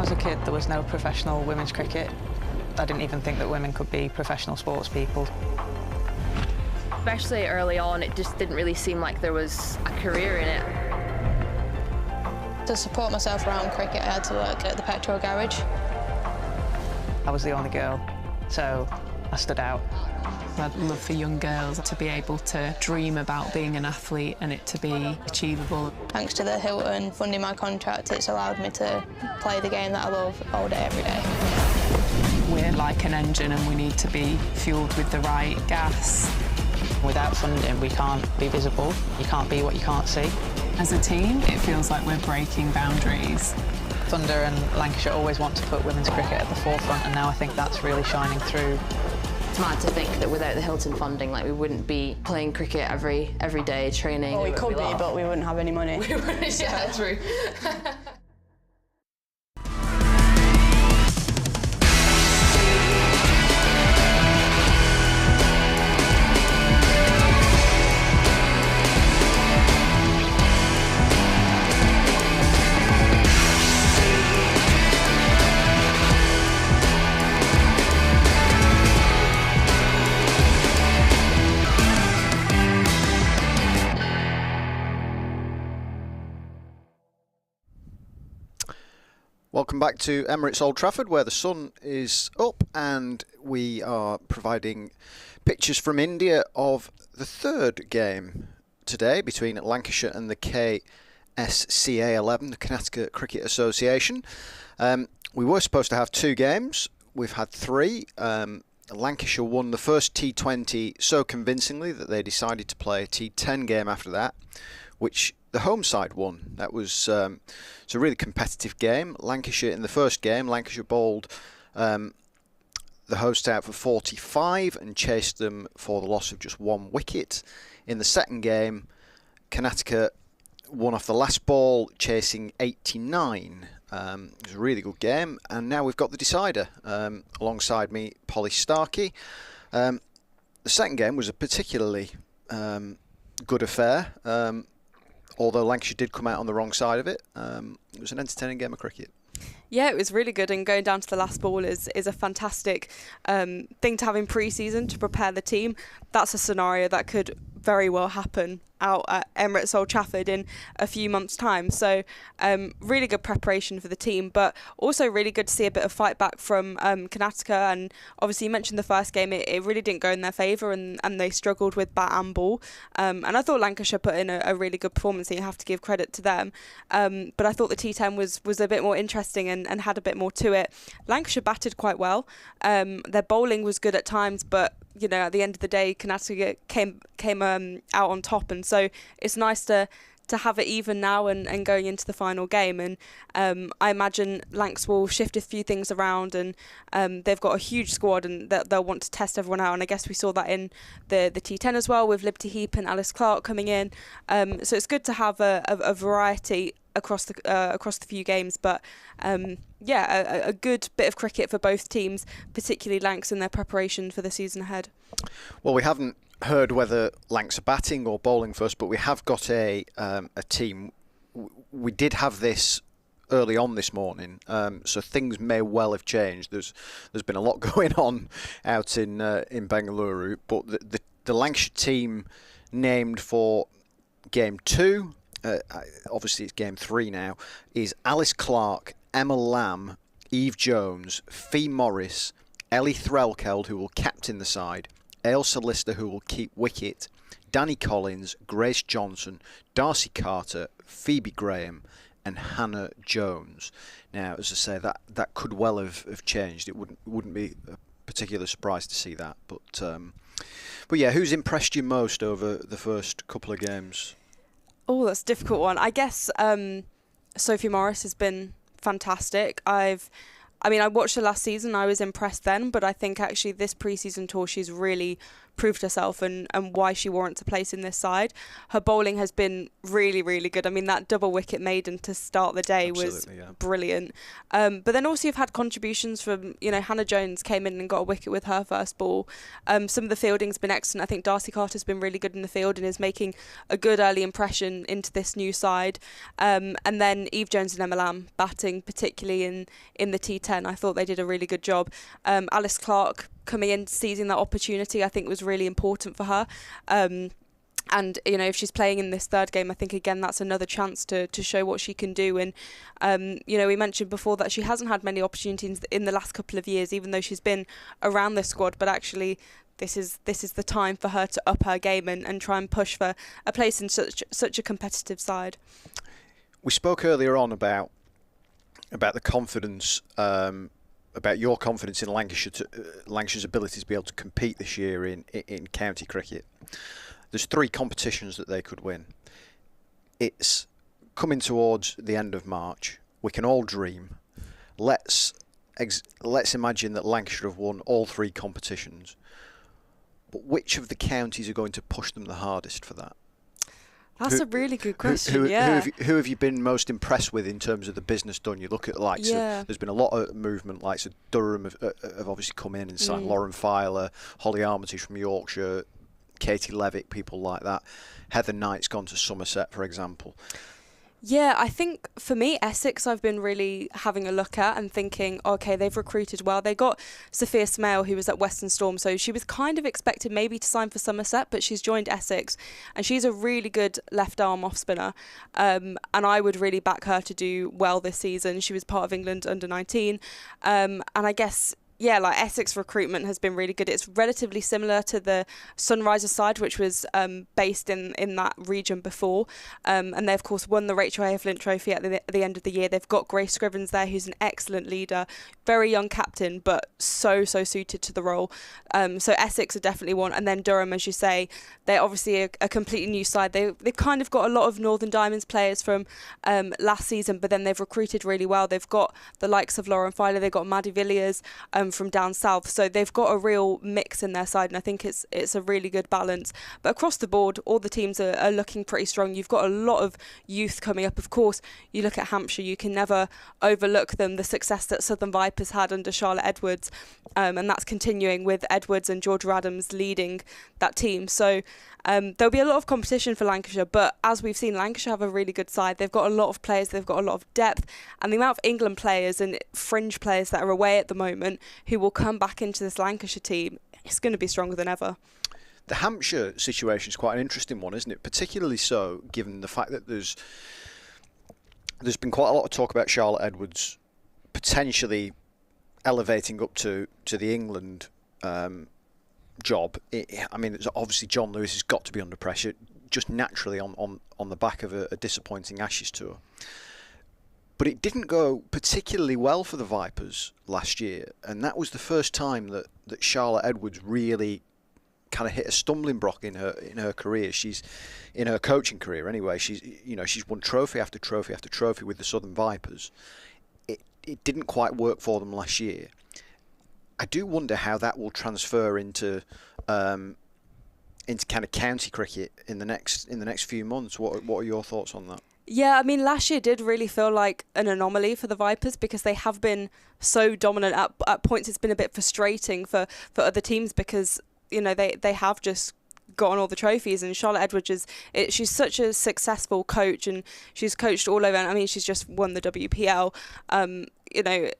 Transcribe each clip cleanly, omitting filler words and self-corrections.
was a kid, there was no professional women's cricket. I didn't even think that women could be professional sports people. Especially early on, it just didn't really seem like there was a career in it. To support myself around cricket, I had to work at the petrol garage. I was the only girl, so I stood out. I'd love for young girls to be able to dream about being an athlete and it to be achievable. Thanks to the Hilton funding my contract, it's allowed me to play the game that I love all day, every day. We're like an engine and we need to be fuelled with the right gas. Without funding, we can't be visible. You can't be what you can't see. As a team, it feels like we're breaking boundaries. Thunder and Lancashire always want to put women's cricket at the forefront, and now I think that's really shining through. It's mad to think that without the Hilton funding, like, we wouldn't be playing cricket every day, training. Well, we could be, but we wouldn't have any money. We wouldn't, yeah, true. Welcome back to Emirates Old Trafford, where the sun is up and we are providing pictures from India of the third game today between Lancashire and the KSCA 11, the Karnataka Cricket Association. We were supposed to have two games. We've had three. Lancashire won the first T20 so convincingly that they decided to play a T10 game after that, which the home side won. That was it's a really competitive game. Lancashire in the first game, Lancashire bowled the host out for 45 and chased them for the loss of just 1 wicket. In the second game, Karnataka won off the last ball, chasing 89. It was a really good game, and now we've got the decider alongside me, Polly Starkey. The second game was a particularly good affair. Although Lancashire did come out on the wrong side of it, it was an entertaining game of cricket. Yeah, it was really good, and going down to the last ball is a fantastic thing to have in pre-season to prepare the team. That's a scenario that could very well happen out at Emirates Old Trafford in a few months' time. So really good preparation for the team, but also really good to see a bit of fight back from Karnataka. And obviously you mentioned the first game, it really didn't go in their favour, and they struggled with bat and ball. And I thought Lancashire put in a really good performance, and you have to give credit to them. But I thought the T10 was a bit more interesting and had a bit more to it. Lancashire batted quite well. Their bowling was good at times, but you know, at the end of the day, Karnataka came out on top, and so it's nice to have it even now and going into the final game. And I imagine Lancs will shift a few things around, and they've got a huge squad, and they'll want to test everyone out. And I guess we saw that in the T10 as well, with Liberty Heap and Alice Clark coming in. So it's good to have a variety across the few games, but a good bit of cricket for both teams, particularly Lancs in their preparation for the season ahead. Well, we haven't heard whether Lancs are batting or bowling first, but we have got a team. We did have this early on this morning, so things may well have changed. There's been a lot going on out in Bengaluru, but the Lancashire team named for game 2. Obviously it's game 3 now, is Alice Clark, Emma Lamb, Eve Jones, Fee Morris, Ellie Threlkeld, who will captain the side, Ailsa Lister, who will keep wicket, Danny Collins, Grace Johnson, Darcy Carter, Phoebe Graham and Hannah Jones. Now, as I say, that could well have changed. It wouldn't be a particular surprise to see that. But yeah, who's impressed you most over the first couple of games? Oh, that's a difficult one. I guess Sophie Morris has been fantastic. I watched her last season. I was impressed then, but I think actually this pre-season tour she's really proved herself and why she warrants a place in this side. Her bowling has been really, really good. I mean, that double wicket maiden to start the day was brilliant. But then also you've had contributions from, Hannah Jones came in and got a wicket with her first ball. Some of the fielding's been excellent. I think Darcy Carter's been really good in the field and is making a good early impression into this new side. And then Eve Jones and Emma Lamb batting, particularly in the T10. I thought they did a really good job. Alice Clark coming in, seizing that opportunity, I think was really important for her. And, if she's playing in this third game, I think, again, that's another chance to show what she can do. And, we mentioned before that she hasn't had many opportunities in the last couple of years, even though she's been around the squad. But actually, this is the time for her to up her game and try and push for a place in such a competitive side. We spoke earlier on about the confidence, about your confidence in Lancashire's ability to be able to compete this year in county cricket. There's 3 competitions that they could win. It's coming towards the end of March. We can all dream. Let's imagine that Lancashire have won all 3 competitions. But which of the counties are going to push them the hardest for that? That's a really good question. Who have you been most impressed with in terms of the business done? You look at there's been a lot of movement, likes of Durham have obviously come in and signed Lauren Filer, Holly Armitage from Yorkshire, Katie Levick, people like that. Heather Knight's gone to Somerset, for example. Yeah, I think for me, Essex, I've been really having a look at and thinking, okay, they've recruited well. They got Sophia Smale, who was at Western Storm, so she was kind of expected maybe to sign for Somerset, but she's joined Essex, and she's a really good left-arm off-spinner, and I would really back her to do well this season. She was part of England under-19, and I guess Essex recruitment has been really good. It's relatively similar to the Sunrisers side, which was based in that region before. And they, of course, won the Rachel Hare Flint Trophy at the end of the year. They've got Grace Scrivens there, who's an excellent leader, very young captain, but so suited to the role. So Essex are definitely one. And then Durham, as you say, they're obviously a completely new side. They've kind of got a lot of Northern Diamonds players from last season, but then they've recruited really well. They've got the likes of Lauren Filer, they've got Maddie Villiers, from down south, so they've got a real mix in their side, and I think it's a really good balance. But across the board, all the teams are looking pretty strong. You've got a lot of youth coming up. Of course, you look at Hampshire, you can never overlook them, the success that Southern Vipers had under Charlotte Edwards, and that's continuing with Edwards and Georgia Adams leading that team. So there'll be a lot of competition for Lancashire, but as we've seen, Lancashire have a really good side. They've got a lot of players, they've got a lot of depth, and the amount of England players and fringe players that are away at the moment who will come back into this Lancashire team, it's going to be stronger than ever. The Hampshire situation is quite an interesting one, isn't it? Particularly so, given the fact that there's been quite a lot of talk about Charlotte Edwards potentially elevating up to the England job. I mean, obviously John Lewis has got to be under pressure, just naturally on the back of a disappointing Ashes tour. But it didn't go particularly well for the Vipers last year, and that was the first time that Charlotte Edwards really kind of hit a stumbling block in her career. She's in her coaching career anyway. She's won trophy after trophy after trophy with the Southern Vipers. It didn't quite work for them last year. I do wonder how that will transfer into kind of county cricket in the next few months. What are your thoughts on that? Yeah, I mean, last year did really feel like an anomaly for the Vipers because they have been so dominant. At points, it's been a bit frustrating for other teams because, they have just gotten all the trophies, and Charlotte Edwards she's such a successful coach, and she's coached all over. I mean, she's just won the WPL.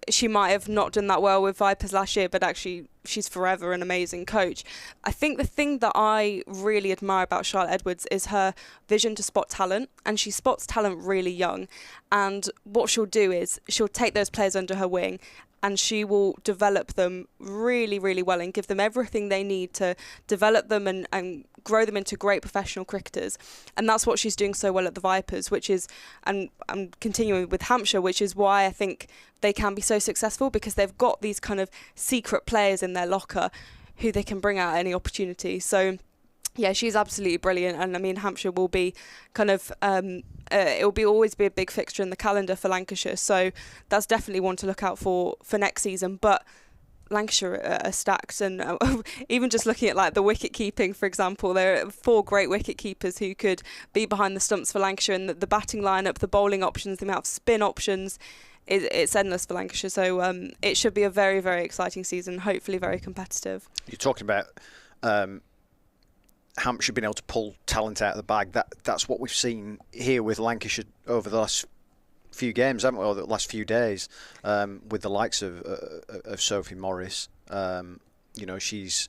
She might have not done that well with Vipers last year, but actually she's forever an amazing coach. I think the thing that I really admire about Charlotte Edwards is her vision to spot talent, and she spots talent really young. And what she'll do is she'll take those players under her wing, and she will develop them really, really well and give them everything they need to develop them and grow them into great professional cricketers. And that's what she's doing so well at the Vipers, which is, and I'm continuing with Hampshire, which is why I think they can be so successful, because they've got these kind of secret players in their locker who they can bring out at any opportunity. So yeah, she's absolutely brilliant, and I mean Hampshire will be kind of it will always be a big fixture in the calendar for Lancashire, so that's definitely one to look out for next season. But Lancashire are stacked, and even just looking at like the wicket keeping, for example, there are 4 great wicket keepers who could be behind the stumps for Lancashire, and the batting lineup, the bowling options, the amount of spin options, it's endless for Lancashire. So it should be a very, very exciting season, hopefully very competitive. You're talking about Hampshire being able to pull talent out of the bag. That's what we've seen here with Lancashire over the last few games, haven't we, or the last few days, with the likes of Sophie Morris. You know, she's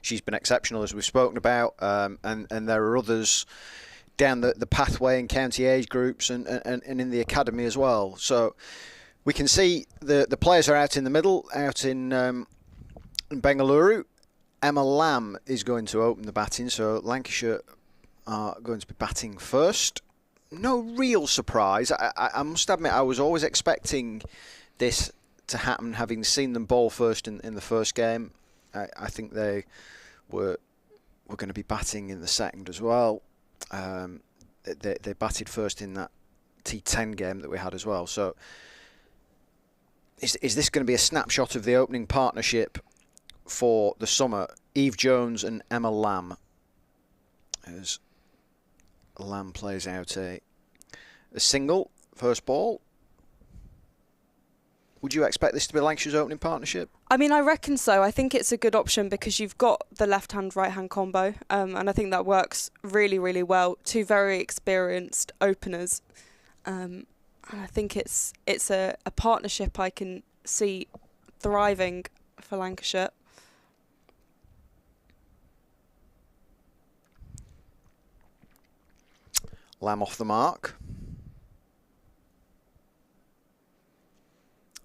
been exceptional, as we've spoken about, and there are others down the pathway in county age groups and in the academy as well. So we can see the players are out in the middle, out in Bengaluru. Emma Lamb is going to open the batting, so Lancashire are going to be batting first. No real surprise. I must admit, I was always expecting this to happen, having seen them bowl first in the first game. I think they were going to be batting in the second as well. They batted first in that T10 game that we had as well. So is this going to be a snapshot of the opening partnership for the summer? Eve Jones and Emma Lamb, as Lamb plays out a single, first ball. Would you expect this to be Lancashire's opening partnership? I mean, I reckon so. I think it's a good option because you've got the left-hand, right-hand combo, and I think that works really, really well. 2 very experienced openers, and I think it's a partnership I can see thriving for Lancashire. Lamb off the mark.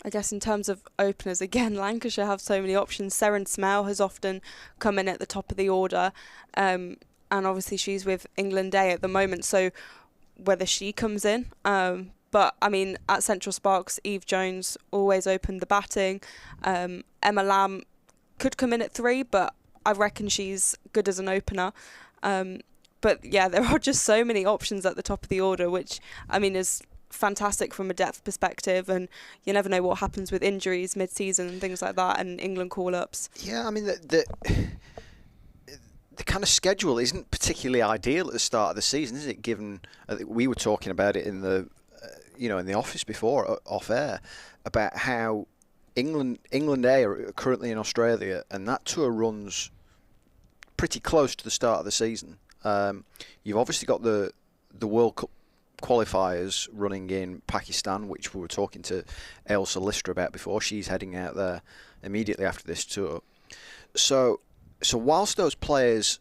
I guess in terms of openers, again, Lancashire have so many options. Seren Smale has often come in at the top of the order, and obviously she's with England A at the moment, so whether she comes in. But, I mean, at Central Sparks, Eve Jones always opened the batting. Emma Lamb could come in at 3, but I reckon she's good as an opener. But, yeah, there are just so many options at the top of the order, which, I mean, is fantastic from a depth perspective, and you never know what happens with injuries mid-season and things like that, and England call-ups. Yeah, I mean, the kind of schedule isn't particularly ideal at the start of the season, is it? Given we were talking about it in the in the office before, off air, about how England A are currently in Australia, and that tour runs pretty close to the start of the season. You've obviously got the World Cup qualifiers running in Pakistan, which we were talking to Ailsa Lister about before. She's heading out there immediately after this tour. So whilst those players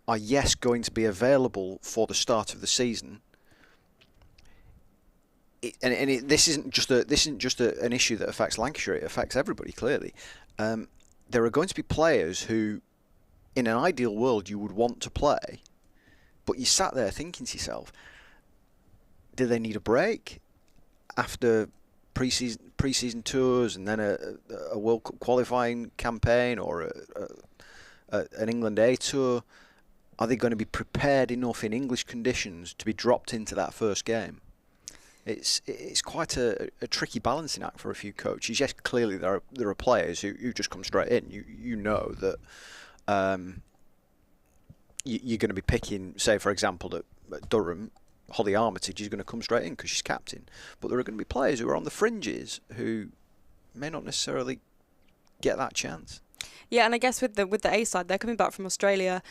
are going to be available for the start of the season, this isn't just an issue that affects Lancashire. It affects everybody clearly. There are going to be players who, in an ideal world, you would want to play, but you sat there thinking to yourself, do they need a break after pre-season tours and then a World Cup qualifying campaign or an England A tour? Are they going to be prepared enough in English conditions to be dropped into that first game? It's quite a tricky balancing act for a few coaches. Yes, clearly there are players who just come straight in. You know that you're going to be picking, say for example at Durham, Holly Armitage is going to come straight in because she's captain. But there are going to be players who are on the fringes who may not necessarily get that chance. Yeah, and I guess with the A side, they're coming back from Australia.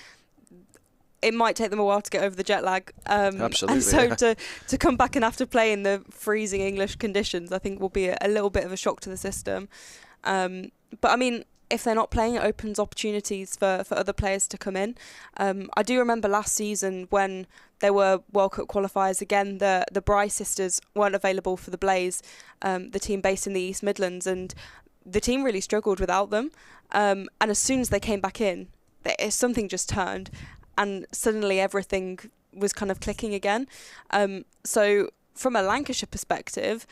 It might take them a while to get over the jet lag. Absolutely. And so to come back and have to play in the freezing English conditions, I think will be a little bit of a shock to the system. But I mean, if they're not playing, it opens opportunities for other players to come in. I do remember last season when there were World Cup qualifiers again, the Bryce sisters weren't available for the Blaze, the team based in the East Midlands, and the team really struggled without them. And as soon as they came back in, something just turned, and suddenly everything was kind of clicking again. So from a Lancashire perspective,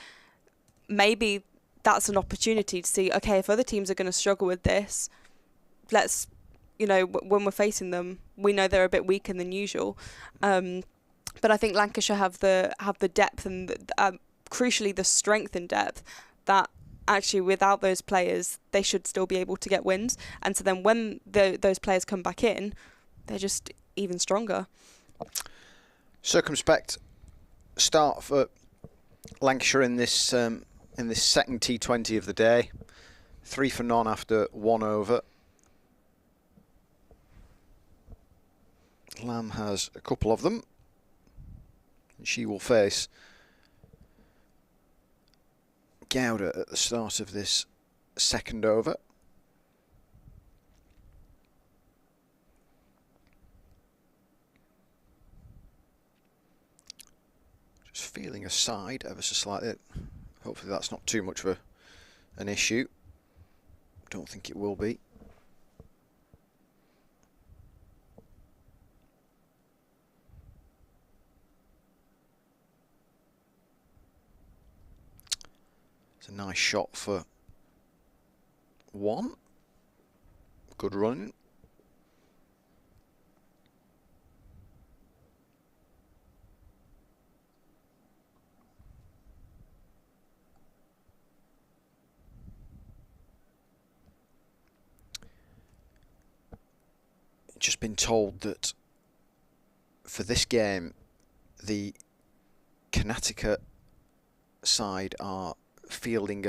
maybe that's an opportunity to see, okay, if other teams are going to struggle with this, let's, when we're facing them, we know they're a bit weaker than usual. But I think Lancashire have the depth and crucially the strength and depth that actually without those players, they should still be able to get wins. And so then when those players come back in, they're just even stronger. Circumspect start for Lancashire in this second T20 of the day. 3 for none after 1 over. Lamb has a couple of them. She will face Gowda at the start of this second over. Just feeling aside ever so slightly. Hopefully that's not too much of an issue. Don't think it will be. It's a nice shot for 1. Good run. Just been told that for this game, the Connecticut side are fielding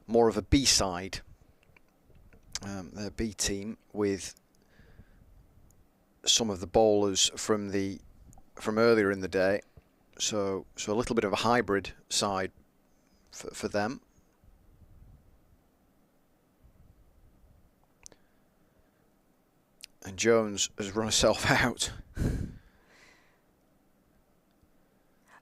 more of a B side, their B team, with some of the bowlers from earlier in the day, so a little bit of a hybrid side for them. And Jones has run herself out.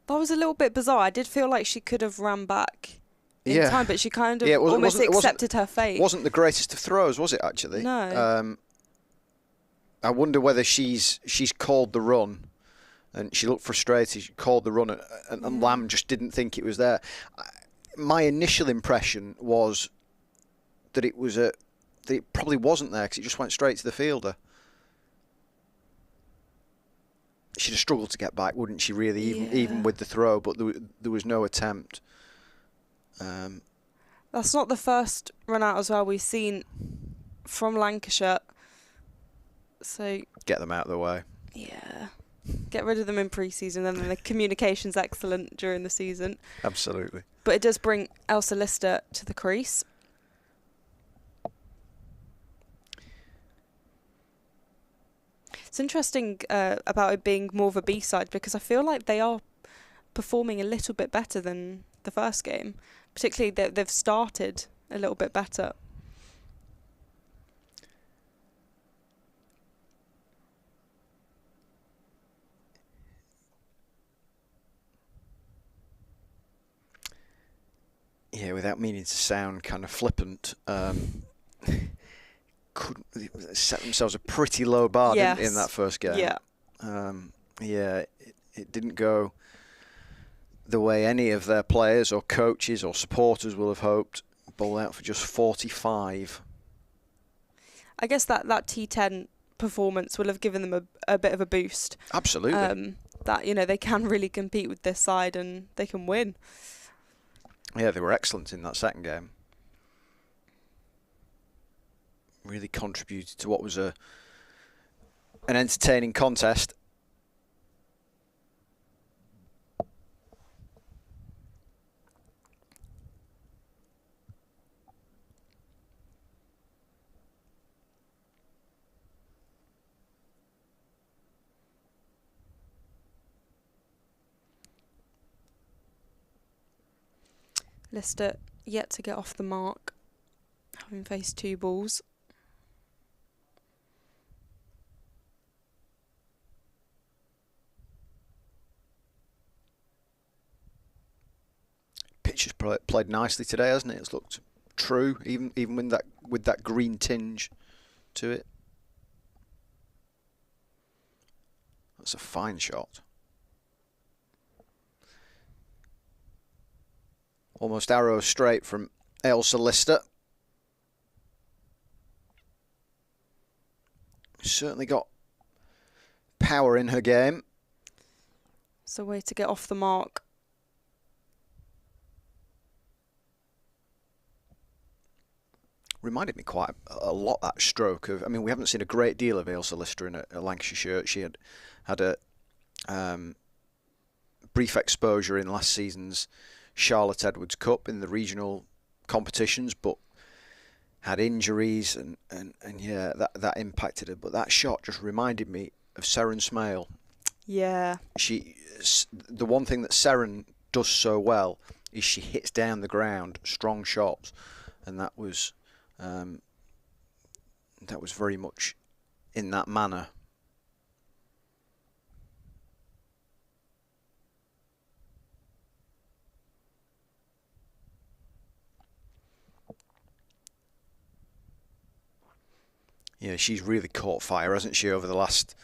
That was a little bit bizarre. I did feel like she could have ran back in time, but she kind of almost accepted her fate. It wasn't the greatest of throws, was it, actually? No. I wonder whether she's called the run, and she looked frustrated. She called the run, and Lamb just didn't think it was there. My initial impression was that it probably wasn't there because it just went straight to the fielder. She'd have struggled to get back, wouldn't she, really, even with the throw, but there was no attempt. That's not the first run out as well we've seen from Lancashire. So get them out of the way. Yeah. Get rid of them in pre-season, and then the communication's excellent during the season. Absolutely. But it does bring Elsa Lister to the crease. It's interesting about it being more of a B-side, because I feel like they are performing a little bit better than the first game. Particularly they've started a little bit better. Yeah, without meaning to sound kind of flippant, could set themselves a pretty low bar, didn't they, in that first game? Yeah. It didn't go the way any of their players or coaches or supporters will have hoped. Ball out for just 45. I guess that T10 performance will have given them a bit of a boost. Absolutely. That, they can really compete with this side and they can win. Yeah, they were excellent in that second game. Really contributed to what was an entertaining contest. Lister yet to get off the mark, having faced 2 balls. Pitch has played nicely today, hasn't it? It's looked true, even with that green tinge to it. That's a fine shot. Almost arrow straight from Elsa Lister. Certainly got power in her game. It's a way to get off the mark. reminded me quite a lot, that stroke of. I mean, we haven't seen a great deal of Ailsa Lister in a Lancashire shirt. She had a brief exposure in last season's Charlotte Edwards Cup in the regional competitions, but had injuries and yeah, that impacted her. But that shot just reminded me of Seren Smale. Yeah. The one thing that Seren does so well is she hits down the ground strong shots, and that was very much in that manner. Yeah, she's really caught fire, hasn't she, over the last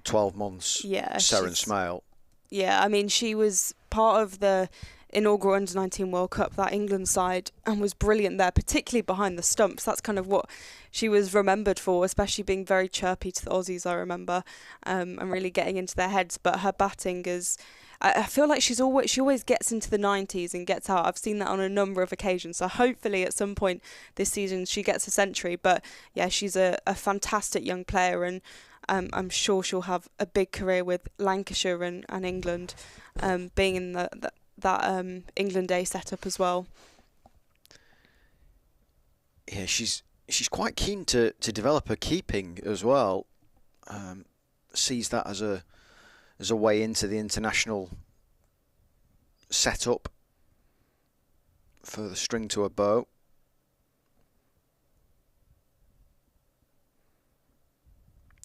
12 months? Yeah, Seren Smale. Yeah, I mean, she was part of the inaugural Under-19 World Cup, that England side, and was brilliant there, particularly behind the stumps. That's kind of what she was remembered for, especially being very chirpy to the Aussies, I remember, and really getting into their heads. But her batting is... I feel like she always gets into the 90s and gets out. I've seen that on a number of occasions. So hopefully at some point this season she gets a century. But yeah, she's a fantastic young player, and I'm sure she'll have a big career with Lancashire and England, being in that England A setup as well. Yeah, she's quite keen to develop her keeping as well. Sees that as a way into the international setup. Further string to her bow.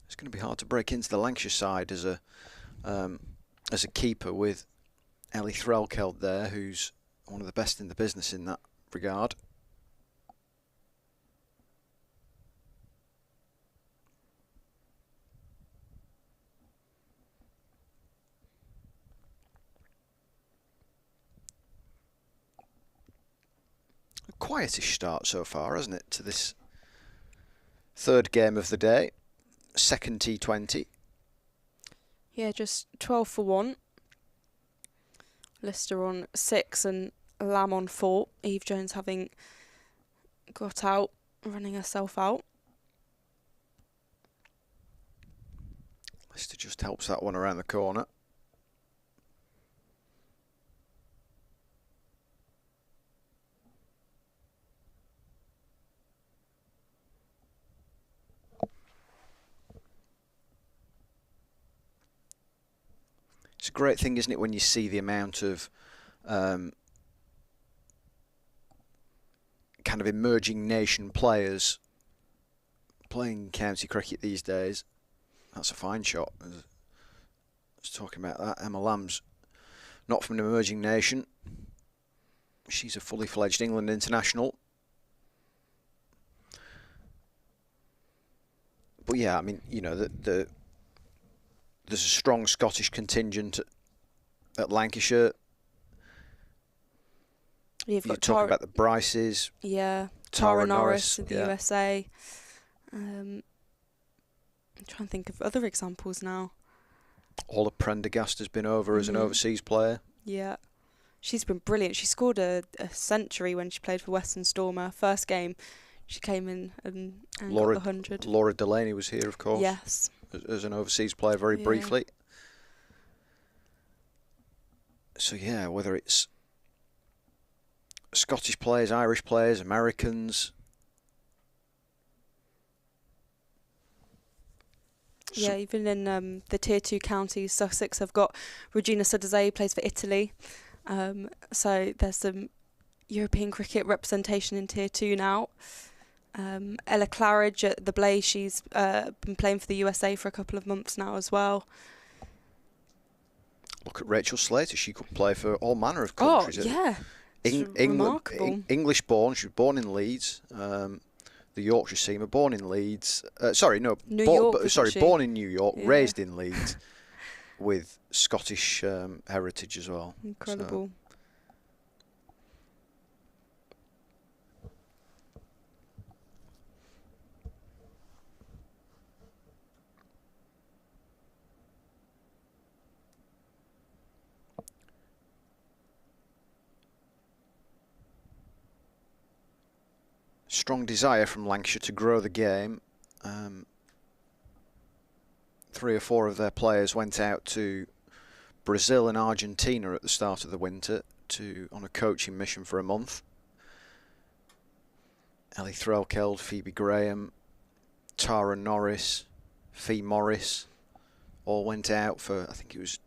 It's going to be hard to break into the Lancashire side as a keeper with Ellie Threlkeld there, who's one of the best in the business in that regard. A quietish start so far, hasn't it, to this third game of the day, second T20. Yeah, just 12 for 1. Lister on 6 and Lamb on 4. Eve Jones having got out, running herself out. Lister just helps that one around the corner. It's a great thing, isn't it, when you see the amount of kind of emerging nation players playing county cricket these days. That's a fine shot. I was talking about that. Emma Lamb's not from an emerging nation. She's a fully fledged England international. But yeah, I mean, you know, there's a strong Scottish contingent at Lancashire. You're talking about the Bryces. Yeah, Tara Norris of the yeah. USA. I'm trying to think of other examples now. Ola Prendergast has been over as an overseas player. Yeah, she's been brilliant. She scored a century when she played for Western Storm. Her first game, she came in and got the 100. Laura Delaney was here, of course. Yes. As an overseas player, very briefly. So yeah, whether it's Scottish players, Irish players, Americans. Yeah, even in the Tier 2 counties, Sussex have got Regina Sudders, plays for Italy. So there's some European cricket representation in Tier 2 now. Ella Claridge at the Blaze, she's been playing for the USA for a couple of months now as well. Look at Rachel Slater, she could play for all manner of countries. Oh, yeah. Remarkable. English born, she was born in Leeds. The Yorkshire seamer, born in Leeds. Born in New York, raised in Leeds, with Scottish heritage as well. Incredible. So. strong desire from Lancashire to grow the game. 3 or 4 of their players went out to Brazil and Argentina at the start of the winter on a coaching mission for a month. Ellie Threlkeld, Phoebe Graham, Tara Norris, Fee Morris all went out for, I think it was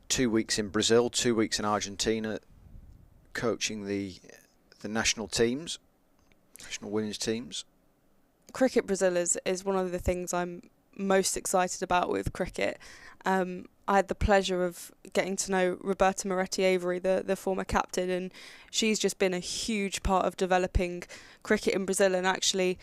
2 weeks in Brazil, 2 weeks in Argentina, coaching the national teams, national women's teams. Cricket Brazil is one of the things I'm most excited about with cricket. I had the pleasure of getting to know Roberta Moretti-Avery, the former captain, and she's just been a huge part of developing cricket in Brazil. And actually,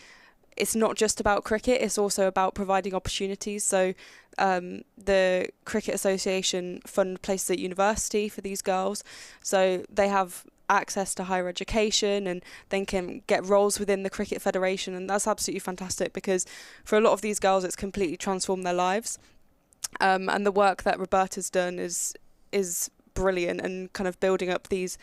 it's not just about cricket, it's also about providing opportunities. So the Cricket Association fund places at university for these girls, so they have access to higher education and then can get roles within the Cricket Federation, and that's absolutely fantastic because for a lot of these girls it's completely transformed their lives. And the work that Roberta's done is brilliant, and kind of building up these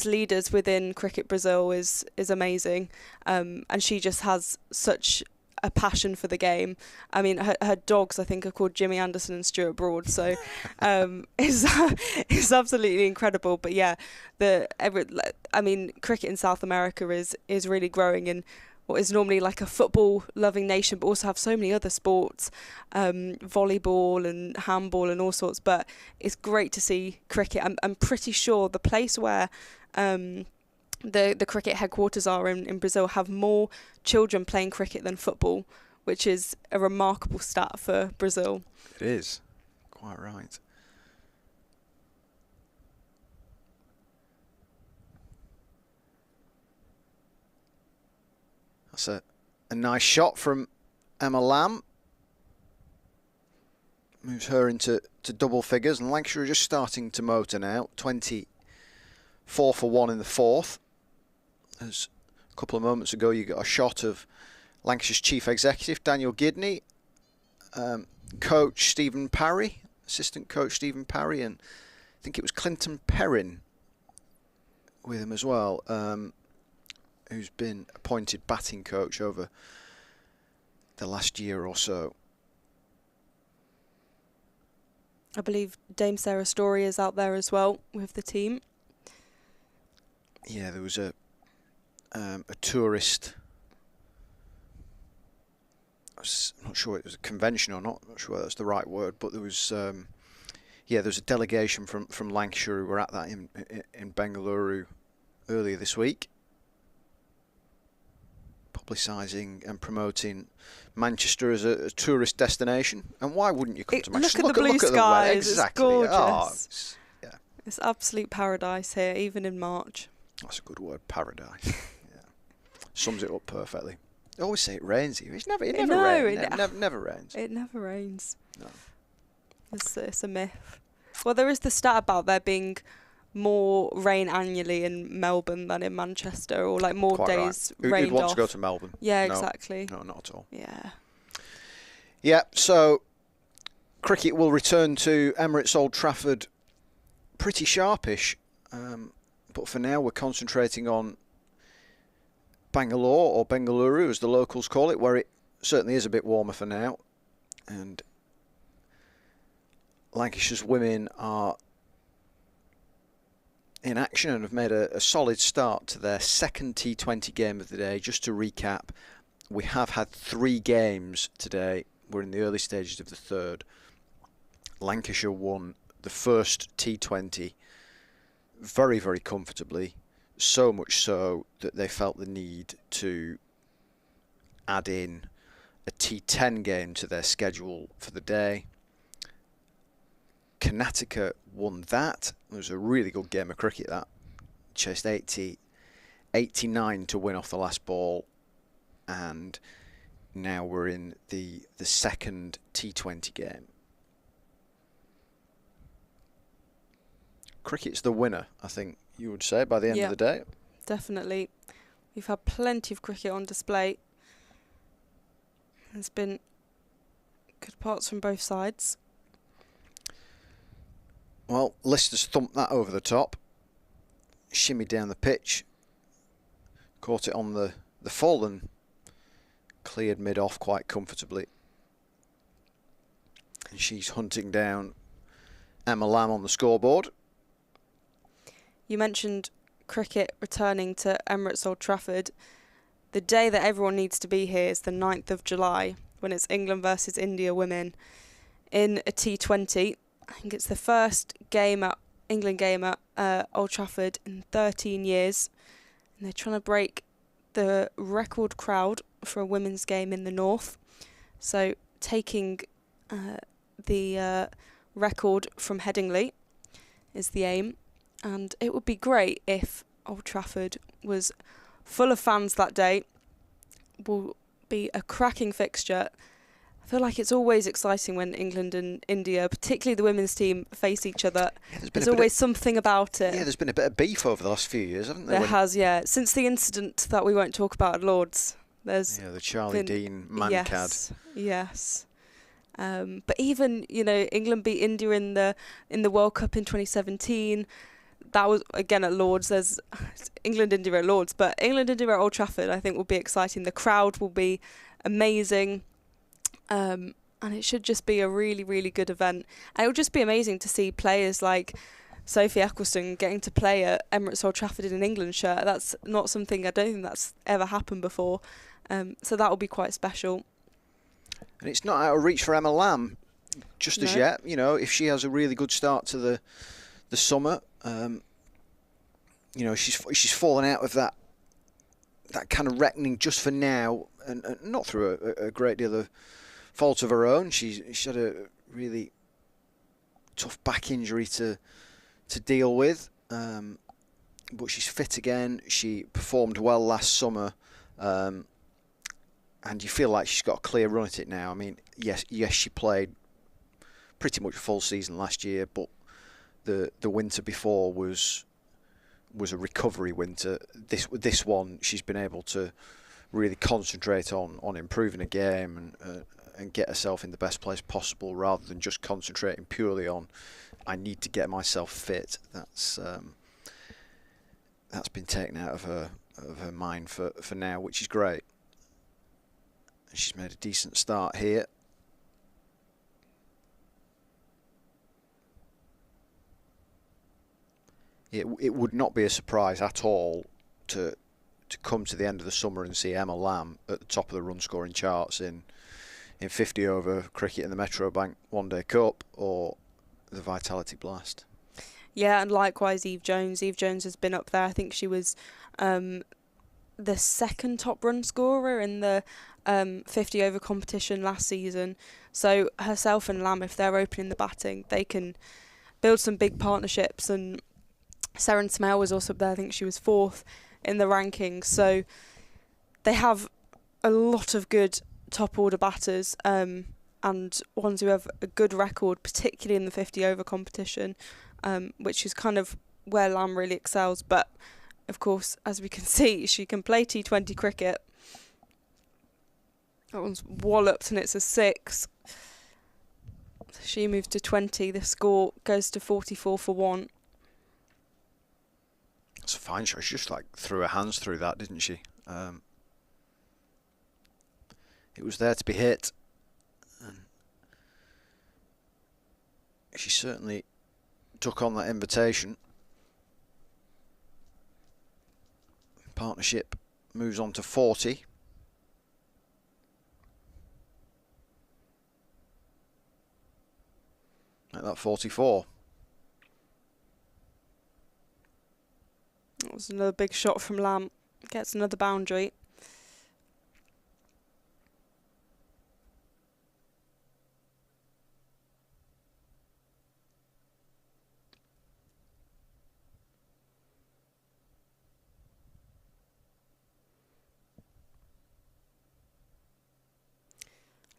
leaders within Cricket Brazil is amazing. And she just has such a passion for the game. I mean, her dogs, I think, are called Jimmy Anderson and Stuart Broad, so it's absolutely incredible. But yeah, cricket in South America is really growing in what is normally like a football-loving nation, but also have so many other sports, volleyball and handball and all sorts. But it's great to see cricket. I'm pretty sure the place where the cricket headquarters are in Brazil have more children playing cricket than football, which is a remarkable stat for Brazil. It is, quite right. That's a nice shot from Emma Lamb. Moves her into double figures, and Lancashire are just starting to motor now. 24 for 1 in the 4th. As a couple of moments ago, you got a shot of Lancashire's chief executive, Daniel Gidney, coach Stephen Parry, assistant coach Stephen Parry, and I think it was Clinton Perrin with him as well, who's been appointed batting coach over the last year or so. I believe Dame Sarah Story is out there as well with the team. Yeah, there was a tourist. I'm not sure it was a convention or not. I'm not sure that's the right word, but there was there was a delegation from Lancashire who were at that in Bengaluru earlier this week, publicising and promoting Manchester as a tourist destination. And why wouldn't you come to Manchester? Look at the blue skies. Exactly. It's gorgeous. Yeah. It's absolute paradise here, even in March. That's a good word, paradise. Yeah. Sums it up perfectly. I always say it rains here. It never rains. Never rains. It never rains. No. It's a myth. Well, there is the stat about there being more rain annually in Melbourne than in Manchester, or like more Quite days right. rained Who'd want off. to go to Melbourne? Yeah, No. exactly. No, not at all. Yeah. Yeah, so cricket will return to Emirates Old Trafford pretty sharpish. But for now, we're concentrating on Bangalore, or Bengaluru as the locals call it, where it certainly is a bit warmer for now. And Lancashire's women are in action and have made a solid start to their second T20 game of the day. Just to recap, we have had 3 games today. We're in the early stages of the 3rd. Lancashire won the first T20 very, very comfortably, so much so that they felt the need to add in a T10 game to their schedule for the day. Karnataka won that. It was a really good game of cricket, that. Chased 89 to win off the last ball, and now we're in the second T20 game. Cricket's the winner, I think you would say, by the end of the day. Definitely. We've had plenty of cricket on display. There's been good parts from both sides. Well, Lister's thumped that over the top, shimmied down the pitch, Caught it on the full and cleared mid-off quite comfortably. And she's hunting down Emma Lamb on the scoreboard. You mentioned cricket returning to Emirates Old Trafford. The day that everyone needs to be here is the 9th of July, when it's England versus India women in a T20. I think it's the first England game at Old Trafford in 13 years. And they're trying to break the record crowd for a women's game in the north. So taking the record from Headingley is the aim. And it would be great if Old Trafford was full of fans that day. Will be a cracking fixture. I feel like it's always exciting when England and India, particularly the women's team, face each other. Yeah, there's always something about it. Yeah, there's been a bit of beef over the last few years, haven't there? There has, yeah. Since the incident that we won't talk about at Lord's, there's the Charlie Dean mancad. Yes. But even, England beat India in the World Cup in 2017. That was, again, at Lord's. There's England-India at Lord's. But England-India at Old Trafford, I think, will be exciting. The crowd will be amazing. And it should just be a really, really good event. And it will just be amazing to see players like Sophie Eccleston getting to play at Emirates Old Trafford in an England shirt. That's not something, I don't think that's ever happened before. So that will be quite special. And it's not out of reach for Emma Lamb just as yet. If she has a really good start to the summer, she's fallen out of that kind of reckoning just for now, and not through a great deal of fault of her own. She had a really tough back injury to deal with, but she's fit again. She performed well last summer, and you feel like she's got a clear run at it now. I mean, yes, she played pretty much full season last year, but the winter before was a recovery winter. This one, she's been able to really concentrate on improving the game and get herself in the best place possible, rather than just concentrating purely on, I need to get myself fit. That's been taken out of her mind for now, which is great. She's made a decent start here. It would not be a surprise at all to come to the end of the summer and see Emma Lamb at the top of the run scoring charts in 50 over cricket in the Metro Bank One Day Cup or the Vitality Blast. Yeah, and likewise Eve Jones. Eve Jones has been up there. I think she was the second top run scorer in the 50 over competition last season. So herself and Lamb, if they're opening the batting, they can build some big partnerships. And Seren Smale was also up there. I think she was 4th in the rankings. So they have a lot of good top order batters, and ones who have a good record, particularly in the 50 over competition, which is kind of where Lamb really excels. But of course, as we can see, she can play T20 cricket. That one's walloped and it's a 6. She moves to 20. The score goes to 44 for 1. It's a fine shot. She just threw her hands through that, didn't she? It was there to be hit. And she certainly took on that invitation. Partnership moves on to 40. Like that 44. That was another big shot from Lamb. Gets another boundary.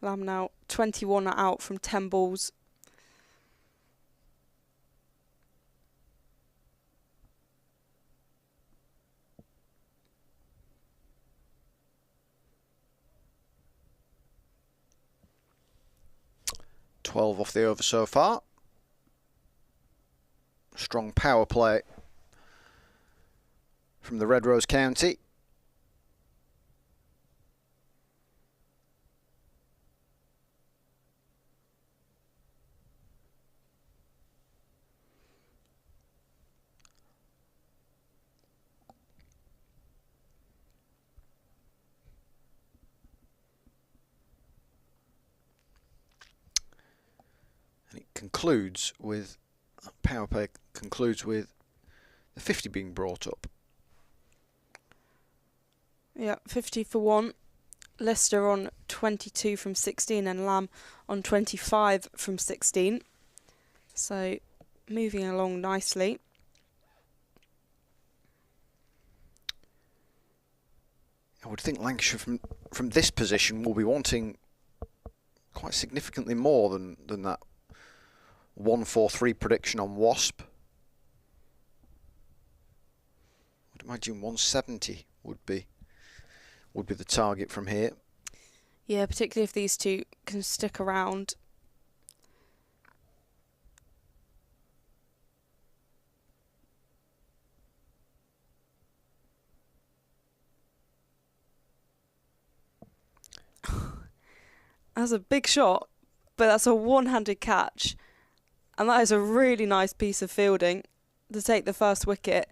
Lamb now 21 out from 10 balls. .12 off the over so far. Strong power play from the Red Rose County. concludes with the 50 being brought up. Yeah, 50 for 1. Lister on 22 from 16 and Lamb on 25 from 16. So moving along nicely. I would think Lancashire from this position will be wanting quite significantly more than that 1-4-3 prediction on Wasp. I would imagine 170 would be the target from here. Yeah, particularly if these two can stick around. That's a big shot, but that's a one-handed catch. And that is a really nice piece of fielding to take the first wicket.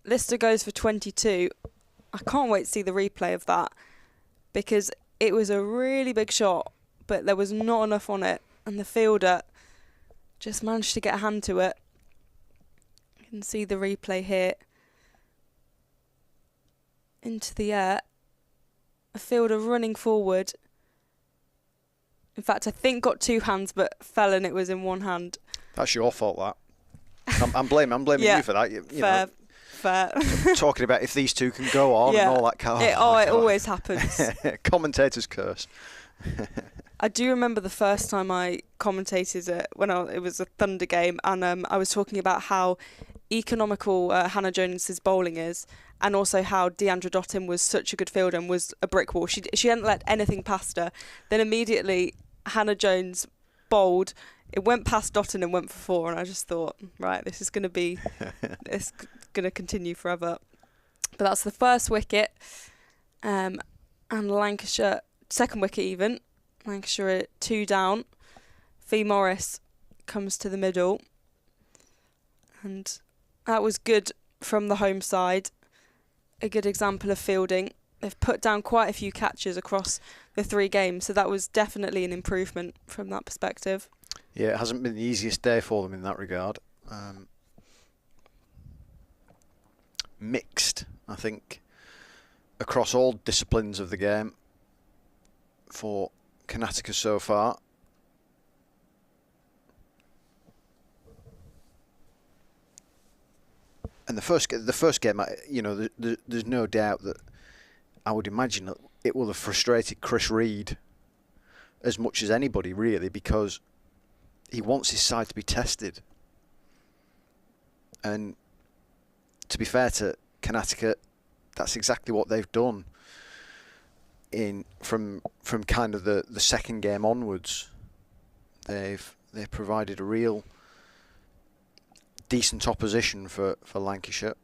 Lister goes for 22. I can't wait to see the replay of that because it was a really big shot, but there was not enough on it. And the fielder just managed to get a hand to it. You can see the replay here. Into the air. A fielder running forward. In fact, I think got two hands, but fell and it was in one hand. That's your fault, that. I'm blaming Yeah, you for that. Fair. Talking about if these two can go on and all that kind of... It always happens. Commentator's curse. I do remember the first time I commentated it when it was a Thunder game, and I was talking about how economical Hannah Jones's bowling is, and also how Deandra Dottin was such a good fielder and was a brick wall. She hadn't let anything past her. Then immediately Hannah Jones bowled. It went past Dottin and went for 4, and I just thought, right, this is going to be, it's going to continue forever. But that's the first wicket, and Lancashire, second wicket even. Lancashire 2 down. Fee Morris comes to the middle, and that was good from the home side. A good example of fielding. They've put down quite a few catches across the 3 games, so that was definitely an improvement from that perspective. Yeah, it hasn't been the easiest day for them in that regard. Mixed, I think, across all disciplines of the game for Karnataka so far. And the first game, there's no doubt that I would imagine that it will have frustrated Chris Reed as much as anybody, really, because he wants his side to be tested. And to be fair to Karnataka, that's exactly what they've done from kind of the second game onwards. They've provided a real decent opposition for Lancashire.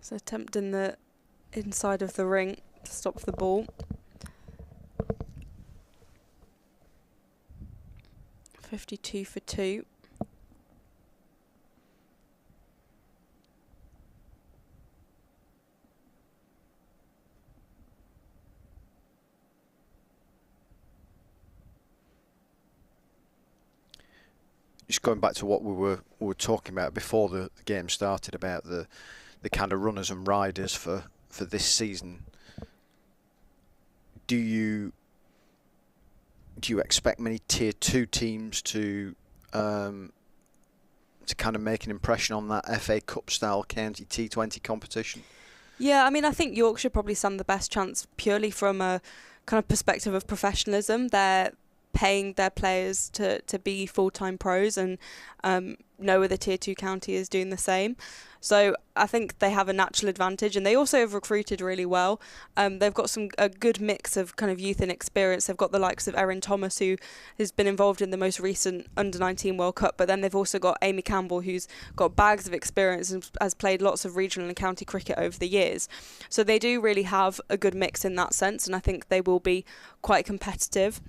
So attempting the inside of the ring to stop the ball. 52 for 2. Just going back to what we were talking about before the game started about the kind of runners and riders for this season. Do you expect many Tier 2 teams to kind of make an impression on that FA Cup style county T20 competition? Yeah, I mean, I think Yorkshire probably stand the best chance purely from a kind of perspective of professionalism. They're paying their players to be full-time pros, and no other Tier 2 county is doing the same. So I think they have a natural advantage, and they also have recruited really well. They've got a good mix of kind of youth and experience. They've got the likes of Erin Thomas, who has been involved in the most recent Under-19 World Cup, but then they've also got Amy Campbell, who's got bags of experience and has played lots of regional and county cricket over the years. So they do really have a good mix in that sense, and I think they will be quite competitive.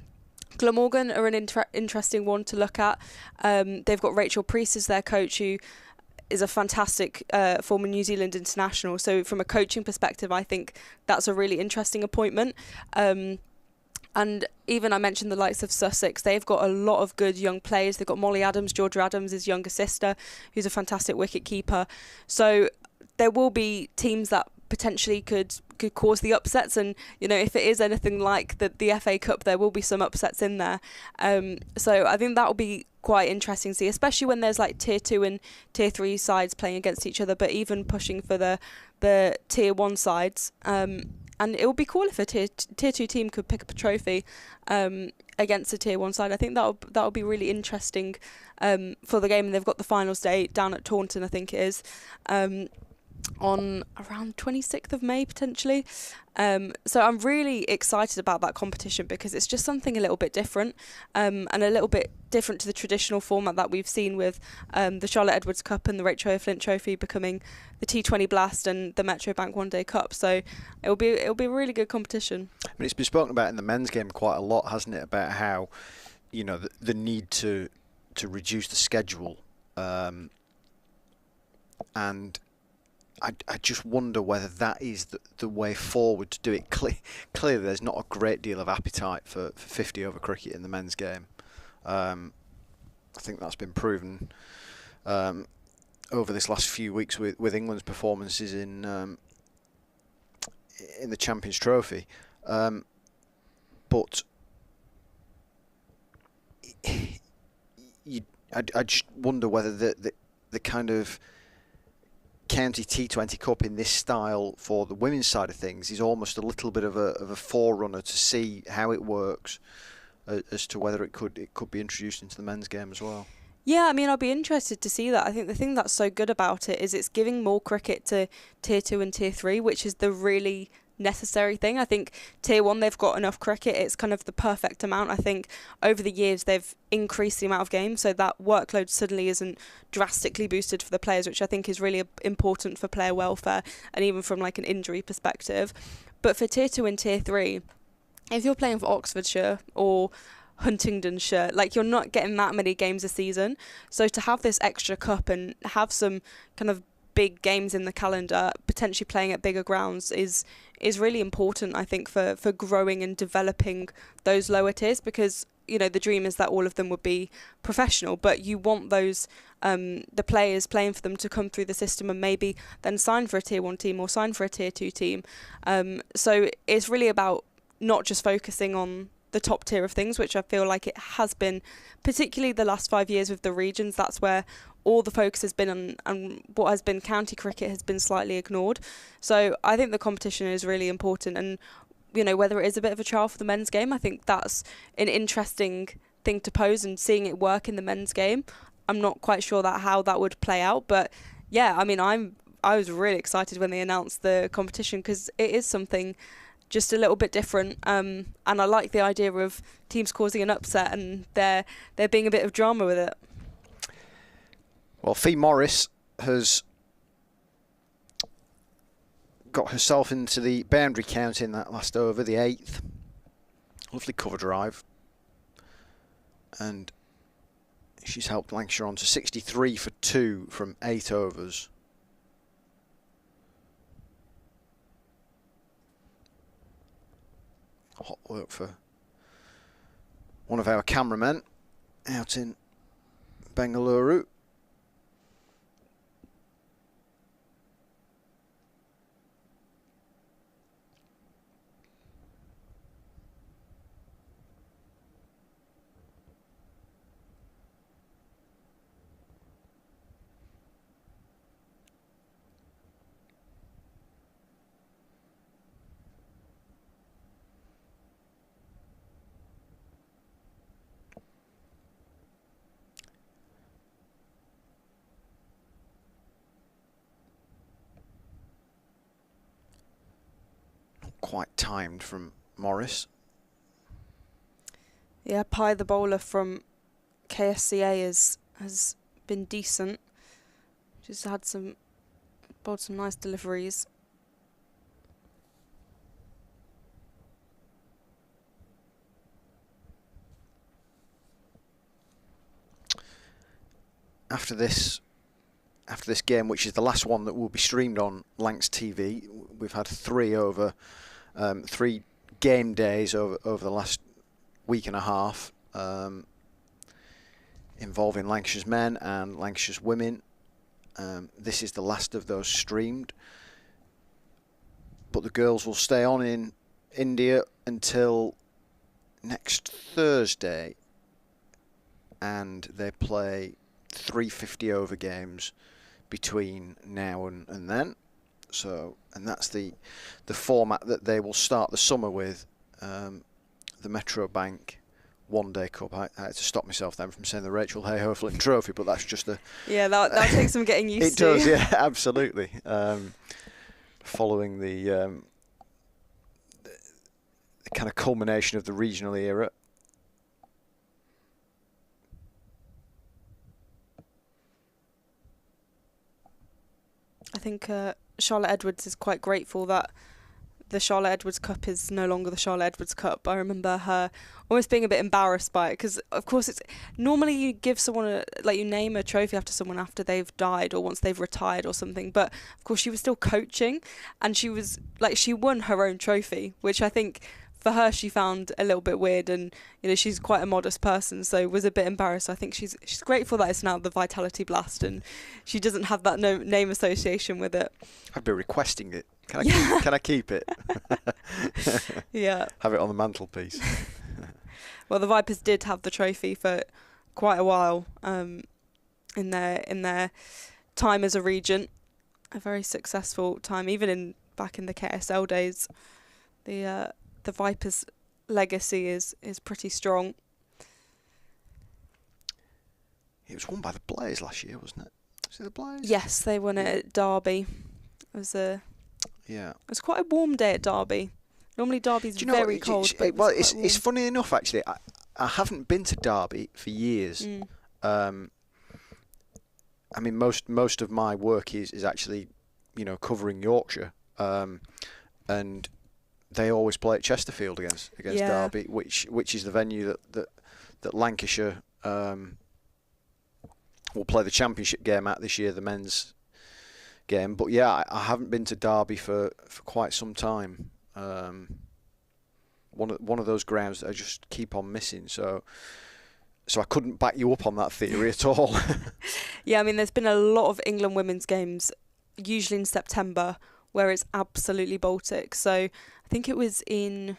Glamorgan are an interesting one to look at. They've got Rachel Priest as their coach, who is a fantastic former New Zealand international. So from a coaching perspective, I think that's a really interesting appointment. And even I mentioned the likes of Sussex, they've got a lot of good young players. They've got Molly Adams, Georgia Adams, his younger sister, who's a fantastic wicket keeper. So there will be teams that potentially could cause the upsets, and if it is anything like the FA Cup, there will be some upsets in there. So I think that will be quite interesting to see, especially when there's like tier 2 and tier 3 sides playing against each other, but even pushing for the tier 1 sides. And it would be cool if a tier 2 team could pick up a trophy against a tier 1 side. I think that would be really interesting for the game. And they've got the finals day down at Taunton, I think it is, on around 26th of May potentially. So I'm really excited about that competition because it's just something a little bit different, and a little bit different to the traditional format that we've seen with the Charlotte Edwards Cup and the Rachel O'Flint Trophy becoming the T20 Blast and the Metro Bank One Day Cup. So it'll be a really good competition. I mean, it's been spoken about in the men's game quite a lot, hasn't it? About how the need to reduce the schedule, and I just wonder whether that is the way forward to do it. Clearly, there's not a great deal of appetite for 50 over cricket in the men's game. I think that's been proven over this last few weeks with England's performances in the Champions Trophy. But I just wonder whether the kind of county T20 Cup in this style for the women's side of things is almost a little bit of a forerunner to see how it works, as to whether it could be introduced into the men's game as well. Yeah, I mean, I'll be interested to see that. I think the thing that's so good about it is it's giving more cricket to tier 2 and tier 3, which is the really necessary thing. I think tier 1, they've got enough cricket. It's kind of the perfect amount. I think over the years they've increased the amount of games, so that workload suddenly isn't drastically boosted for the players, which I think is really important for player welfare and even from like an injury perspective. But for tier 2 and tier 3, if you're playing for Oxfordshire or Huntingdonshire, like, you're not getting that many games a season. So to have this extra cup and have some kind of big games in the calendar, potentially playing at bigger grounds, is really important, I think, for growing and developing those lower tiers, because the dream is that all of them would be professional, but you want those the players playing for them to come through the system and maybe then sign for a tier 1 team or sign for a tier 2 team. So it's really about not just focusing on the top tier of things, which I feel like it has been, particularly the last 5 years with the regions. That's where all the focus has been on, and what has been county cricket has been slightly ignored. So I think the competition is really important, and whether it is a bit of a trial for the men's game, I think that's an interesting thing to pose, and seeing it work in the men's game, I'm not quite sure how that would play out. But yeah, I mean, I was really excited when they announced the competition, because it is something just a little bit different, and I like the idea of teams causing an upset and there being a bit of drama with it. Well, Fee Morris has got herself into the boundary count in that last over, the 8th. Lovely cover drive, and she's helped Lancashire on to 63 for 2 from 8 overs. Hot work for one of our cameramen out in Bengaluru. Quite timed from Morris. Yeah, Pye, the bowler from KSCA, has been decent. She's had bowled some nice deliveries. After this after this game, which is the last one that will be streamed on Lancs TV. We've had 3 game days over the last week and a half, involving Lancashire's men and Lancashire's women. This is the last of those streamed, but the girls will stay on in India until next Thursday, and they play 3 50-over games between now and then. So, and that's the format that they will start the summer with. The Metro Bank One Day Cup. I had to stop myself then from saying the Rachel Hayhoe Flint Trophy, but that's just a... Yeah, that takes some getting used it to. It does, yeah, absolutely. Following the kind of culmination of the regional era. I think Charlotte Edwards is quite grateful that the Charlotte Edwards Cup is no longer the Charlotte Edwards Cup. I remember her almost being a bit embarrassed by it, because of course it's normally you give someone you name a trophy after someone after they've died or once they've retired or something, but of course she was still coaching, and she won her own trophy, which I think for her she found a little bit weird, and she's quite a modest person, so was a bit embarrassed. I think she's grateful that it's now the Vitality Blast and she doesn't have that name association with it. I'd be requesting it. Can I keep it? Yeah. Have it on the mantelpiece. Well, the Vipers did have the trophy for quite a while in their time as a region. A very successful time, even back in the KSL days. The Vipers' legacy is pretty strong. It was won by the Blaze last year, wasn't it? Was it the Blaze? Yes, they won it at Derby. It was quite a warm day at Derby. Normally Derby's very cold. It's funny enough, actually. I haven't been to Derby for years. I mean, most of my work is actually, covering Yorkshire, and they always play at Chesterfield against Derby, which is the venue that Lancashire will play the championship game at this year, the men's game. But yeah, I haven't been to Derby for quite some time. One of those grounds that I just keep on missing. So I couldn't back you up on that theory at all. Yeah, I mean, there's been a lot of England women's games, usually in September, where it's absolutely Baltic. So I think it was in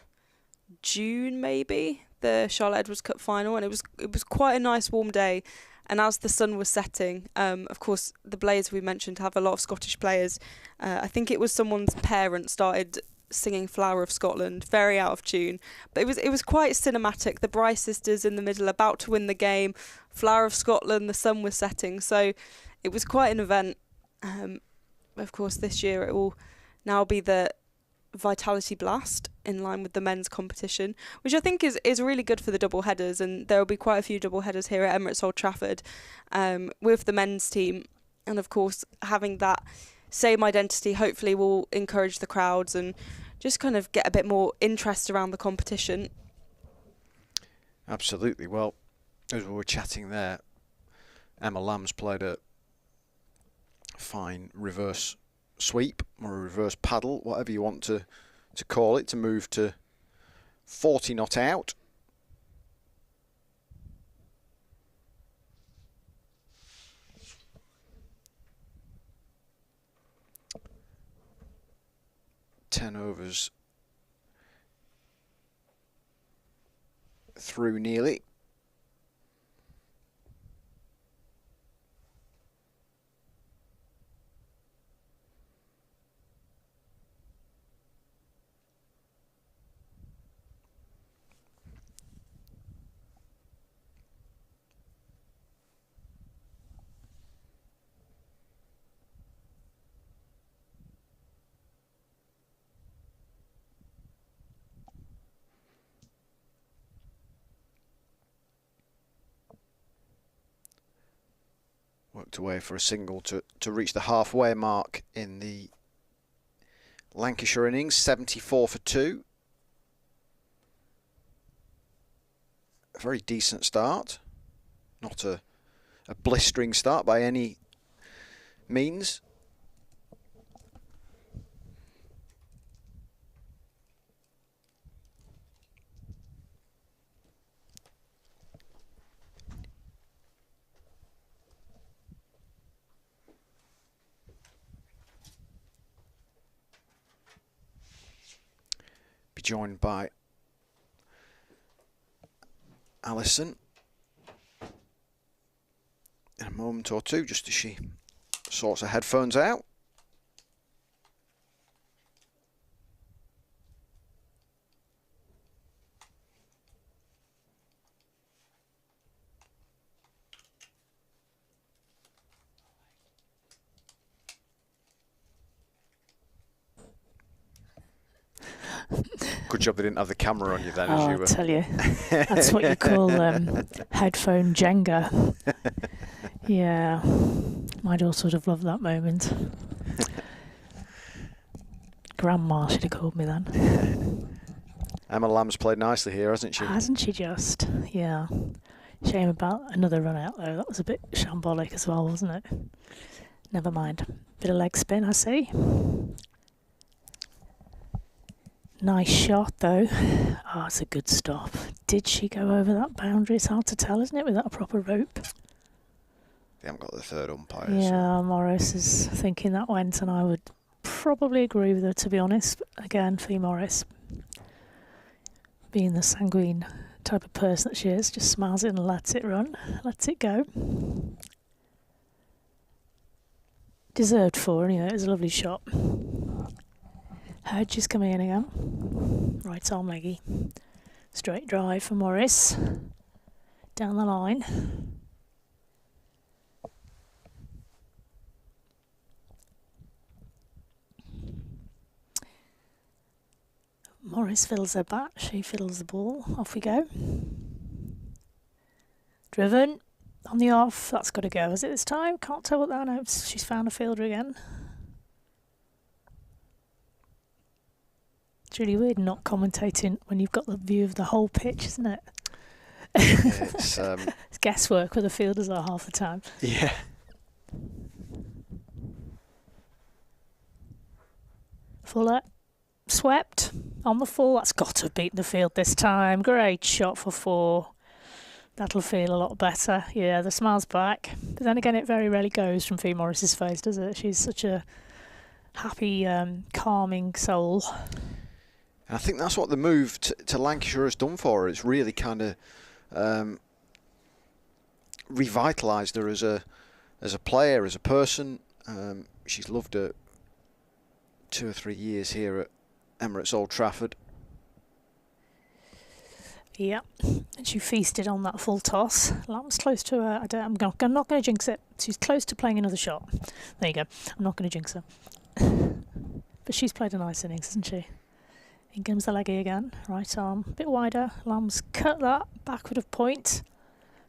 June, maybe, the Charlotte Edwards Cup final, and it was quite a nice warm day. And as the sun was setting, of course, the Blaze we mentioned have a lot of Scottish players. I think it was someone's parent started singing Flower of Scotland, very out of tune. But it was quite cinematic. The Bryce sisters in the middle, about to win the game. Flower of Scotland, the sun was setting. So it was quite an event. Of course, this year it will now be the Vitality Blast in line with the men's competition, which I think is really good for the double headers, and there will be quite a few double headers here at Emirates Old Trafford with the men's team, and of course having that same identity hopefully will encourage the crowds and just kind of get a bit more interest around the competition. Absolutely. Well, as we were chatting there, Emma Lamb's played a fine reverse sweep or a reverse paddle, whatever you want to call it, to move to 40 not out. Ten overs through nearly. Worked away for a single to reach the halfway mark in the Lancashire innings, 74 for 2. A very decent start. Not a blistering start by any means. Be joined by Alison in a moment or two, just as she sorts her headphones out. Good job they didn't have the camera on you then. As you I'll were. tell you, that's what you call headphone Jenga. Yeah, my daughter would have loved that moment. Grandma should have called me then. Emma Lamb's played nicely here, hasn't she? Hasn't she just? Yeah. Shame about another run out though. That was a bit shambolic as well, wasn't it? Never mind. Bit of leg spin, I see. Nice shot though. Oh, it's a good stop. Did she go over that boundary? It's hard to tell, isn't it, without a proper rope? They haven't got the third umpire. Yeah, Morris is thinking that went, and I would probably agree with her, to be honest. Again, Fee Morris, being the sanguine type of person that she is, just smiles it and lets it run, lets it go. Deserved for, anyway. It was a lovely shot. Hedge is coming in again. Right arm leggy. Straight drive for Morris. Down the line. Morris fills her bat. She fiddles the ball. Off we go. Driven. On the off. That's got to go. Is it this time? Can't tell what that is. She's found a fielder again. It's really weird not commentating when you've got the view of the whole pitch, isn't it? It's It's guesswork where the fielders are half the time. yeah. Fuller, swept on the full. That's got to have beaten the field this time. Great shot for 4. That'll feel a lot better. Yeah, the smile's back. But then again, it very rarely goes from Fee Morris's face, does it? She's such a happy, calming soul. And I think that's what the move to Lancashire has done for her. It's really kind of revitalised her as a player, as a person. She's loved her 2 or 3 years here at Emirates Old Trafford. Yeah, and she feasted on that full toss. Lamb's close to her. I'm not going to jinx it. She's close to playing another shot. There you go. I'm not going to jinx her. But she's played a nice innings, hasn't she? In comes the leggy again. Right arm, a bit wider. Lamb's cut that backward of point.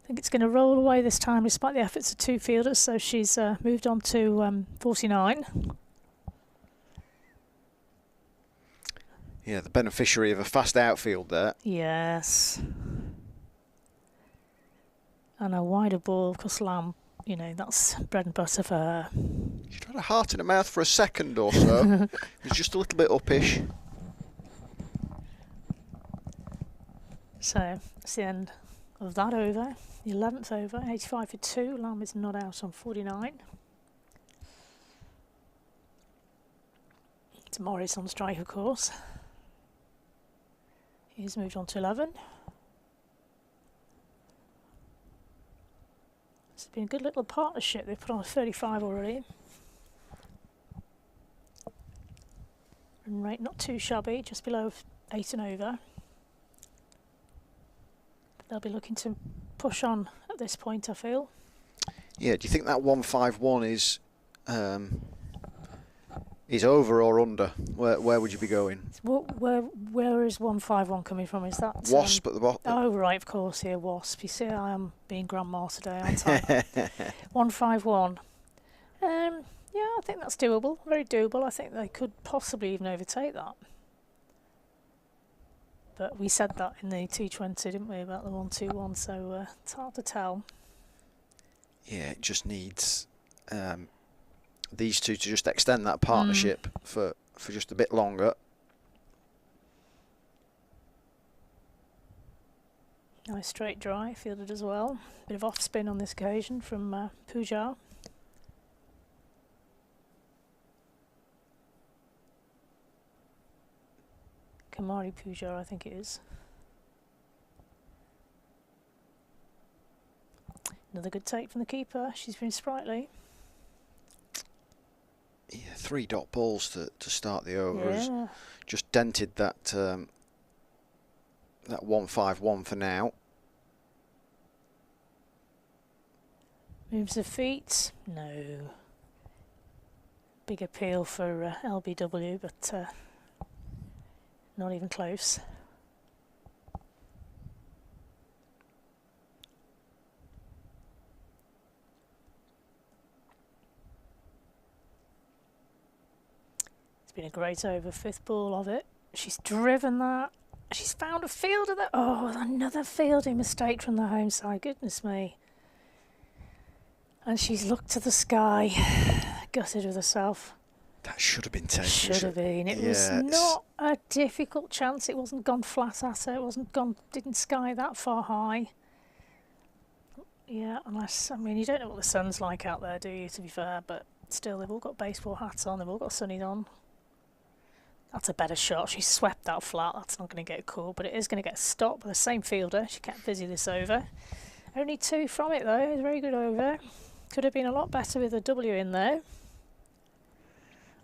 I think it's going to roll away this time despite the efforts of 2 fielders. So she's moved on to 49. Yeah, the beneficiary of a fast outfield there. Yes. And a wider ball, of course, Lamb, you know, that's bread and butter for her. She tried a heart in her mouth for a second or so. It was just a little bit uppish. So it's the end of that over. The 11th over, 85 for 2. Lamb is not out on 49. It's Morris on strike, of course. He's moved on to 11. It's been a good little partnership. They've put on a 35 already. Run rate not too shabby, just below 8 and over. But they'll be looking to push on at this point, I feel. Yeah, do you think that 151 is over or under? Where would you be going? Where is 151 coming from? Is that Wasp at the bottom? Oh right, of course, here Wasp. You see, I am being grandma today, aren't I? 151. Yeah, I think that's doable. Very doable. I think they could possibly even overtake that. But we said that in the T20, didn't we, about the 121? So it's hard to tell. Yeah, it just needs these two to just extend that partnership for just a bit longer. Nice straight drive, fielded as well. Bit of off spin on this occasion from Pooja. Kamari Pooja, I think it is. Another good take from the keeper. She's been sprightly. Yeah, 3 dot balls to start the over. Yeah. Just dented that that 151 for now. Moves the feet. No. Big appeal for LBW, but not even close. It's been a great over, 5th ball of it. She's driven that. She's found a fielder there. Oh, another fielding mistake from the home side. Goodness me. And she's looked to the sky, gutted with herself. That should have been taken. Should have been. It was not a difficult chance. It wasn't gone flat at her. It wasn't gone. Didn't sky that far high. Yeah, unless, I mean, you don't know what the sun's like out there, do you? To be fair, but still, they've all got baseball hats on. They've all got sunnies on. That's a better shot. She swept that flat. That's not going to get caught, but it is going to get stopped by the same fielder. She kept busy this over. Only 2 from it though. It's a very good over. Could have been a lot better with a W in there.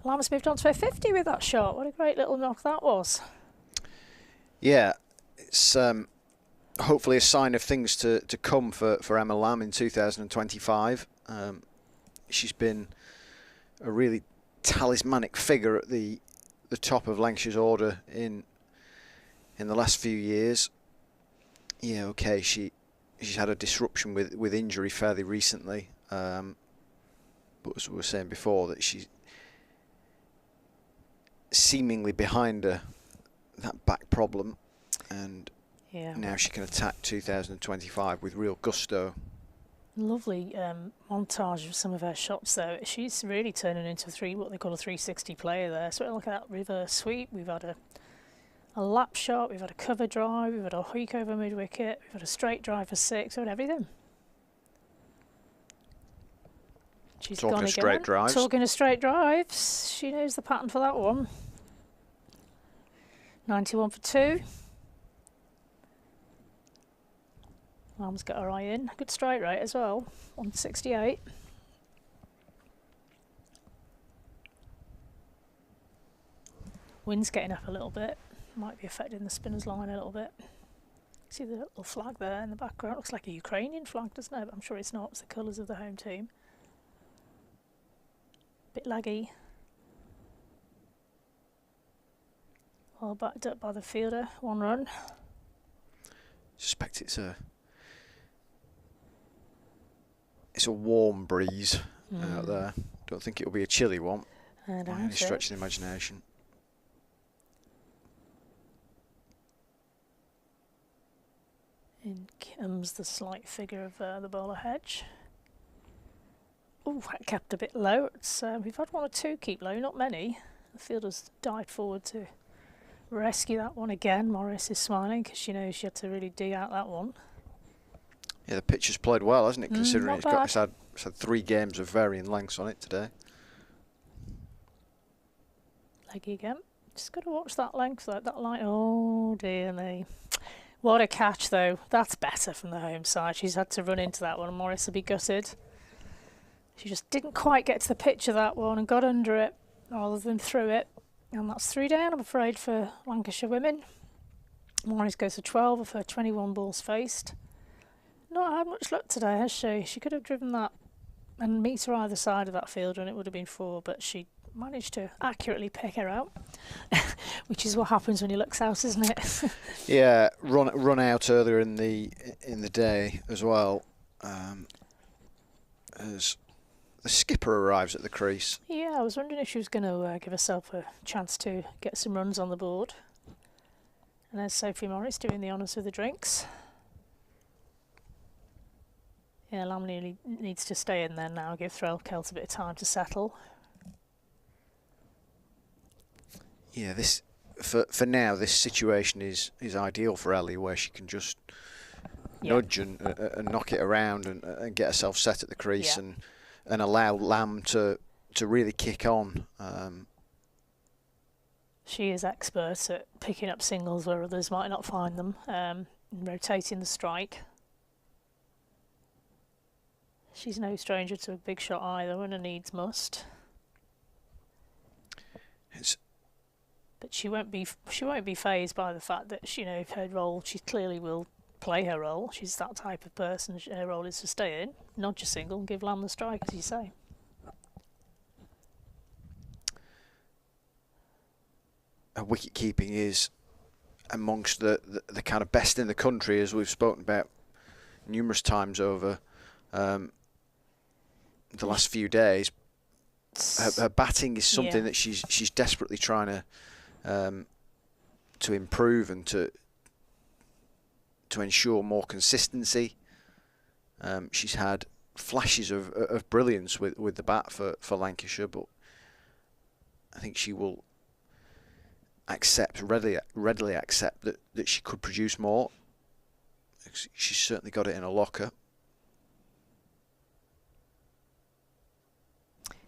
Lam's moved on to a 50 with that shot. What a great little knock that was. Yeah, it's hopefully a sign of things to come for Emma Lamb in 2025. She's been a really talismanic figure at the top of Lancashire's order in the last few years. Yeah, okay, she's had a disruption with injury fairly recently, but as we were saying before, that she's seemingly behind that back problem, and now she can attack 2025 with real gusto. Lovely montage of some of her shots though. She's really turning into what they call a 360 player there. So look at that reverse sweep. We've had a lap shot, we've had a cover drive, we've had a hook over mid wicket, we've had a straight drive for 6, we've had everything. She's talking gone of straight drives. Talking of straight drives, she knows the pattern for that one. 91 for 2. Lam's got her eye in. Good strike rate as well. 168. Wind's getting up a little bit. Might be affecting the spinner's line a little bit. See the little flag there in the background? Looks like a Ukrainian flag, doesn't it? But I'm sure it's not. It's the colours of the home team. Bit laggy. Well backed up by the fielder. 1 run. Suspect it's a warm breeze out there. Don't think it'll be a chilly one by any stretch of the imagination. In comes the slight figure of the bowler hedge. Oh, that kept a bit low. It's, we've had 1 or 2 keep low, not many. The fielder's dived forward to rescue that one again. Morris is smiling because she knows she had to really dig out that one. Yeah, the pitch has played well, hasn't it? Considering it's had 3 games of varying lengths on it today. Leggy again. Just got to watch that length, that line. Oh dear me. What a catch though. That's better from the home side. She's had to run into that one. Morris will be gutted. She just didn't quite get to the pitch of that one and got under it rather than through it. And that's 3 down, I'm afraid, for Lancashire women. Morris goes for 12 of her 21 balls faced. Not had much luck today, has she? She could have driven that and meet her either side of that fielder and it would have been 4, but she managed to accurately pick her out, which is what happens when you look south, isn't it? Yeah, run out earlier in the day as well, as the skipper arrives at the crease. Yeah, I was wondering if she was going to give herself a chance to get some runs on the board. And there's Sophie Morris doing the honours with the drinks. Yeah, Lamb needs to stay in there now, give Threlkelt a bit of time to settle. Yeah, this for now, this situation is ideal for Ellie, where she can just nudge and knock it around and get herself set at the crease and allow Lamb to really kick on. She is expert at picking up singles where others might not find them, and rotating the strike. She's no stranger to a big shot either, when her needs must. But she won't be fazed by the fact that her role. She clearly will play her role. She's that type of person. Her role is to stay in, nudge a single, and give Lamb the strike, as you say. Her wicket keeping is amongst the kind of best in the country, as we've spoken about numerous times over the last few days. Her batting is something that she's desperately trying to improve and to ensure more consistency. She's had flashes of brilliance with the bat for Lancashire, but I think she will readily accept that she could produce more. She's certainly got it in her locker.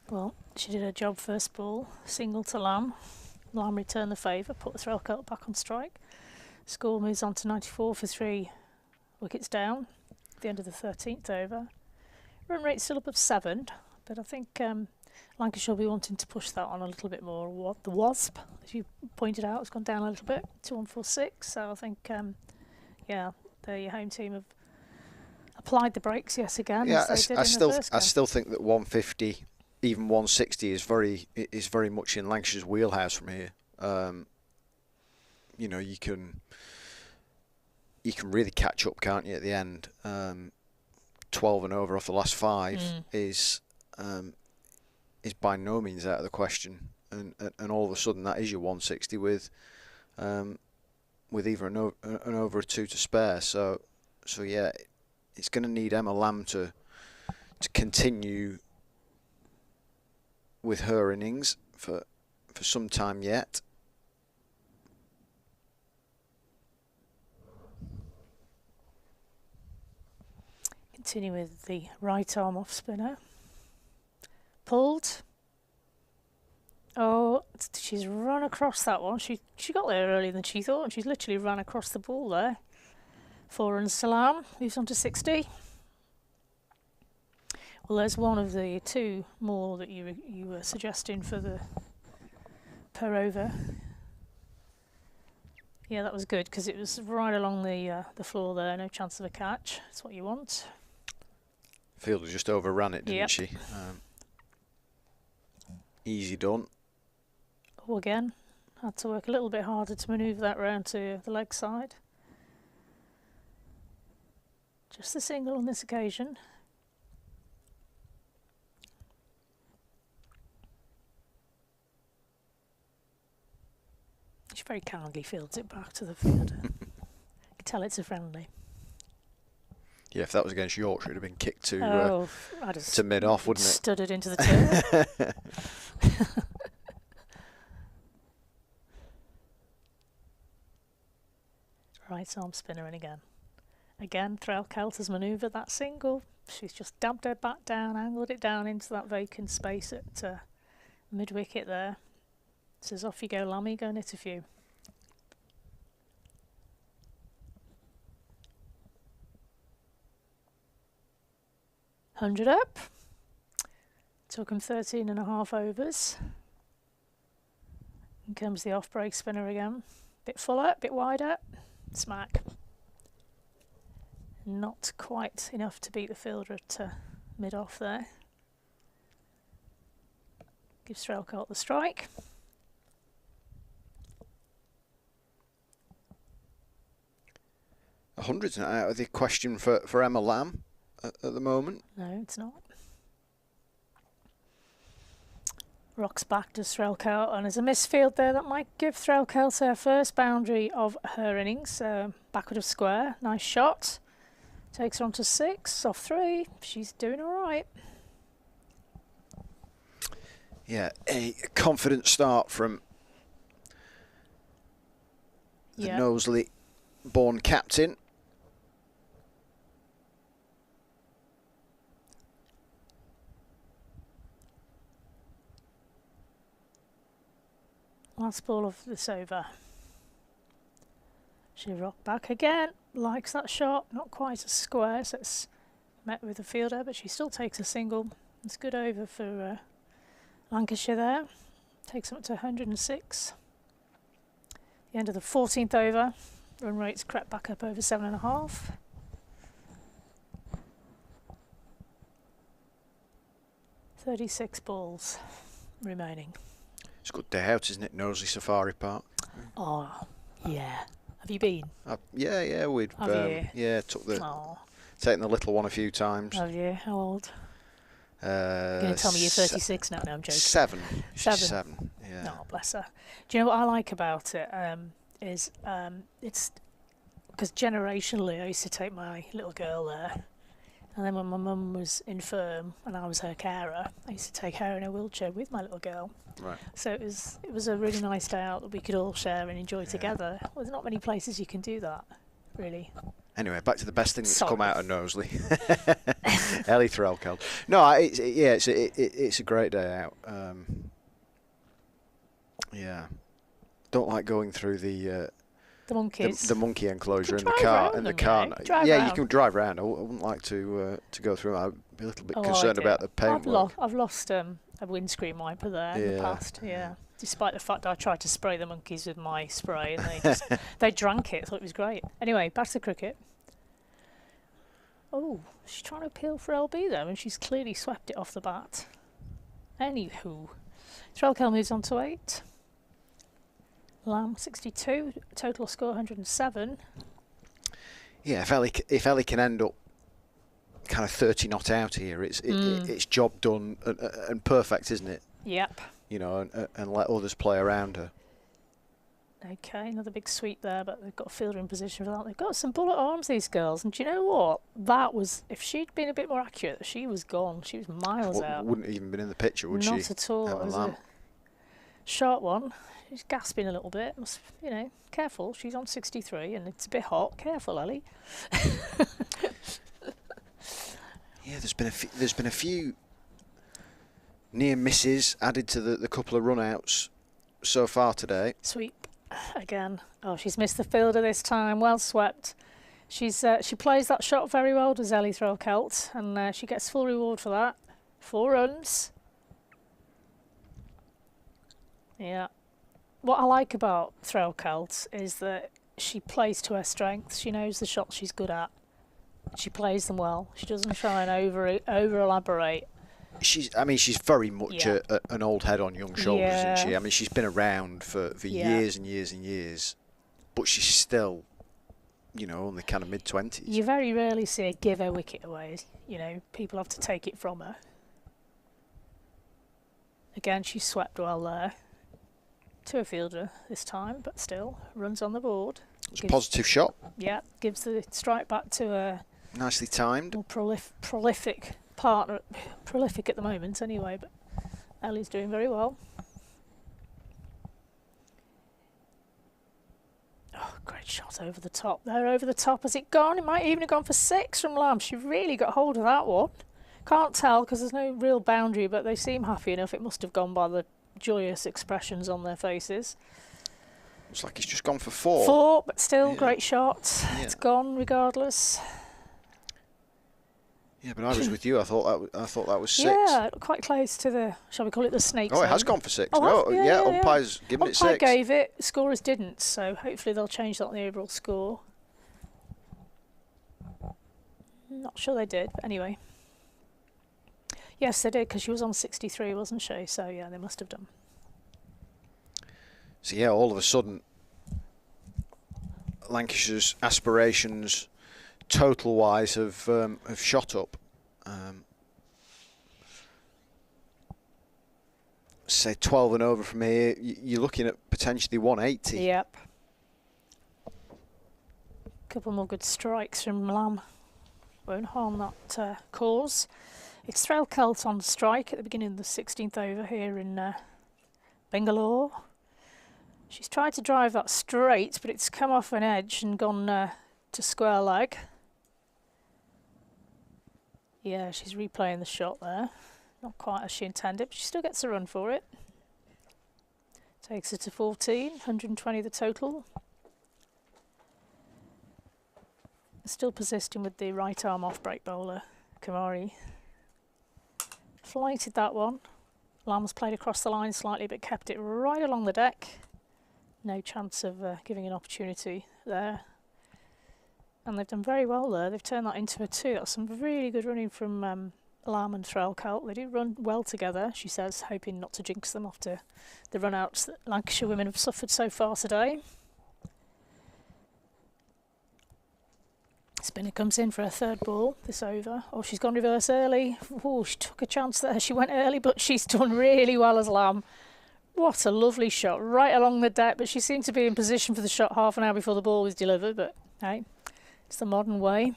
Well, she did her job first ball, single to Lamb. Lamb returned the favour, put the Threlkeld back on strike. Score moves on to 94 for 3 wickets down at the end of the 13th over. Run rate still up of 7, but I think Lancashire will be wanting to push that on a little bit more. The Wasp, as you pointed out, has gone down a little bit, 2146. So I think, the home team have applied the brakes yet again. Yeah, as they did I in the first game. still think that 150, even 160, is very much in Lancashire's wheelhouse from here. You can really catch up, can't you, at the end? 12 and over off the last 5 is by no means out of the question, and all of a sudden that is your 160 with either an over or 2 to spare. So yeah, it's going to need Emma Lamb to continue with her innings for some time yet. Continue with the right arm off spinner. Pulled. Oh, she's run across that one. She got there earlier than she thought, and she's literally ran across the ball there. 4 runs to Lamb, moves on to 60. Well, there's one of the 2 more that you were suggesting for the per over. Yeah, that was good because it was right along the floor there, no chance of a catch. That's what you want. Fielder just overran it, didn't she? Easy done. Oh, again, had to work a little bit harder to manoeuvre that round to the leg side. Just the single on this occasion. She very kindly fields it back to the fielder. You can tell it's a friendly. Yeah, if that was against Yorkshire, it would have been kicked to mid-off, wouldn't it? Studded into the turf. Right arm spinner in again. Again, Threlkeld has manoeuvred that single. She's just dabbed her back down, angled it down into that vacant space at mid-wicket there. Says, off you go, Lammy, go knit a few. $100 up. Took him 13.5 overs. In comes the off-break spinner again. Bit fuller, bit wider. Smack. Not quite enough to beat the fielder at mid-off there. Gives Threlkeld the strike. $100's not out of the question for Emma Lamb at the moment. No, it's not. Rocks back to Threlkeld, and there's a misfield there that might give Threlkeld her first boundary of her innings. Backward of square, nice shot. Takes her on to 6, off 3. She's doing all right. Yeah, a confident start from the Knowsley-born captain. Last ball of this over. She rocked back again. Likes that shot. Not quite a square, so it's met with the fielder, but she still takes a single. It's good over for Lancashire there. Takes them up to 106. The end of the 14th over. Run rates crept back up over 7.5. .36 balls remaining. It's a good day out, isn't it? Knowsley Safari Park. Oh, yeah. Have you been? Yeah, we'd taken the little one a few times. Have you? How old? You're going to tell me you're 36 now? No, I'm joking. 7. She's 7. Yeah. Oh, bless her. Do you know what I like about it? It's because generationally I used to take my little girl there, and then when my mum was infirm and I was her carer, I used to take her in a wheelchair with my little girl. Right. So it was a really nice day out that we could all share and enjoy together. Well, there's not many places you can do that, really. Anyway, back to the best thing that's come out of Knowsley. Ellie Threlkeld. No, it's a great day out. Yeah, don't like going through the monkeys, the monkey enclosure in the car. You can drive around. I wouldn't like to go through. I'd be a little bit concerned about the paintwork. I've lost a windscreen wiper there in the past. Yeah. Despite the fact that I tried to spray the monkeys with my spray and they drank it. Thought it was great. Anyway, back to cricket. Oh, she's trying to appeal for LB though, and she's clearly swept it off the bat. Anywho, Threlkeld moves on to 8. Lamb 62, total score 107. Yeah, if Ellie can end up kind of 30 not out here, it's job done and perfect, isn't it? Yep. You know, and let others play around her. Okay, another big sweep there, but they've got a fielder in position for that. They've got some bullet arms, these girls. And do you know what? That was, if she'd been a bit more accurate, she was gone. She was miles out. Wouldn't even been in the picture, would she? Not at all. It was a sharp one. She's gasping a little bit. Careful. She's on 63 and it's a bit hot. Careful, Ellie. Yeah, there's been a few near misses added to the couple of run-outs so far today. Sweep again. Oh, she's missed the fielder this time. Well swept. She plays that shot very well, does Ellie Threlkeld, and she gets full reward for that. 4 runs. Yeah. What I like about Threlkeld is that she plays to her strengths. She knows the shots she's good at. She plays them well. She doesn't try and over elaborate. She's very much an old head on young shoulders, isn't she? I mean, she's been around for years and years and years, but she's still, only kind of mid-20s. You very rarely see her give her wicket away. People have to take it from her. Again, she swept well there. To a fielder this time, but still, runs on the board. It's a positive shot. Yeah, gives the strike back to a nicely timed. More prolific partner. Prolific at the moment, anyway, but Ellie's doing very well. Oh, great shot over the top. There, over the top. Has it gone? It might even have gone for 6 from Lamb. She really got hold of that one. Can't tell because there's no real boundary, but they seem happy enough. It must have gone by the joyous expressions on their faces. Looks like he's just gone for 4. 4, but still, great shot. Yeah. It's gone regardless. Yeah, but I was with you. I thought that was 6. Yeah, quite close to the, shall we call it the snake zone. It has gone for 6. Oh, yeah, umpire's given it 6. Umpire gave it, scorers didn't, so hopefully they'll change that on the overall score. Not sure they did, but anyway. Yes, they did, because she was on 63, wasn't she? So, yeah, they must have done. So, yeah, all of a sudden, Lancashire's aspirations, total-wise, have shot up. Say 12 and over from here, you're looking at potentially 180. Yep. Couple more good strikes from Lamb. Won't harm that cause. It's Threlkeld on strike at the beginning of the 16th over here in Bangalore. She's tried to drive that straight, but it's come off an edge and gone to square leg. Yeah, she's replaying the shot there. Not quite as she intended, but she still gets a run for it. Takes her to 14, 120 the total. Still persisting with the right arm off break bowler, Kamari. Flighted that one. Lamb's played across the line slightly, but kept it right along the deck. No chance of giving an opportunity there. And they've done very well there. They've turned that into a 2. That's some really good running from Lamb and Threlkeld. They do run well together, she says, hoping not to jinx them after the run-outs that Lancashire women have suffered so far today. Spinner comes in for her 3rd ball this over. Oh, she's gone reverse early. Oh, she took a chance there. She went early, but she's done really well as Lamb. What a lovely shot, right along the deck. But she seemed to be in position for the shot half an hour before the ball was delivered. But hey, it's the modern way.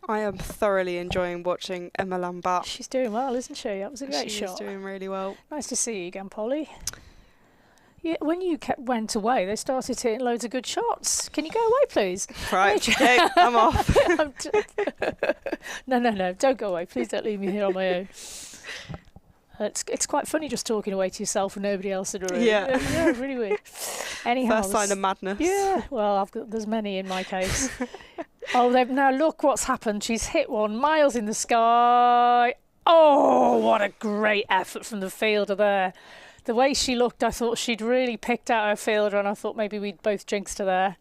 I am thoroughly enjoying watching Emma Lamb bat. She's doing well, isn't she? That was a great shot. She's doing really well. Nice to see you again, Polly. Yeah, when you went away, they started hitting loads of good shots. Can you go away, please? Right, okay, I'm off. No, don't go away. Please don't leave me here on my own. It's quite funny just talking away to yourself and nobody else in the room. Yeah. Yeah, really weird. Anyhow, First sign of madness. Yeah, well, there's many in my case. Oh, now look what's happened. She's hit one miles in the sky. Oh, what a great effort from the fielder there. The way she looked, I thought she'd really picked out her fielder, and I thought maybe we'd both jinxed her there.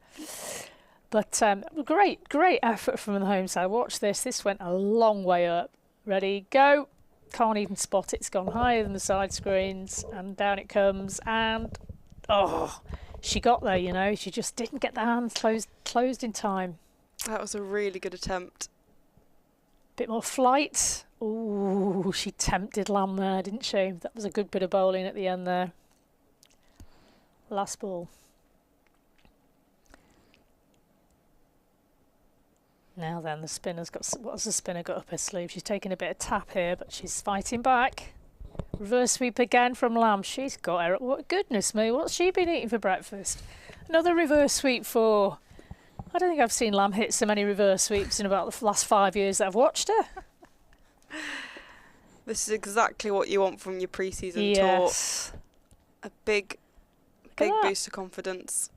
But great effort from the home side. Watch this. This went a long way up. Ready, go. Can't even spot it. It's gone higher than the side screens, and down it comes. And oh, she got there. You know, she just didn't get the hands closed in time. That was a really good attempt. Bit more flight. Ooh, she tempted Lamb there, didn't she? That was a good bit of bowling at the end there. Last ball. Now then, the spinner's got... What has the spinner got up her sleeve? She's taking a bit of tap here, but she's fighting back. Reverse sweep again from Lamb. She's got her... What, goodness me, what's she been eating for breakfast? Another reverse sweep for... I don't think I've seen Lamb hit so many reverse sweeps in about the last 5 years that I've watched her. This is exactly what you want from your pre-season yes. tour. A big boost of confidence.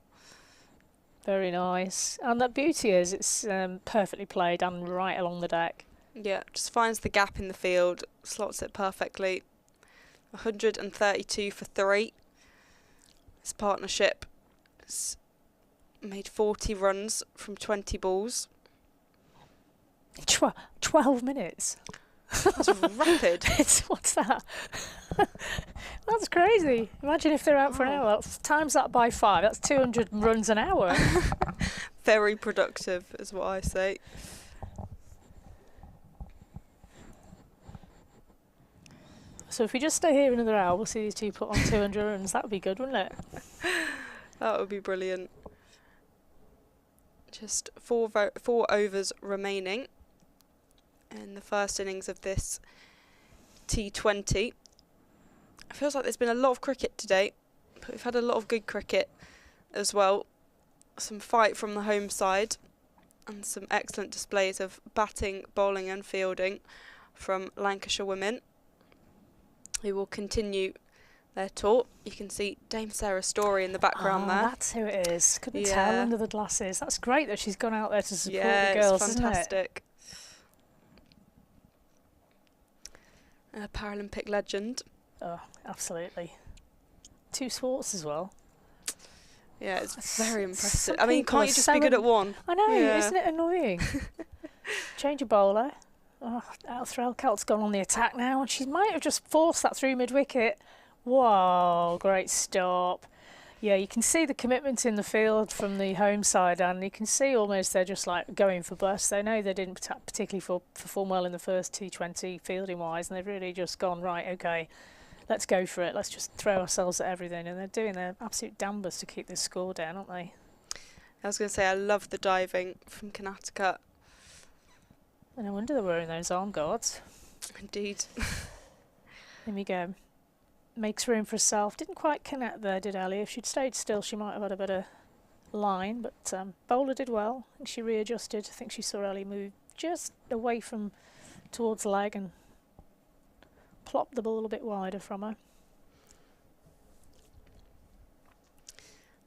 Very nice. And the beauty is it's perfectly played and right along the deck. Yeah, just finds the gap in the field, slots it perfectly. 132 for 3. This partnership has made 40 runs from 20 balls. 12 minutes. That's rapid. What's that? That's crazy. Imagine if they're out for an hour. Times that by 5. That's 200 runs an hour. Very productive is what I say. So if we just stay here another hour, we'll see these two put on 200 runs. That would be good, wouldn't it? That would be brilliant. Just four overs remaining in the first innings of this T20. It feels like there's been a lot of cricket today, but we've had a lot of good cricket as well. Some fight from the home side and some excellent displays of batting, bowling and fielding from Lancashire women, who will continue their tour. You can see Dame Sarah Story in the background there. That's who it is. Couldn't tell under the glasses. That's great that she's gone out there to support the Yeah, girls, it's fantastic. Isn't it? A Paralympic legend. Oh, absolutely. 2 sports as well. Yeah, it's very impressive. Some I mean, people can't are you just be good at one? I know, Yeah. isn't it annoying? Change of bowler. Oh, Threlkeld's gone on the attack now, and she might have just forced that through mid-wicket. Whoa, great stop. Yeah, you can see the commitment in the field from the home side, and you can see almost they're just like going for bust. They know they didn't particularly perform well in the first T20 fielding-wise, and they've really just gone, right, OK, let's go for it. Let's just throw ourselves at everything. And they're doing their absolute damnedest to keep this score down, aren't they? I was going to say, I love the diving from Karnataka. And no wonder they're wearing those arm guards. Indeed. Here we go. makes room for herself. Didn't quite connect there, did Ellie? If she'd stayed still, she might have had a better line, but bowler did well. I think she readjusted. I think she saw Ellie move just away from towards leg and plopped the ball a bit wider from her.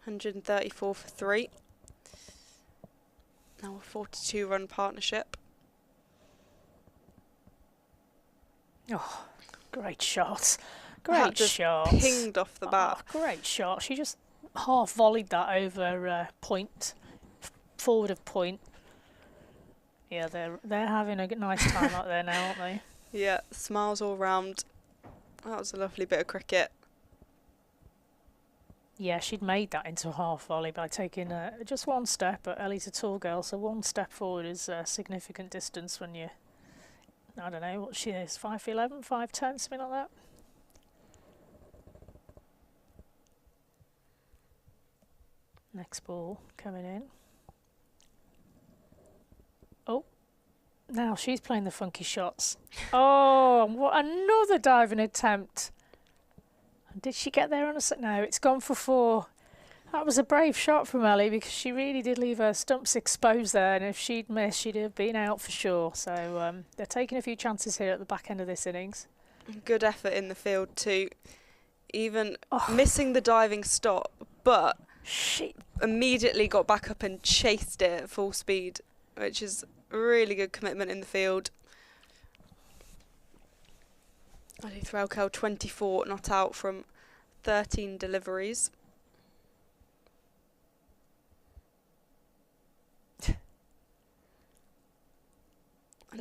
134 for 3. Now a 42-run partnership. Oh, great shot. That Great just shot. pinged off the bat. Oh, great shot. She just half volleyed that over point, forward of point. Yeah, they're having a nice time out there now, aren't they? Yeah, smiles all round. That was a lovely bit of cricket. Yeah, she'd made that into a half volley by taking just one step, but Ellie's a tall girl, so one step forward is a significant distance when you, I don't know what she is, 5'11", 5'10", something like that. Next ball coming in. Oh, now she's playing the funky shots. Oh, what another diving attempt. Did she get there on a set? No, it's gone for 4. That was a brave shot from Ellie because she really did leave her stumps exposed there, and if she'd missed, she'd have been out for sure. So they're taking a few chances here at the back end of this innings. Good effort in the field too. Even missing the diving stop, but She immediately got back up and chased it at full speed, which is a really good commitment in the field. Ali Threlkel 24 not out from 13 deliveries.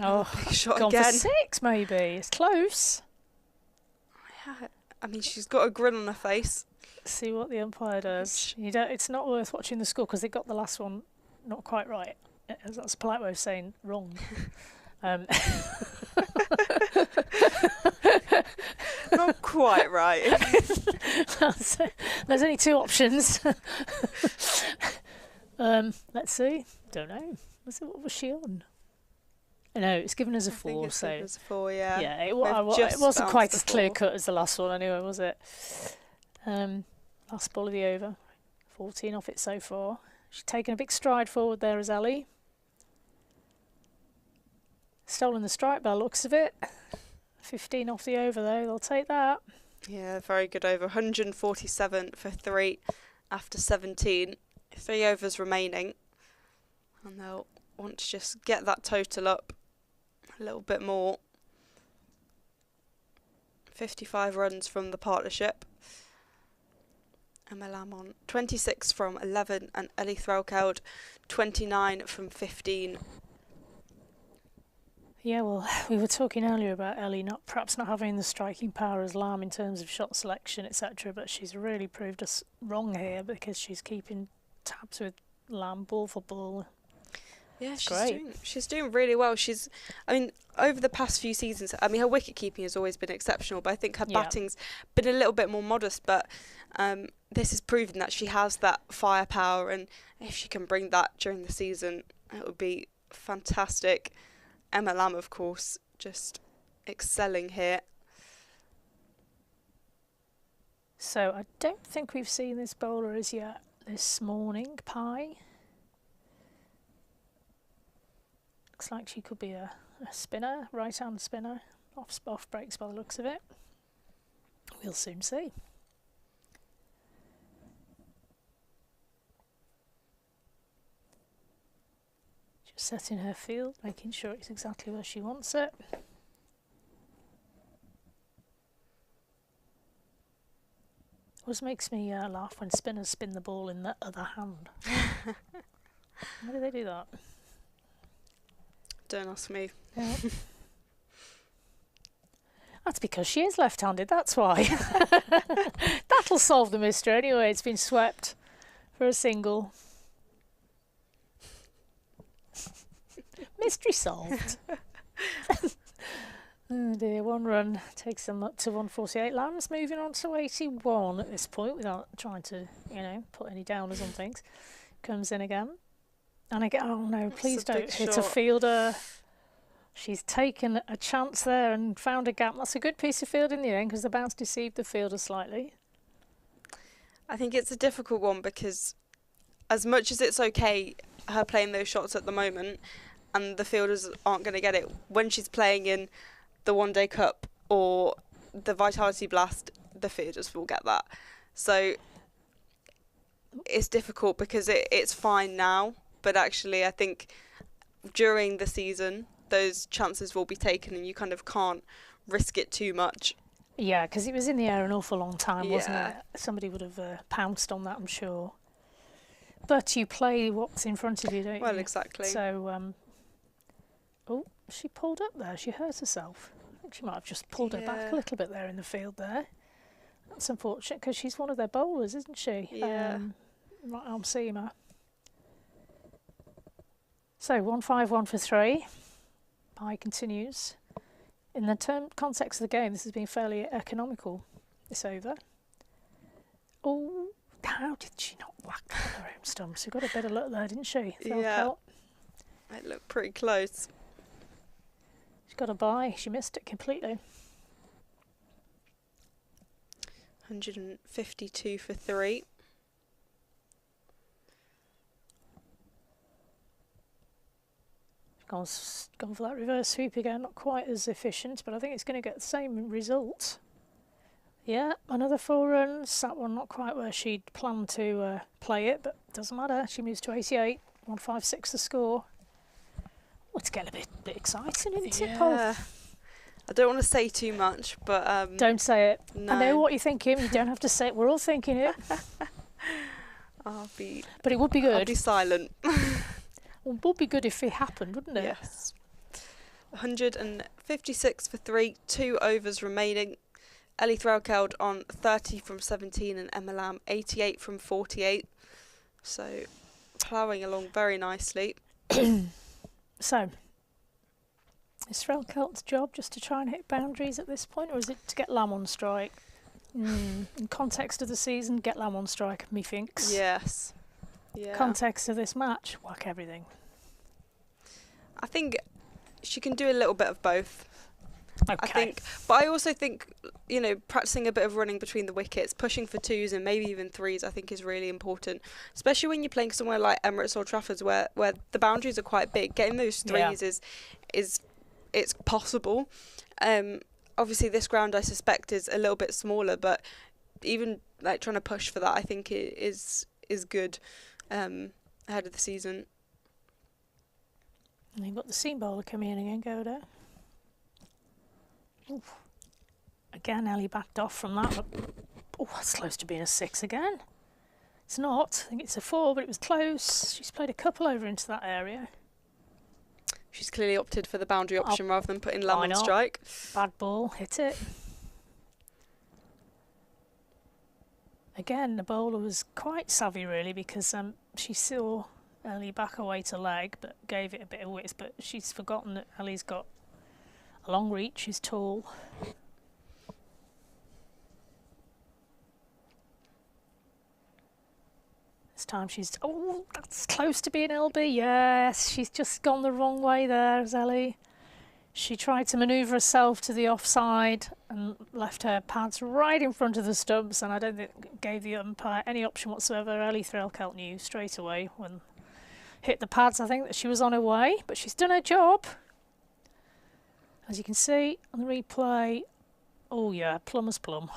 Oh, big shot gone again. for 6 maybe. It's close. Yeah, I mean, she's got a grin on her face. See what the umpire does. You don't. It's not worth watching the score because they got the last one not quite right. That's a polite way of saying wrong. Not quite right. There's only 2 options. Let's see. Don't know. What was she on? No, it's given as a 4. I think it's so given as a 4, yeah. yeah, it They've just wasn't quite bounced as the clear 4. cut as the last one anyway, was it? Last ball of the over. 14 off it so far. She's taken a big stride forward there as Ellie. Stolen the strike by the looks of it. 15 off the over though, they'll take that. Yeah, very good over. 147 for 3 after 17. 3 overs remaining. And they'll want to just get that total up a little bit more. 55 runs from the partnership. Emma Lamb on 26 from 11 and Ellie Threlkeld 29 from 15. Yeah, well, we were talking earlier about Ellie perhaps not having the striking power as Lamb in terms of shot selection, etc. But she's really proved us wrong here because she's keeping tabs with Lamb ball for ball. Yeah, Great. she's doing really well. I mean, over the past few seasons, I mean, her wicket keeping has always been exceptional, but I think her batting's been a little bit more modest. But this has proven that she has that firepower, and if she can bring that during the season, it would be fantastic. Emma Lamb, of course, just excelling here. So I don't think we've seen this bowler as yet this morning, Pie. Looks like she could be a spinner, right-hand spinner. Off breaks by the looks of it. We'll soon see. Just setting her field, making sure it's exactly where she wants it. Always makes me laugh when spinners spin the ball in the other hand. Why do they do that? Don't ask me. Yeah. That's because she is left-handed, that's why. That'll solve the mystery anyway. It's been swept for a single. Mystery solved. Oh dear, 1 run takes them up to 148. Lamb's moving on to 81 at this point without trying to, put any downers on things. Comes in again. And again, oh no, please a big don't hit a shot. fielder. She's taken a chance there and found a gap. That's a good piece of field in the end because the bounce deceived the fielder slightly. I think it's a difficult one because as much as it's okay her playing those shots at the moment and the fielders aren't going to get it, when she's playing in the One Day Cup or the Vitality Blast, the fielders will get that. So it's difficult because it's fine now, but actually I think during the season those chances will be taken and you kind of can't risk it too much. Yeah, because it was in the air an awful long time, wasn't it? Somebody would have pounced on that, I'm sure. But you play what's in front of you, don't you? Well, exactly. So, oh, she pulled up there. She hurt herself. I think she might have just pulled her back a little bit there in the field there. That's unfortunate because she's one of their bowlers, isn't she? Yeah. Right arm seamer. So 1-5-1 for 3. Pie continues. In the context of the game, this has been fairly economical, this over. Oh, how did she not whack her own stumps? She got a better look there, didn't she? Yeah. It looked pretty close. She got a bye. She missed it completely. 152 for 3. Gone for that reverse sweep again, not quite as efficient, but I think it's going to get the same result. Yeah, another 4 runs. That one not quite where she'd planned to play it, but doesn't matter. She moves to 88, 156 the score. Oh, it's getting a bit exciting, isn't it, Paul? I don't want to say too much, but... don't say it. No. I know what you're thinking. You don't have to say it. We're all thinking it. But it would be good. I'll be silent. Well, it would be good if it happened, wouldn't it? Yes. 156 for 3, 2 overs remaining. Ellie Threlkeld on 30 from 17 and Emma Lamb 88 from 48. So ploughing along very nicely. So, is Threlkeld's job just to try and hit boundaries at this point, or is it to get Lamb on strike? In context of the season, get Lamb on strike, methinks. Yes. Yeah. Context of this match, whack everything. I think she can do a little bit of both. Okay. I think, but I also think, you know, practicing a bit of running between the wickets, pushing for 2s and maybe even 3s, I think is really important, especially when you're playing somewhere like Emirates Old Trafford, where the boundaries are quite big. Getting those 3s is it's possible. Obviously, this ground I suspect is a little bit smaller, but even like trying to push for that, I think it is good ahead of the season. And you've got the seam bowler coming in again, go there. Ooh. Again, Ellie backed off from that. Oh, that's close to being a 6 again. It's not. I think it's a 4, but it was close. She's played a couple over into that area. She's clearly opted for the boundary option rather than putting Lamb on strike. Bad ball, hit it. Again, the bowler was quite savvy, really, because she saw Ellie back away to leg, but gave it a bit of width. But she's forgotten that Ellie's got a long reach, she's tall. This time she's... Oh, that's close to being LB. Yes, she's just gone the wrong way there, Ellie. She tried to manoeuvre herself to the offside and left her pads right in front of the stumps, and I don't think it gave the umpire any option whatsoever. Ellie Threlkeld knew straight away when hit the pads, I think, that she was on her way, but she's done her job. As you can see on the replay, oh yeah, plum as plum.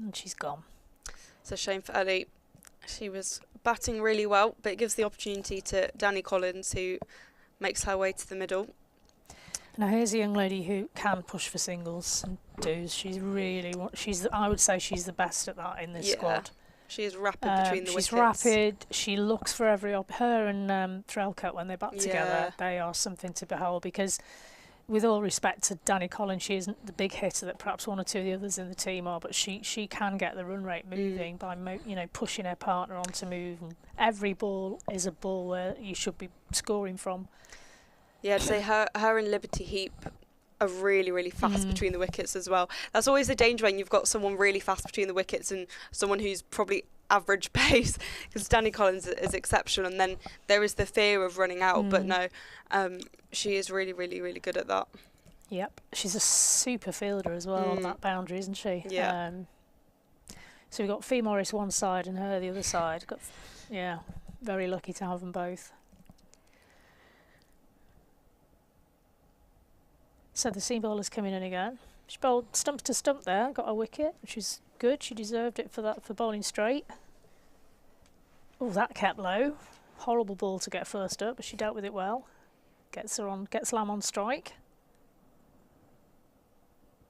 And she's gone. It's a shame for Ellie. She was batting really well, but it gives the opportunity to Danny Collins, who makes her way to the middle. Now here's a young lady who can push for singles and twos. She's really, I would say she's the best at that in this squad. She is rapid between the wickets. She's rapid. She looks for every her and Threlkeld, when they bat together, they are something to behold, because with all respect to Danny Collins, she isn't the big hitter that perhaps one or two of the others in the team are, but she can get the run rate moving by pushing her partner on to move, and every ball is a ball where you should be scoring from. Yeah, I'd say her and Liberty Heap are really, really fast between the wickets as well. That's always the danger when you've got someone really fast between the wickets and someone who's probably average pace, because Danny Collins is exceptional, and then there is the fear of running out. But no, she is really, really, really good at that. Yep, she's a super fielder as well on that boundary, isn't she? Yeah. So we've got Fee Morris one side and her the other side. Yeah, very lucky to have them both. So the seam bowler's coming in again. She bowled stump to stump there, got a wicket, which is good. She deserved it for bowling straight. Oh, that kept low. Horrible ball to get first up, but she dealt with it well. Gets Lam on strike.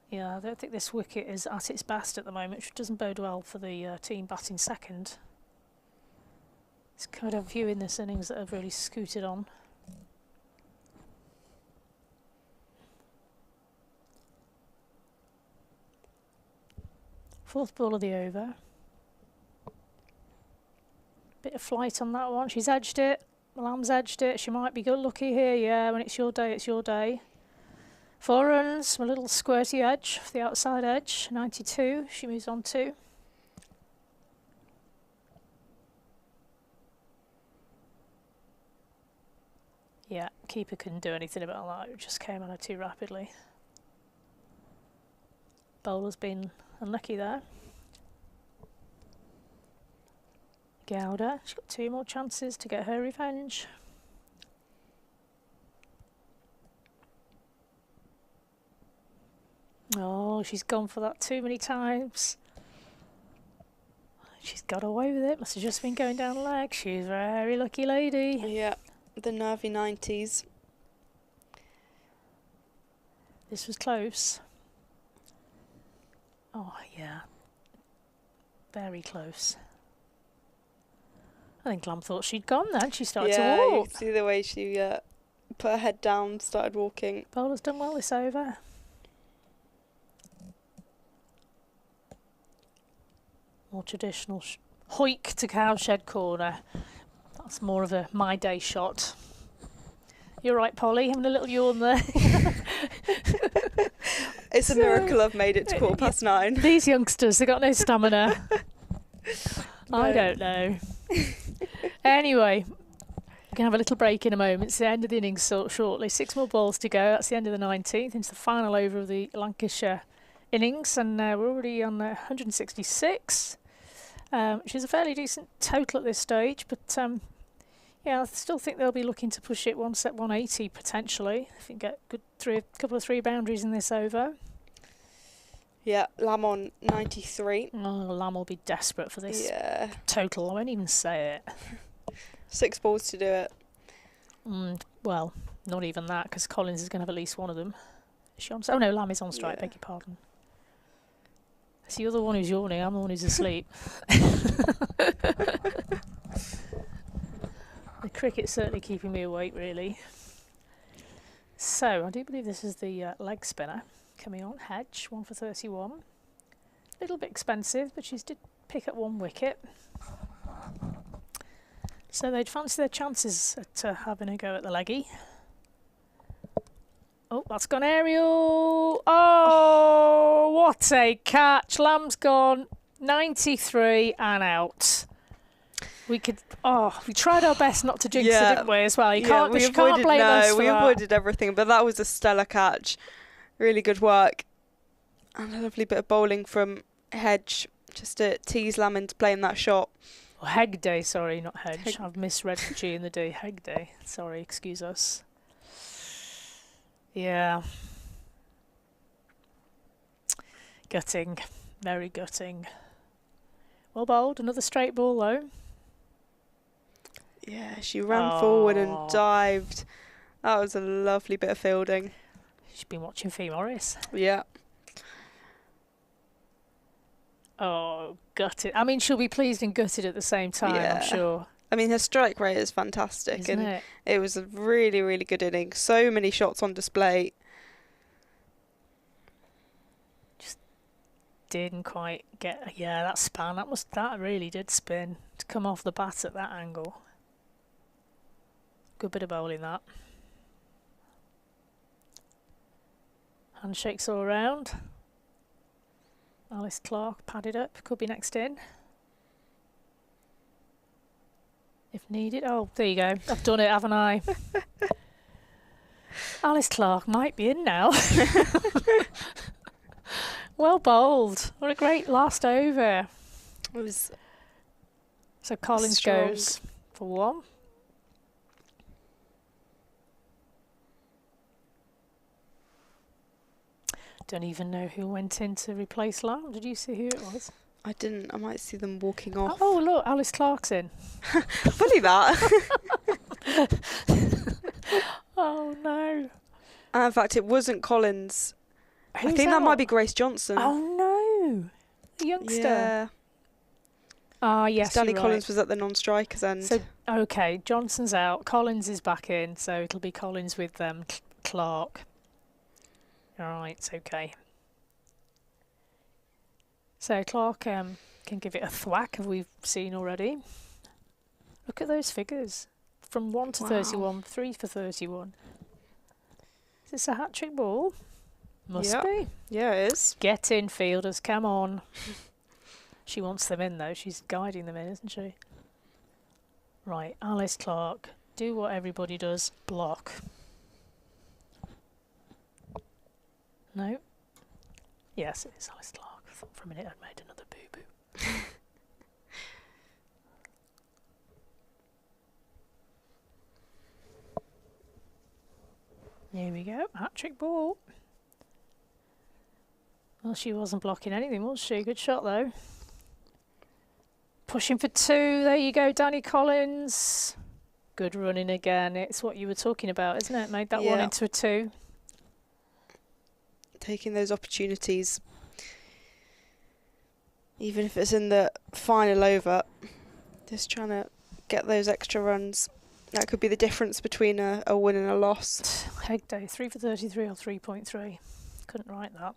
Yeah, I don't think this wicket is at its best at the moment, which doesn't bode well for the team batting second. It's quite a few in this innings that have really scooted on. Fourth ball of the over. Bit of flight on that one. She's edged it. Lam's edged it. She might be good lucky here. Yeah, when it's your day, it's your day. 4 runs, a little squirty edge, the outside edge. 92. She moves on to. Yeah, keeper couldn't do anything about that. It just came on her too rapidly. Bowler's been unlucky there. Gowda, she's got 2 more chances to get her revenge. Oh, she's gone for that too many times. She's got away with it. Must have just been going down leg. She's a very lucky lady. Yeah, the nervy 90s. This was close. Oh, yeah. Very close. I think Lam thought she'd gone then. She started to You walk. can see the way she put her head down, started walking. Bowler's done well this over. More traditional hoik to cowshed corner. That's more of a my day shot. You're right, Polly, having a little yawn there. It's a miracle I've made it to 9:15. These youngsters, they've got no stamina. No. I don't know. Anyway, we're going to have a little break in a moment. It's the end of the innings shortly. 6 more balls to go. That's the end of the 19th. It's the final over of the Lancashire innings, and we're already on 166, which is a fairly decent total at this stage. But yeah, I still think they'll be looking to push it 180 potentially. If you can get a couple of 3 boundaries in this over. Yeah, Lam on 93. Oh, Lam will be desperate for this Yeah. total. I won't even say it. 6 balls to do it. Well, not even that, because Collins is going to have at least one of them. Is she on? Oh no, Lam is on strike. Yeah. Beg your pardon. It's the other one who's yawning. I'm the one who's asleep. The cricket's certainly keeping me awake, really. So I do believe this is the leg spinner coming on. Hedge, 1 for 31. A little bit expensive, but she did pick up 1 wicket. So they'd fancy their chances at having a go at the leggy. Oh, that's gone aerial. Oh, what a catch. Lam's gone 93 and out. We tried our best not to jinx it, didn't we, as well? You can't blame us for we that. avoided everything, but that was a stellar catch. Really good work. And a lovely bit of bowling from Hedge, just to tease Lam into playing that shot. Oh, Hegday, sorry, not Hedge. I've misread the G in the D. Hegday. Sorry, excuse us. Yeah. Gutting. Very gutting. Well bowled. Another straight ball, though. Yeah, she ran forward and dived. That was a lovely bit of fielding. She's been watching Fee Morris. Yeah. Oh, gutted. I mean, she'll be pleased and gutted at the same time, Yeah. I'm sure. I mean, her strike rate is fantastic. Isn't and it? it was a really, really good inning. So many shots on display. Didn't quite get... Yeah, that span. That really did spin to come off the bat at that angle. Good bit of bowling, that. Handshakes all around. Alice Clark padded up. Could be next in. if needed. Oh, there you go. I've done it, haven't I? Alice Clark might be in now. Well bowled. What a great last over. It was So Collins strong. goes for 1. Don't even know who went in to replace Lam. Did you see who it was? I didn't. I might see them walking off. Oh, look, Alice Clark's in. Believe that. Oh, no. In fact, it wasn't Collins. I Who's think that might out? be Grace Johnson. Oh, no. The youngster. Yeah. Ah, yes, Danny you're Collins right. was at the non-strikers end. So, okay, Johnson's out. Collins is back in, so it'll be Collins with Clark. All right, it's okay. So Clark can give it a thwack, as we've seen already. Look at those figures. From 1 to Wow. 31, 3 for 31. Is this a hat-trick ball? Must Yep. be. Yeah, it is. Get in, fielders, come on. She wants them in, though. She's guiding them in, isn't she? Right, Alice Clark. Do what everybody does. Block. No. Yes, it is Alice Clark. I thought for a minute I'd made another boo-boo. Here we go. Hat-trick ball. Well, she wasn't blocking anything, was she? Good shot, though. Pushing for 2. There you go, Danny Collins. Good running again. It's what you were talking about, isn't it? Made that one Yeah. into a 2. Taking those opportunities. Even if it's in the final over. Just trying to get those extra runs. That could be the difference between a win and a loss. Hegday, 3 for 33 or 3.3. Couldn't write that.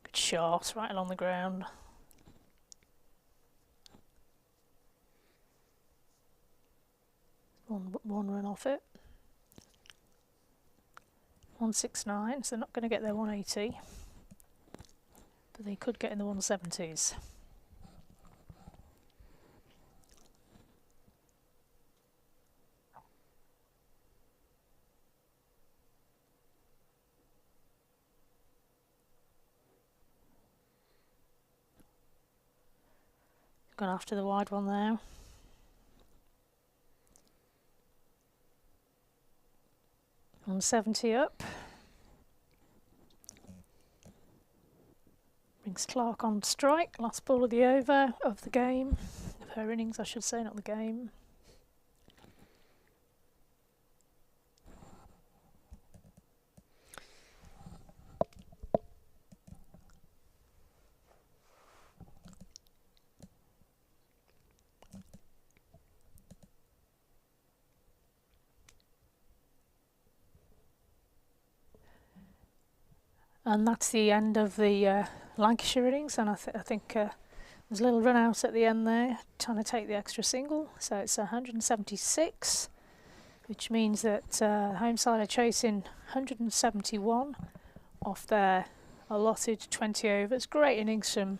Good shot, right along the ground. One run off it. 169, so they're not going to get their 180. But they could get in the 170s. Gone after the wide one there. On 70 up. Brings Clark on strike. Last ball of the over of the game. Of her innings, I should say, not the game. And that's the end of the Lancashire innings, and I think there's a little run out at the end there, trying to take the extra single, so it's 176, which means that home side are chasing 171 off their allotted 20 overs. Great innings from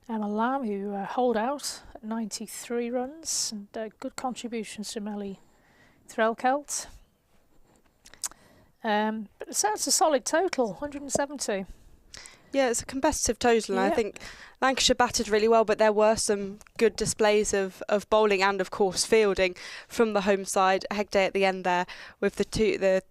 Emma Lamb, who holed out at 93 runs, and good contributions from Ellie Threlkeld. But it sounds a solid total, 170. Yeah, it's a competitive total, and Yeah. I think Lancashire batted really well, but there were some good displays of bowling and, of course, fielding from the home side. Hegday at the end there with the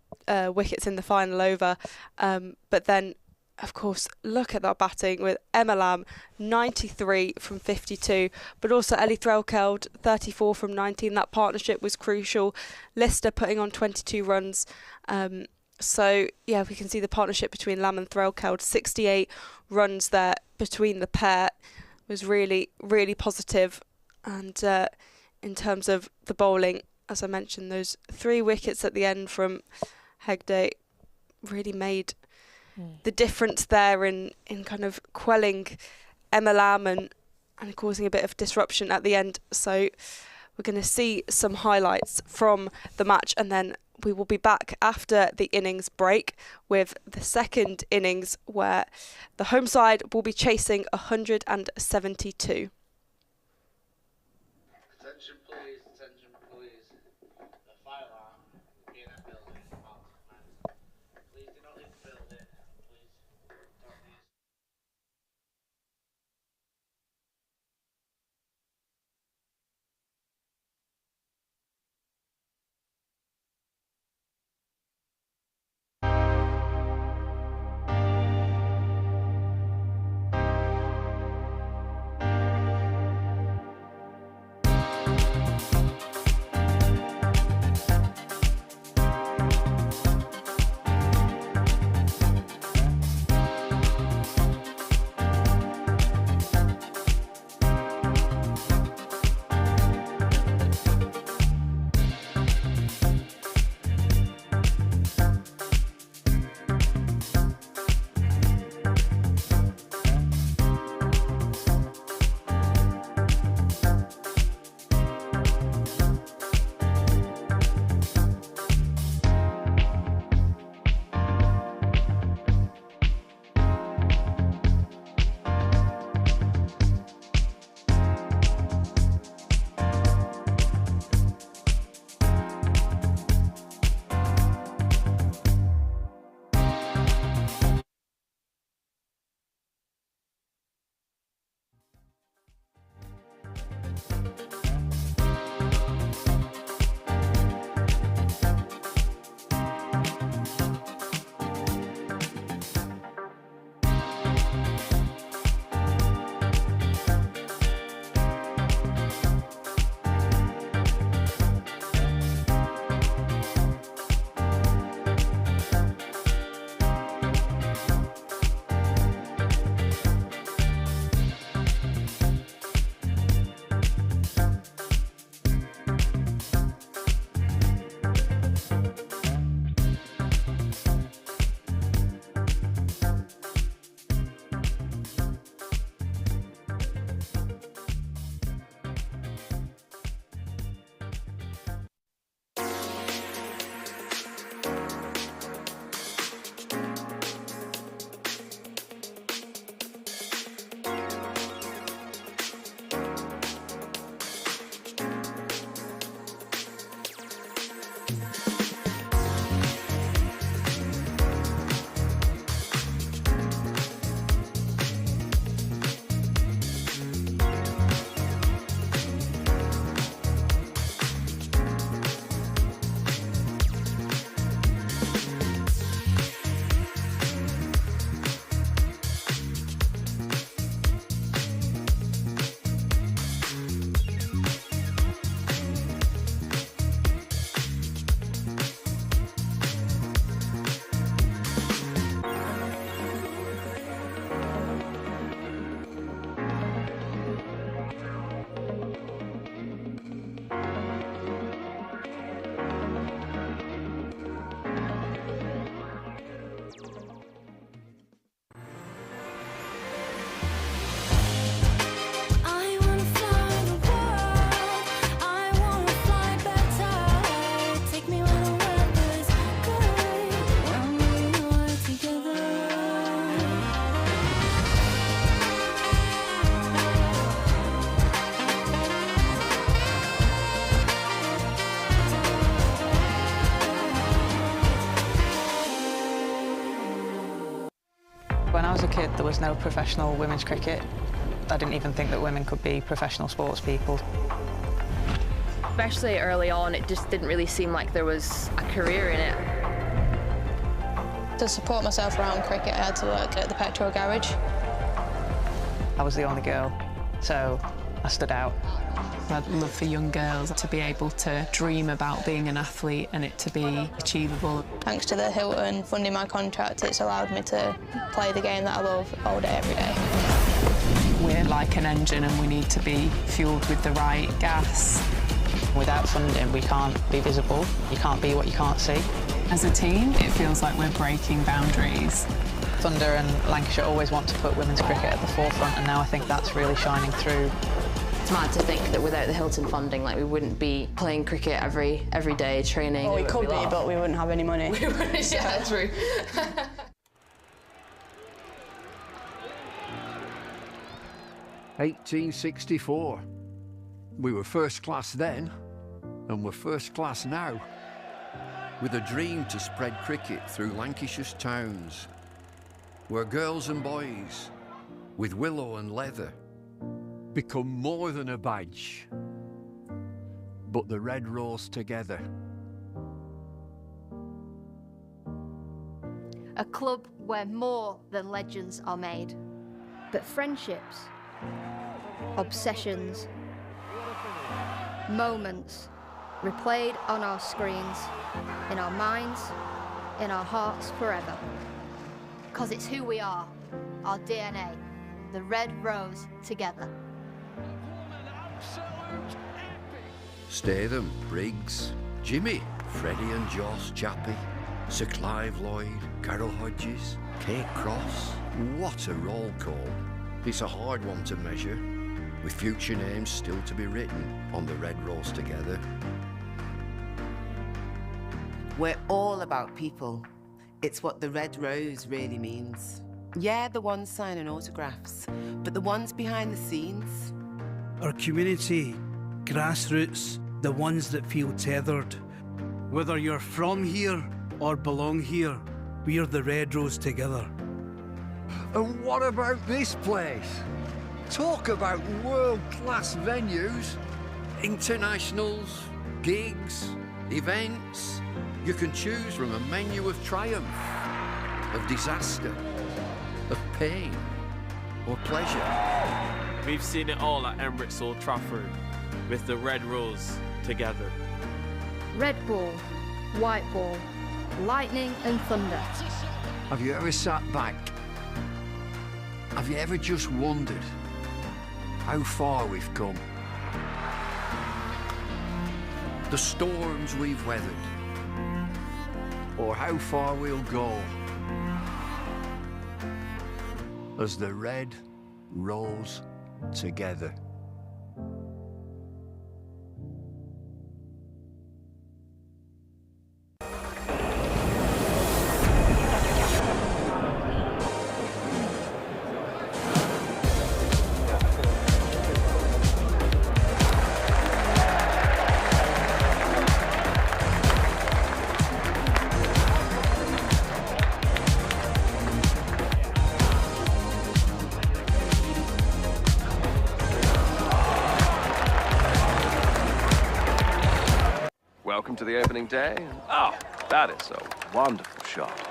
wickets in the final over. But then, of course, look at that batting with Emma Lamb, 93 from 52, but also Ellie Threlkeld, 34 from 19. That partnership was crucial. Lister putting on 22 runs. So, yeah, we can see the partnership between Lamb and Threlkeld. 68 runs there between the pair was really, really positive. And in terms of the bowling, as I mentioned, those 3 wickets at the end from Hegday really made the difference there in kind of quelling Emma Lamb and causing a bit of disruption at the end. So we're going to see some highlights from the match, and then we will be back after the innings break with the second innings, where the home side will be chasing 172. Attention, I was a kid, there was no professional women's cricket. I didn't even think that women could be professional sports people. Especially early on, it just didn't really seem like there was a career in it. To support myself around cricket, I had to work at the petrol garage. I was the only girl, so I stood out. I'd love for young girls to be able to dream about being an athlete and it to be achievable. Thanks to the Hilton funding my contract, it's allowed me to play the game that I love all day, every day. We're like an engine and we need to be fuelled with the right gas. Without funding, we can't be visible. You can't be what you can't see. As a team, it feels like we're breaking boundaries. Thunder and Lancashire always want to put women's cricket at the forefront, and now I think that's really shining through. It's mad to think that without the Hilton funding, like, we wouldn't be playing cricket every day, training. Well, we could be, but we wouldn't have any money. We wouldn't, yeah, true. 1864. We were first class then, and we're first class now. With a dream to spread cricket through Lancashire's towns, where girls and boys, with willow and leather, become more than a badge, but the red rose together. A club where more than legends are made, but friendships, obsessions, moments replayed on our screens, in our minds, in our hearts forever. 'Cause it's who we are, our DNA, the red rose together. Statham, Briggs, Jimmy, Freddie and Joss, Chappie, Sir Clive Lloyd, Carol Hodges, Kate Cross. What a roll call. It's a hard one to measure, with future names still to be written on the red rose together. We're all about people. It's what the red rose really means. Yeah, the ones signing autographs, but the ones behind the scenes. Our community, grassroots, the ones that feel tethered. Whether you're from here or belong here, we're the red rose together. And what about this place? Talk about world-class venues. Internationals, gigs, events. You can choose from a menu of triumph, of disaster, of pain, or pleasure. We've seen it all at Emirates Old Trafford, with the red rose together. Red ball, white ball, lightning and thunder. Have you ever sat back? Have you ever just wondered how far we've come? The storms we've weathered, or how far we'll go as the red rose together. Welcome to the opening day. Oh, that is a wonderful shot.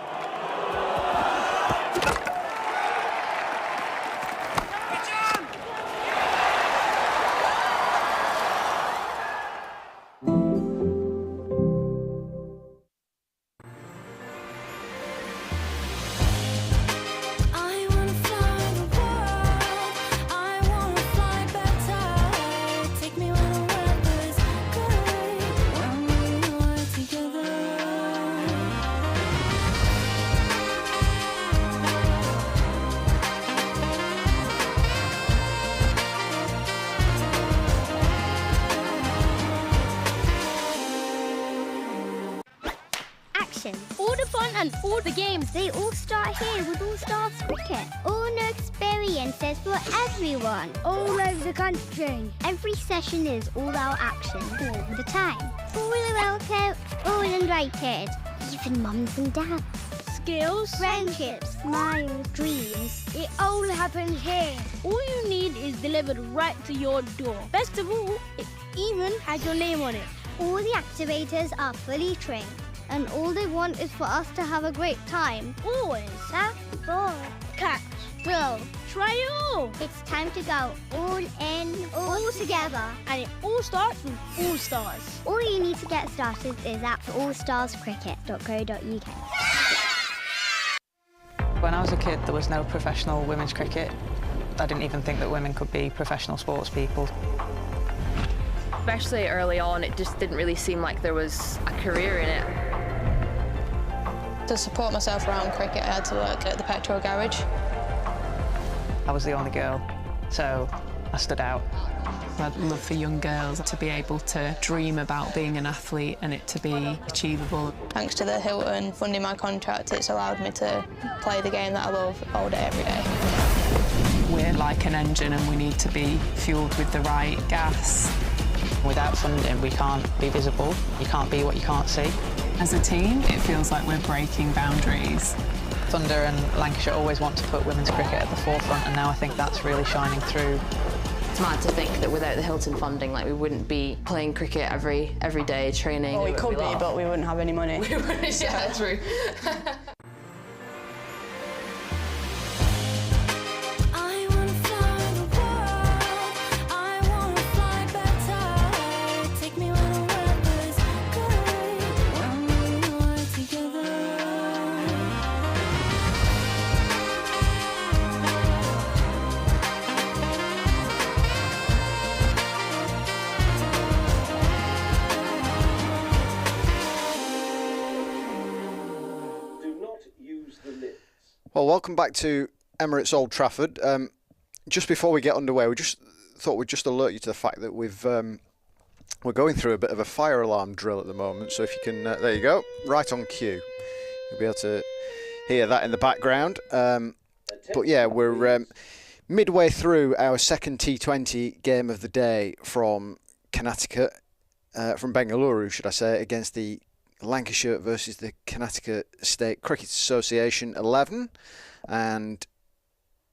All the fun and all the games, they all start here with All Stars Cricket. All new experiences for everyone. All over the country. Every session is all-out action all the time. Fully welcome, all invited. Even mums and dads. skills, friendships, smiles, dreams. It all happens here. All you need is delivered right to your door. Best of all, it even has your name on it. All the activators are fully trained, and all they want is for us to have a great time. Always. Tap, ball, catch, throw. Try it all. It's time to go all in, all together. And it all starts with All Stars. All you need to get started is at allstarscricket.co.uk. When I was a kid, there was no professional women's cricket. I didn't even think that women could be professional sports people. Especially early on, it just didn't really seem like there was a career in it. To support myself around cricket, I had to work at the petrol garage. I was the only girl, so I stood out. I'd love for young girls to be able to dream about being an athlete and it to be achievable. Thanks to the Hilton funding my contract, it's allowed me to play the game that I love all day, every day. We're like an engine and we need to be fuelled with the right gas. Without funding, we can't be visible. You can't be what you can't see. As a team, it feels like we're breaking boundaries. Thunder and Lancashire always want to put women's cricket at the forefront, and now I think that's really shining through. It's mad to think that without the Hilton funding, like, we wouldn't be playing cricket every day, training. Well, we could be, but we wouldn't have any money. We wouldn't, yeah, true. Well, welcome back to Emirates Old Trafford. Just before we get underway, we just thought we'd just alert you to the fact that we're going through a bit of a fire alarm drill at the moment. So if you can, there you go, right on cue. You'll be able to hear that in the background. But yeah, we're midway through our second T20 game of the day from Karnataka, from Bengaluru, should I say, against the Lancashire versus the Karnataka State Cricket Association 11, and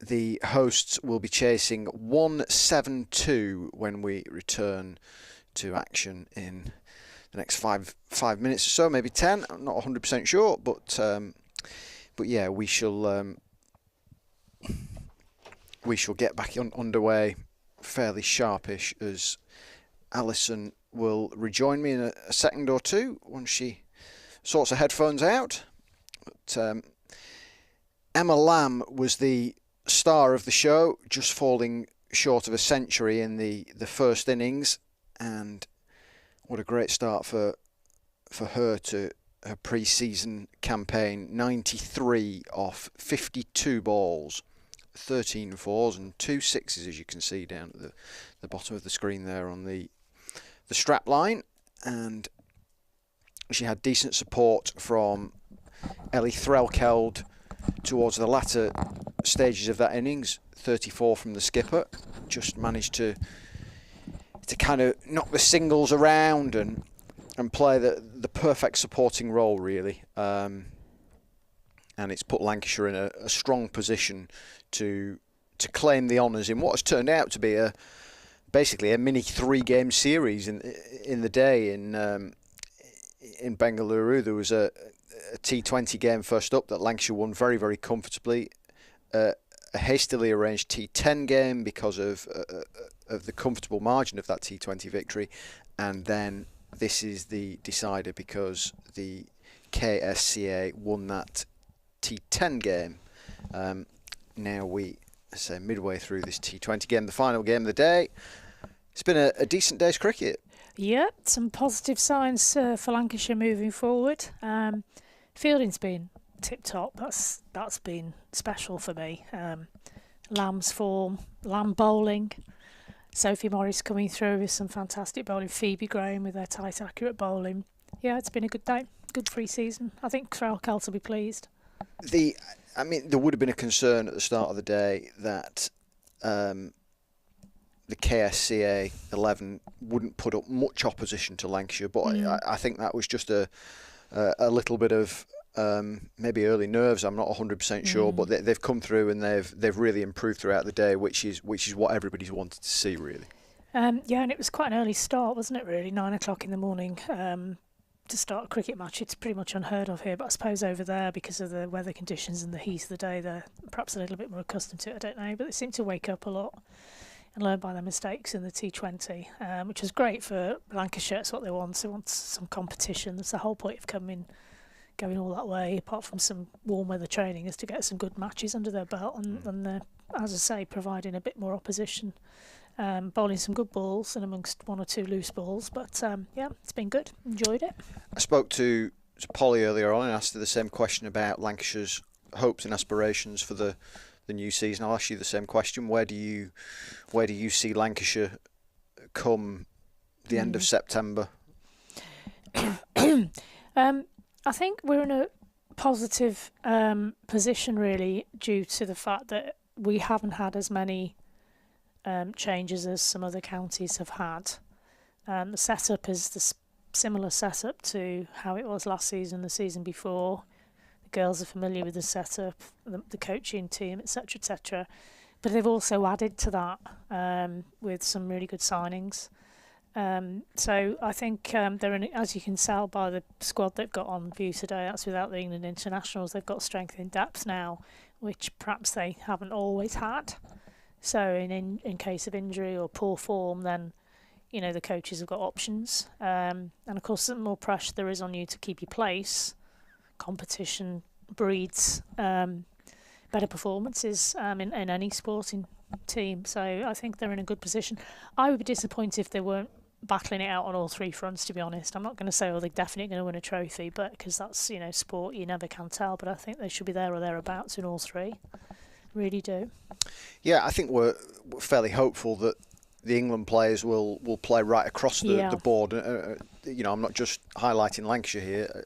the hosts will be chasing 172 when we return to action in the next five minutes or so, maybe 10. I'm not 100% sure, but yeah, we shall get back underway fairly sharpish, as Alison will rejoin me in a second or two once she sorts her headphones out. But Emma Lamb was the star of the show, just falling short of a century in the first innings, and what a great start for her to her pre-season campaign. 93 off 52 balls, 13 fours and 2 sixes, as you can see down at the bottom of the screen there on the strap line, and she had decent support from Ellie Threlkeld towards the latter stages of that innings. 34 from the skipper, just managed to kind of knock the singles around and play the perfect supporting role, really, and it's put Lancashire in a strong position to claim the honours in what has turned out to be basically a mini 3-game series in the day in Bengaluru. There was a T20 game first up that Lancashire won very, very comfortably. A hastily arranged T10 game because of the comfortable margin of that T20 victory, and then this is the decider because the KSCA won that T10 game. Now we say midway through this T20 game, the final game of the day. It's been a decent day's cricket. Yeah, some positive signs for Lancashire moving forward. Fielding's been tip-top. That's been special for me. Lamb's form, Lamb bowling, Sophie Morris coming through with some fantastic bowling, Phoebe Graham with their tight, accurate bowling. Yeah, it's been a good day, good pre-season. I think Threlkeld will be pleased. I mean, there would have been a concern at the start of the day that the KSCA 11 wouldn't put up much opposition to Lancashire, but I think that was just a little bit of maybe early nerves. I'm not 100% sure, but they've come through and they've really improved throughout the day, which is what everybody's wanted to see, really. Yeah, and it was quite an early start, wasn't it? Really, 9 o'clock in the morning to start a cricket match. It's pretty much unheard of here, but I suppose over there, because of the weather conditions and the heat of the day, they're perhaps a little bit more accustomed to it. I don't know, but they seem to wake up a lot and learn by their mistakes in the T20, which is great for Lancashire. It's what they want. They want some competition. That's the whole point of going all that way, apart from some warm weather training, is to get some good matches under their belt and as I say, providing a bit more opposition. Bowling some good balls and amongst 1 or 2 loose balls, but yeah, it's been good. Enjoyed it. I spoke to Polly earlier on and asked her the same question about Lancashire's hopes and aspirations for the new season. I'll ask you the same question. Where do you see Lancashire come the end of September? I think we're in a positive position, really, due to the fact that we haven't had as many changes as some other counties have had. The setup is the similar setup to how it was last season, the season before. The girls are familiar with the setup, the coaching team, etc., etc. But they've also added to that with some really good signings. So I think they're in, as you can tell by the squad they've got on view today, that's without the England internationals. They've got strength in depth now, which perhaps they haven't always had. So in case of injury or poor form, then the coaches have got options. And of course, the more pressure there is on you to keep your place, competition breeds better performances in any sporting team. So I think they're in a good position. I would be disappointed if they weren't battling it out on all 3 fronts, to be honest. I'm not going to say, they're definitely going to win a trophy, but because that's, sport, you never can tell. But I think they should be there or thereabouts in all 3. Really do. Yeah, I think we're fairly hopeful that the England players will play right across the board. I'm not just highlighting Lancashire here.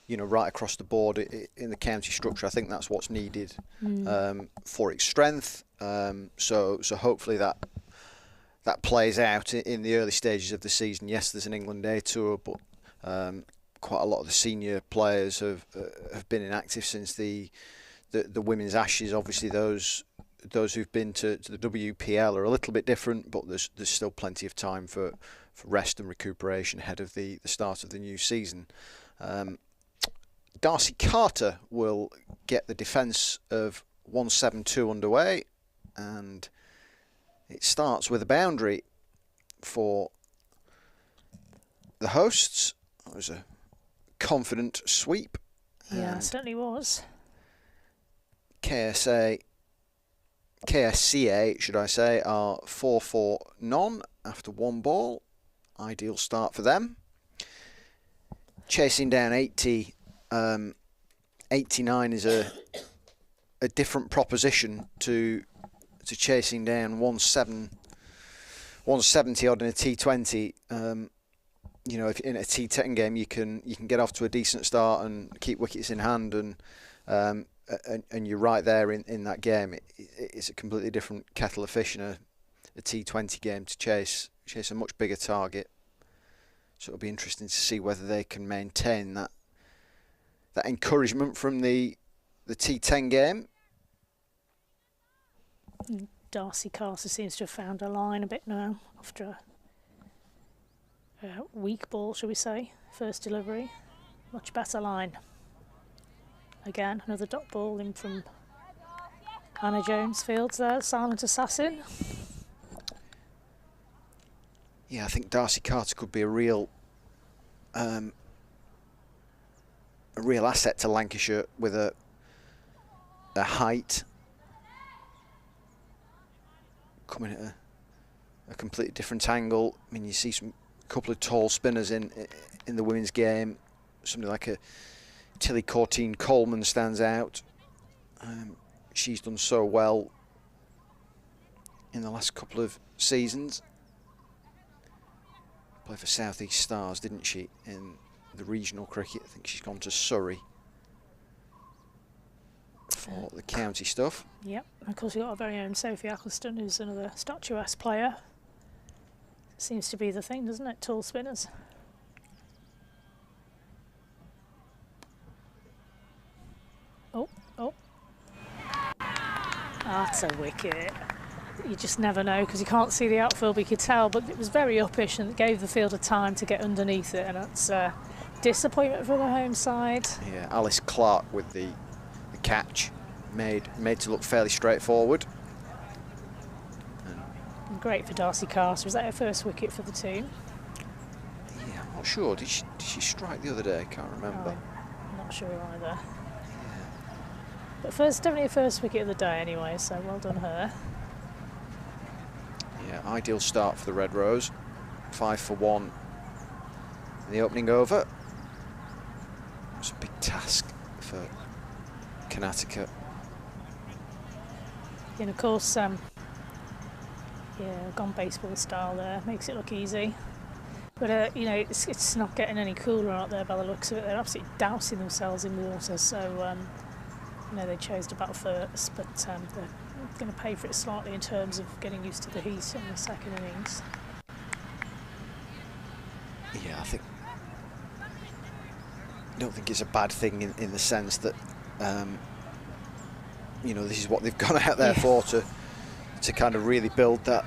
Right across the board in the county structure. I think that's what's needed for its strength. So hopefully that plays out in the early stages of the season. Yes, there's an England A tour, but quite a lot of the senior players have been inactive since the women's Ashes. Obviously, those who've been to the WPL are a little bit different, but there's still plenty of time for rest and recuperation ahead of the start of the new season. Darcy Carter will get the defence of 172 underway, and it starts with a boundary for the hosts. It was a confident sweep. Yeah, it certainly was. KSCA, should I say, are 4 for none after 1 ball. Ideal start for them. Chasing down 80, 89 is a different proposition to chasing down 170 odd in a T20. If in a T10 game you can get off to a decent start and keep wickets in hand, and you're right there in that game. It's a completely different kettle of fish in a T20 game to chase a much bigger target. So it'll be interesting to see whether they can maintain that encouragement from the T10 game. Darcy Carter seems to have found a line a bit now after a weak ball, shall we say. First delivery, much better line. Again, another dot ball in from Hannah Jones Fields there, silent assassin. Yeah, I think Darcy Carter could be a real asset to Lancashire with a height, coming at a completely different angle. I mean, you see a couple of tall spinners in the women's game. Somebody like a Tilly Courtine-Coleman stands out. She's done so well in the last couple of seasons. Played for South East Stars, didn't she, in the regional cricket? I think she's gone to Surrey for the county stuff. Yep, of course we've got our very own Sophie Eccleston, who's another statuesque player. Seems to be the thing, doesn't it? Tall spinners. that's a wicket. You just never know because you can't see the outfield, but you could tell. But it was very uppish and it gave the fielder time to get underneath it, and that's disappointment for the home side. Yeah, Alice Clark with the catch, made to look fairly straightforward. And great for Darcy Carter. Was that her first wicket for the team? Yeah, I'm not sure. Did she strike the other day? I can't remember. I'm not sure either. But definitely a first wicket of the day anyway, so well done her. Yeah, ideal start for the Red Rose. 5 for 1 in the opening over. It's a big task for Connecticut. And of course, gone baseball style there, makes it look easy. But you know, it's not getting any cooler out there by the looks of it. They're absolutely dousing themselves in water, so you know, they chose to battle first, but they're going to pay for it slightly in terms of getting used to the heat in the second innings. Yeah, I don't think it's a bad thing in the sense that you know, this is what they've gone out there for, to kind of really build that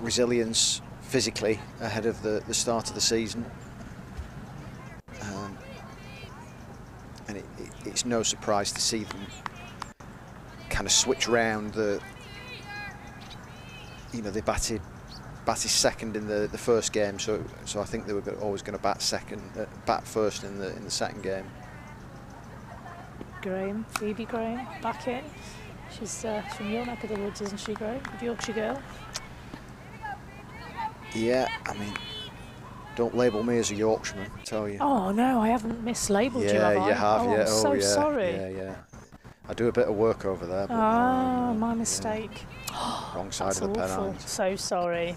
resilience physically ahead of the start of the season. And it's no surprise to see them kind of switch round you know, they batted second in the first game, so I think they were always going to bat first in the second game. Phoebe Graham, back in. She's from your neck of the woods, isn't she, Graham? A Yorkshire girl. Yeah, I mean, don't label me as a Yorkshireman, I tell you. Oh no, I haven't mislabelled you, have I? Yeah, you have. Oh, yeah. I'm so sorry. Yeah. I do a bit of work over there. But my mistake. Yeah. Wrong side That's of the awful. pen. So sorry.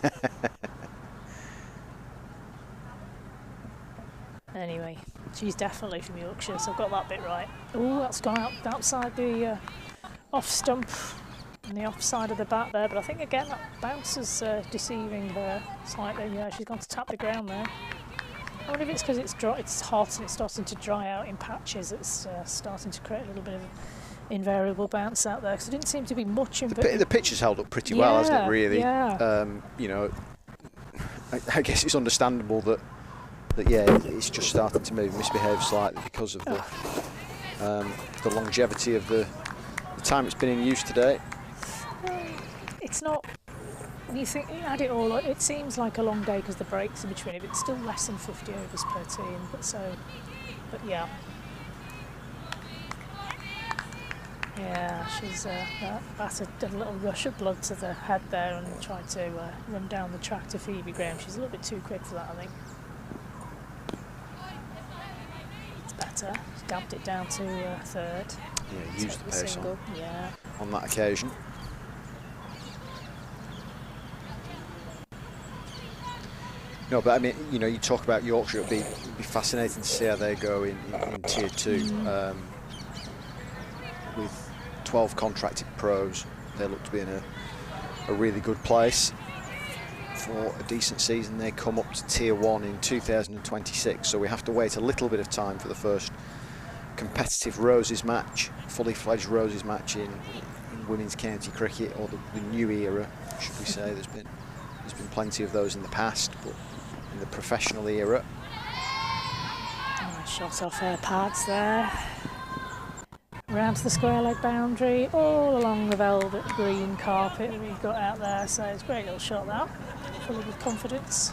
Anyway, she's definitely from Yorkshire, so I've got that bit right. Oh, that's gone outside the off stump and the off side of the bat there, but I think again that bounce is deceiving her slightly. Yeah, she's gone to tap the ground there. I wonder if it's because it's hot and it's starting to dry out in patches. It's starting to create a little bit of invariable bounce out there, because there didn't seem to be much in the pitch has held up pretty well, hasn't it, really? Yeah. You know, I guess it's understandable that it's just starting to maybe misbehave slightly because of the longevity of the time it's been in use today. It's not, when you think, you add it all up, it seems like a long day because the breaks in between it, but it's still less than 50 overs per team, but yeah. Yeah, she's batted a little rush of blood to the head there and tried to run down the track to Phoebe Graham. She's a little bit too quick for that, I think. It's better. She's dabbed it down to third. Yeah, used the pace on that occasion. No, but I mean, you know, you talk about Yorkshire, it'd be fascinating to see how they go in Tier 2. With 12 contracted pros, they look to be in a really good place for a decent season. They come up to Tier 1 in 2026, so we have to wait a little bit of time for the first competitive Roses match, fully fledged Roses match in women's county cricket, or the new era, should we say. There's been plenty of those in the past, but in the professional era. Shot off her pads there. Round to the square leg boundary, all along the velvet green carpet that we've got out there, so it's a great little shot that, full of confidence.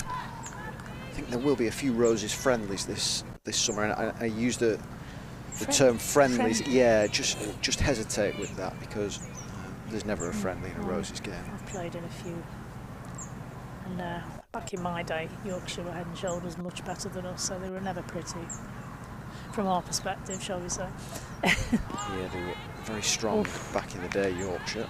I think there will be a few Roses friendlies this summer, and I use the term friendlies. Yeah, just hesitate with that, because there's never a friendly in a Roses game. I've played in a few, and back in my day, Yorkshire were head and shoulders much better than us, so they were never pretty. From our perspective, shall we say. Yeah, they were very strong back in the day, Yorkshire.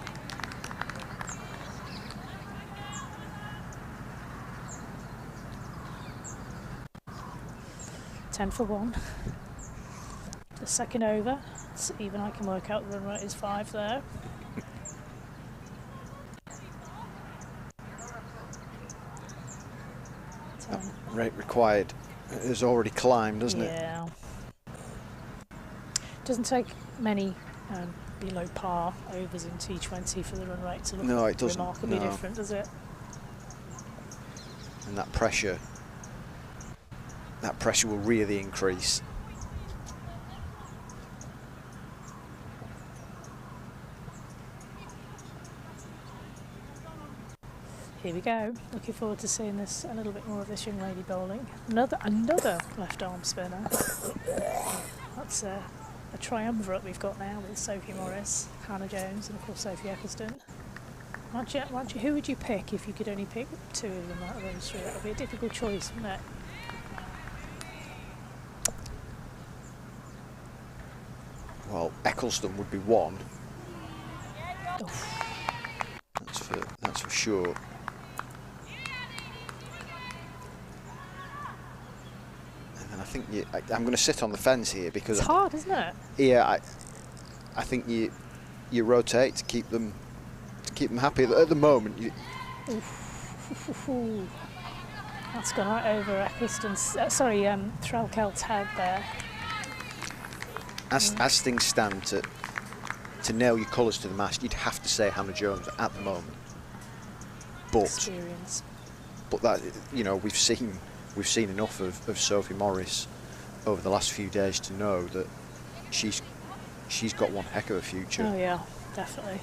Ten for 1. The second over. So even I can work out the run rate is 5 there. That rate required has already climbed, doesn't it? Yeah. Doesn't take many below par overs in T20 for the run rate to look No, it doesn't. remarkably No. different, does it? And that pressure will really increase. Here we go. Looking forward to seeing this, a little bit more of this young lady bowling. Another left arm spinner. That's a triumvirate we've got now with Sophie Morris, Hannah Jones, and of course Sophie Eccleston. Who would you pick if you could only pick two of them out of those three? That would be a difficult choice, wouldn't it? Well, Eccleston would be one. That's for sure. And then I think I'm going to sit on the fence here because it's hard, isn't it? Yeah, I think you rotate to keep them happy. At the moment, that's gone right over Eccleston's. Threlkeld's head there. As things stand, to nail your colours to the mast, you'd have to say Hannah Jones at the moment. But experience. But that, you know, we've seen enough of Sophie Morris over the last few days to know that she's got one heck of a future. Oh yeah, definitely.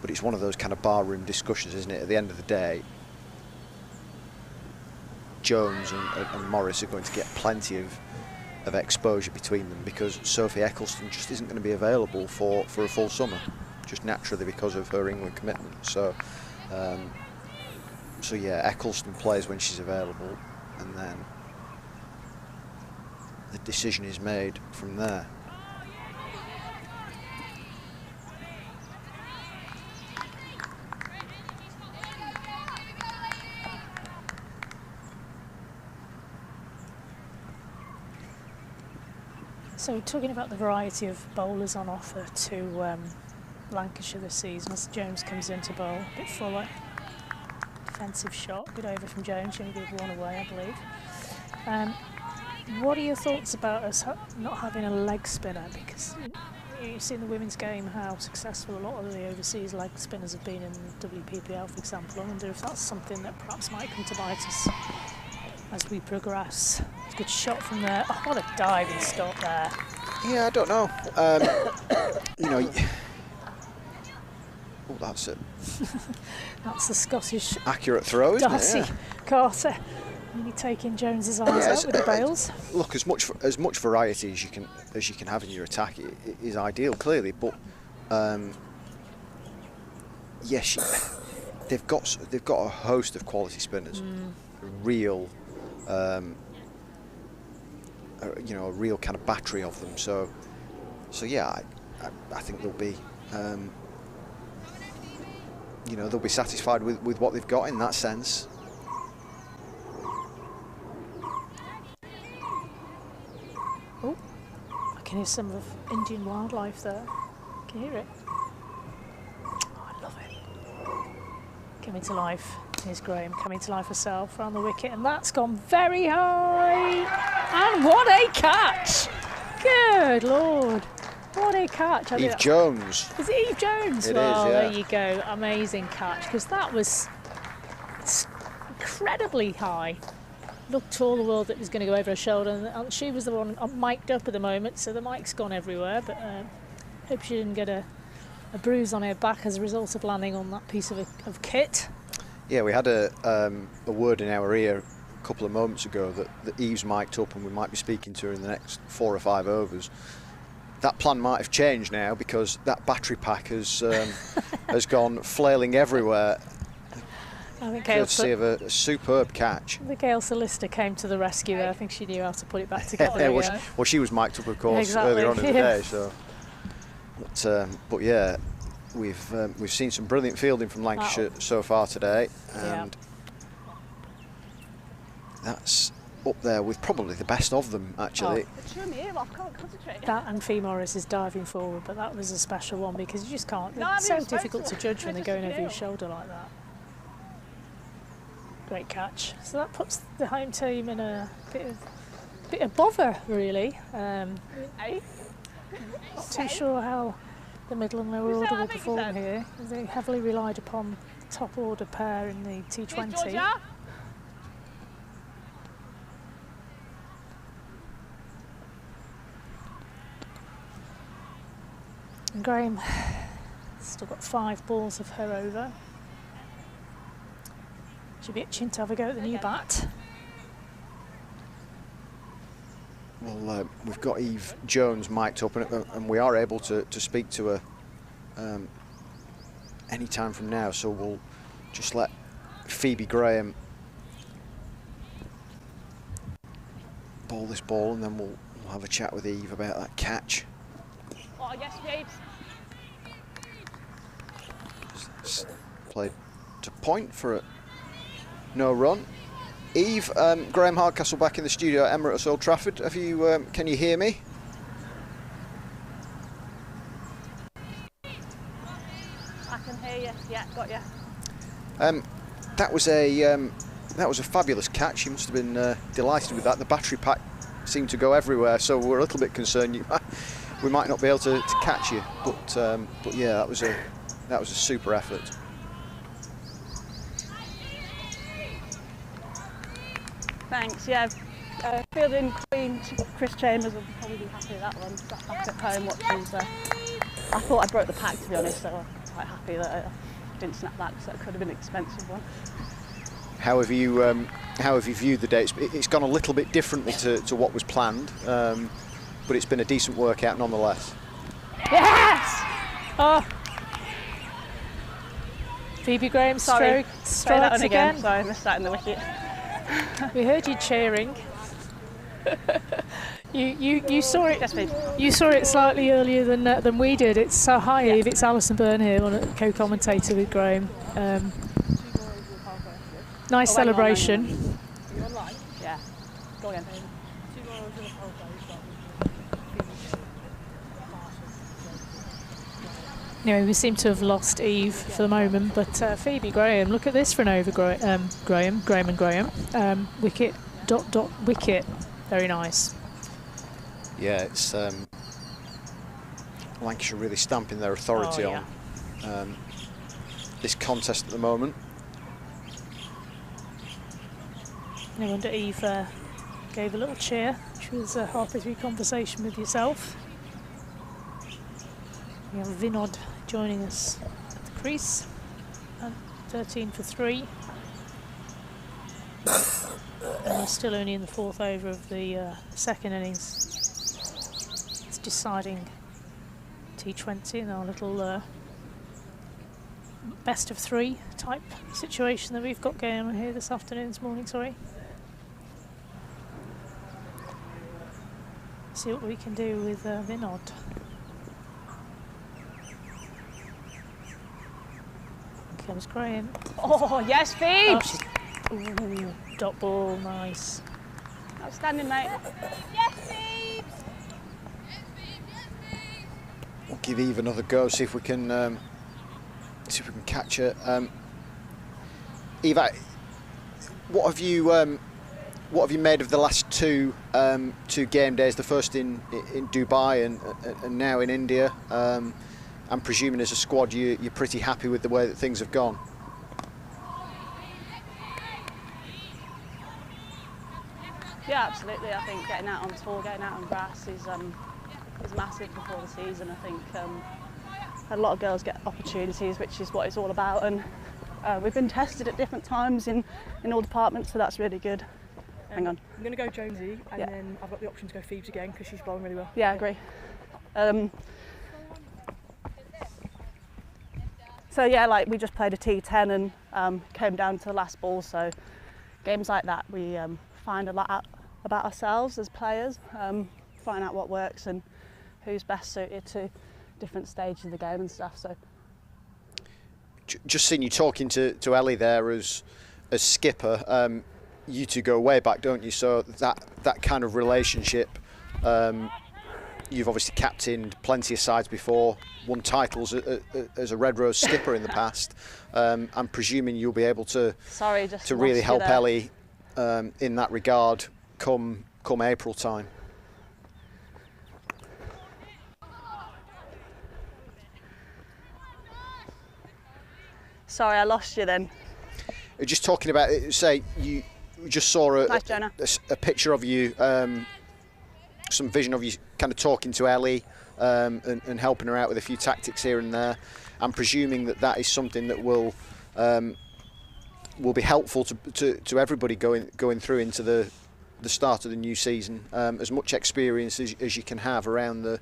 But it's one of those kind of barroom discussions, isn't it? At the end of the day, Jones and Morris are going to get plenty of exposure between them because Sophie Eccleston just isn't going to be available for a full summer, just naturally because of her England commitment. So yeah, Eccleston plays when she's available, and then the decision is made from there. So talking about the variety of bowlers on offer to Lancashire this season, as Jones comes in to bowl, a bit fuller, defensive shot, good over from Jones, she only gave one away, I believe. What are your thoughts about us not having a leg spinner? Because you've seen the women's game how successful a lot of the overseas leg spinners have been in the WPPL, for example. I wonder if that's something that perhaps might come to bite us as we progress. It's a good shot from there. Oh, what a diving stop there. Yeah, I don't know. You know, oh, that's it. That's the Scottish accurate throw, isn't Darcy it? Yeah. Carter. Really taking Jones's eyes out with the bails. Look, as much variety as you can have in your attack is ideal, clearly. But yes, they've got a host of quality spinners, real. You know, a real kind of battery of them. So yeah, I think they'll be, you know, they'll be satisfied with what they've got in that sense. Oh, I can hear some of Indian wildlife there. Can you hear it? Oh, I love it. Coming to life. Here's Graham coming to life herself around the wicket, and that's gone very high. And what a catch! Good Lord. What a catch. Eve Jones. Is it Eve Jones? It well, is, yeah. There you go. Amazing catch, because that was incredibly high. Looked to all the world that was going to go over her shoulder, and she was the one mic'd up at the moment, so the mic's gone everywhere, but hope she didn't get a bruise on her back as a result of landing on that piece of kit. Yeah, we had a word in our ear a couple of moments ago that Eve's mic'd up and we might be speaking to her in the next 4 or 5 overs. That plan might have changed now because that battery pack has gone flailing everywhere. I think courtesy of a superb catch. The Gail Solicitor came to the rescue there. I think she knew how to put it back together. Well, she was mic'd up, of course, exactly. earlier on in the day. So, but yeah. We've seen some brilliant fielding from Lancashire so far today, and that's up there with probably the best of them, actually. That and Fee Morris is diving forward, but that was a special one because you just can't. It's so difficult to judge when they're going over your shoulder like that. Great catch. So that puts the home team in a bit bit of bother, really. Not too sure how the middle and lower order will perform here. They heavily relied upon the top order pair in the T20. And Graham still got 5 balls of her over. Should be itching to have a go at the new bat. Well, we've got Eve Jones mic'd up, and we are able to speak to her any time from now, so we'll just let Phoebe Graham bowl this ball, and then we'll have a chat with Eve about that catch. Oh, yes, babes. Played to point for a no run. Eve, Graham Hardcastle back in the studio at Emirates Old Trafford. Have you? Can you hear me? I can hear you. Yeah, got you. That was a fabulous catch. You must have been delighted with that. The battery pack seemed to go everywhere, so we're a little bit concerned we might not be able to catch you. But yeah, that was a super effort. Thanks, yeah. Fielding Queen to Chris Chambers would probably be happy with that one. Sat back at home watching. I thought I broke the pack, to be honest, so I'm quite happy that I didn't snap that, because that could have been an expensive one. How have you viewed the day? It's gone a little bit differently to what was planned, but it's been a decent workout nonetheless. Yes! Oh. Phoebe Graham strikes again. Sorry, I missed that in the wicket. We heard you cheering. You saw it. Yes, you saw it slightly earlier than we did. It's so high, Eve. It's Alison Byrne here, co-commentator with Graham. Nice celebration. Are you online? Yeah. Go again. Anyway, we seem to have lost Eve for the moment, but Phoebe Graham, look at this for an over Graham and Graham. Wicket, ... wicket. Very nice. Yeah, it's Lancashire really stamping their authority on this contest at the moment. No wonder Eve gave a little cheer. She was halfway through conversation with yourself. We have Vinod joining us at the crease. 13 for 3. And we're still only in the 4th over of the second innings. It's deciding T20 in our little best of 3 type situation that we've got going on here this morning, sorry. See what we can do with Vinod. Here comes Graham. Oh, yes, Phoebe! Ooh, dot ball, nice. Outstanding, mate. Yes, Phoebe! We'll give Eve another go, see if we can catch her. Eve, what have you made of the last two game days? The first in Dubai and now in India. I'm presuming as a squad you're pretty happy with the way that things have gone. Yeah, absolutely. I think getting out on tour, getting out on grass is massive before the season. I think a lot of girls get opportunities, which is what it's all about, and we've been tested at different times in all departments, so that's really good. Hang on. I'm going to go Jonesy, and then I've got the option to go Phoebes again because she's bowling really well. Yeah, I agree. So yeah, like we just played a T10 and came down to the last ball. So games like that, we find a lot out about ourselves as players, find out what works and who's best suited to different stages of the game and stuff. So just seeing you talking to Ellie there as skipper. You two go way back, don't you? So that kind of relationship. You've obviously captained plenty of sides before, won titles as a Red Rose skipper in the past. I'm presuming you'll be able to really help Ellie in that regard come come April time. Sorry, I lost you then. Just talking about it, say you just saw Nice, Jonah. a picture of you, some vision of you kind of talking to Ellie and helping her out with a few tactics here and there. I'm presuming that is something that will be helpful to everybody going through into the start of the new season. As much experience as you can have around the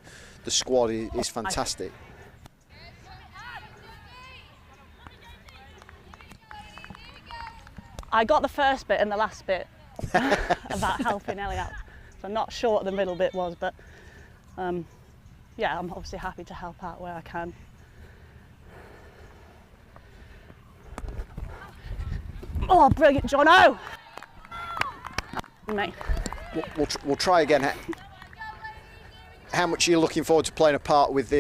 squad is fantastic. I got the first bit and the last bit about helping Ellie out. So I'm not sure what the middle bit was, but yeah, I'm obviously happy to help out where I can. Oh, brilliant, Jono! Mate. We'll try again. How much are you looking forward to playing a part with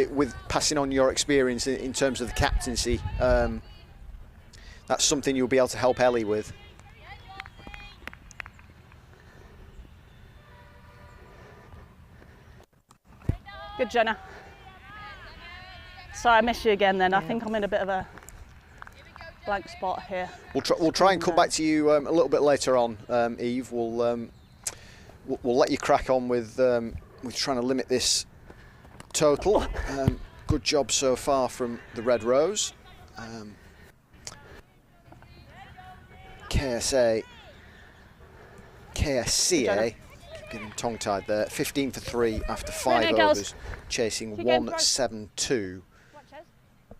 passing on your experience in terms of the captaincy? That's something you'll be able to help Ellie with. Good, Jenna. Sorry, I missed you again then. I think I'm in a bit of a blank spot here. We'll try and come back to you a little bit later on, Eve. We'll let you crack on with trying to limit this total. Good job so far from the Red Rose. KSCA, getting tongue-tied there. 15 for 3 after 5 overs, chasing 172.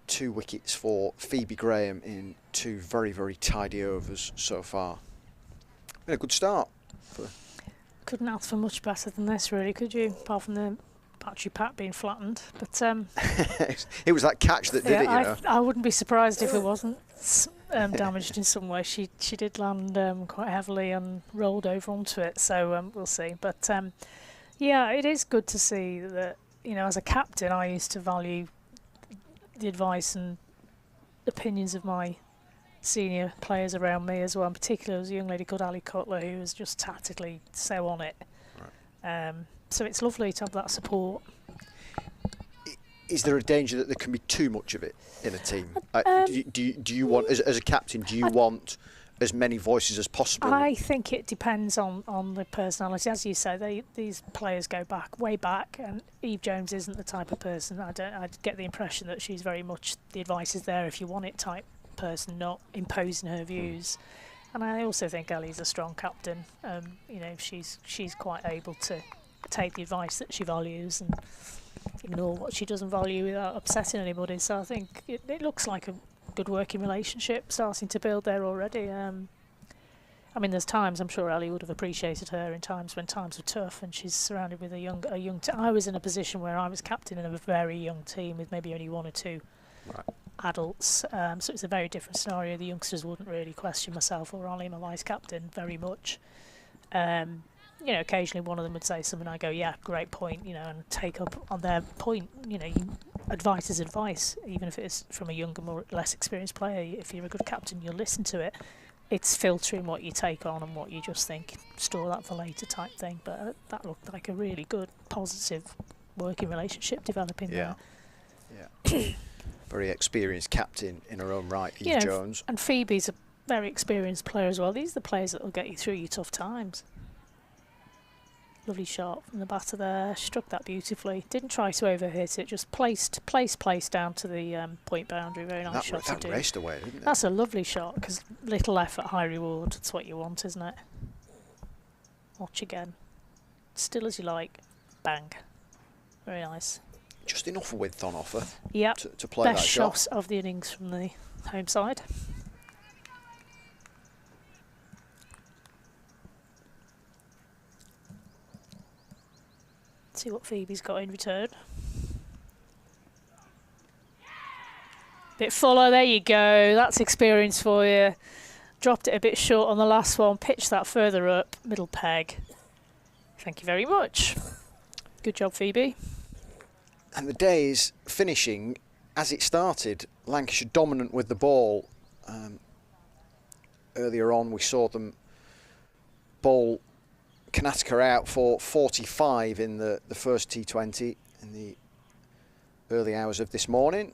2 wickets for Phoebe Graham in 2 very, very tidy overs so far. Been a good start. Couldn't ask for much better than this, really, could you? Apart from the patchy pat being flattened. But it was that catch that did it, you know. I wouldn't be surprised if it wasn't damaged in some way. She did land quite heavily and rolled over onto it, so we'll see. But yeah, it is good to see that, you know, as a captain, I used to value the advice and opinions of my senior players around me as well. In particular, there was a young lady called Ali Cutler who was just tactically so on it. Right. So it's lovely to have that support. Is there a danger that there can be too much of it in a team? Do you want, as a captain, do you want as many voices as possible? I think it depends on the personality. As you say, these players go way back, and Eve Jones isn't the type of person. I get the impression that she's very much the advice is there if you want it type person, not imposing her views. And I also think Ellie's a strong captain. You know, she's quite able to take the advice that she values and ignore what she doesn't value without upsetting anybody. So I think it looks like a good working relationship starting to build there already. I mean, there's times I'm sure Ellie would have appreciated her in times when times were tough, and she's surrounded with a young I was in a position where I was captain in a very young team with maybe only 1 or 2 adults, so it's a very different scenario. The youngsters wouldn't really question myself or Ollie, my vice captain, very much. You know, occasionally one of them would say something, I go, yeah, great point, you know, and take up on their point. You know, advice is advice, even if it's from a younger, less experienced player. If you're a good captain, you'll listen to it. It's filtering what you take on and what you just think, store that for later type thing. But that looked like a really good, positive working relationship developing there. Yeah. Very experienced captain in her own right, Eve Jones. And Phoebe's a very experienced player as well. These are the players that will get you through your tough times. Lovely shot from the batter there, struck that beautifully. Didn't try to overhit it, just placed down to the point boundary. Very nice shot to do. That raced away, didn't it? That's a lovely shot, because little effort, high reward. That's what you want, isn't it? Watch again. Still as you like. Bang. Very nice. Just enough width on offer. Yep. To play that shot. Best shot of the innings from the home side. See what Phoebe's got in return. Bit fuller, there you go. That's experience for you. Dropped it a bit short on the last one. Pitched that further up, middle peg. Thank you very much. Good job, Phoebe. And the day is finishing as it started. Lancashire dominant with the ball. Earlier on, we saw them bowl Karnataka out for 45 in the first T20 in the early hours of this morning,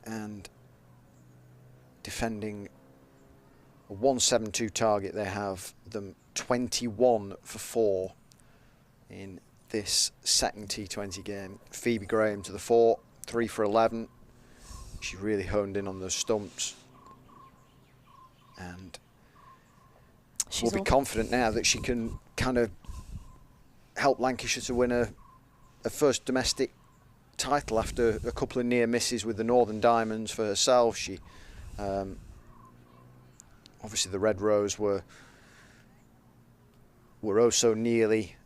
and defending a 172 target. They have them 21 for 4 in this second T20 game. Phoebe Graham to the 4, 3 for 11. She really honed in on those stumps, and will be confident now that she can kind of help Lancashire to win a first domestic title after a couple of near misses with the Northern Diamonds for herself. She obviously the Red Rose were oh so nearly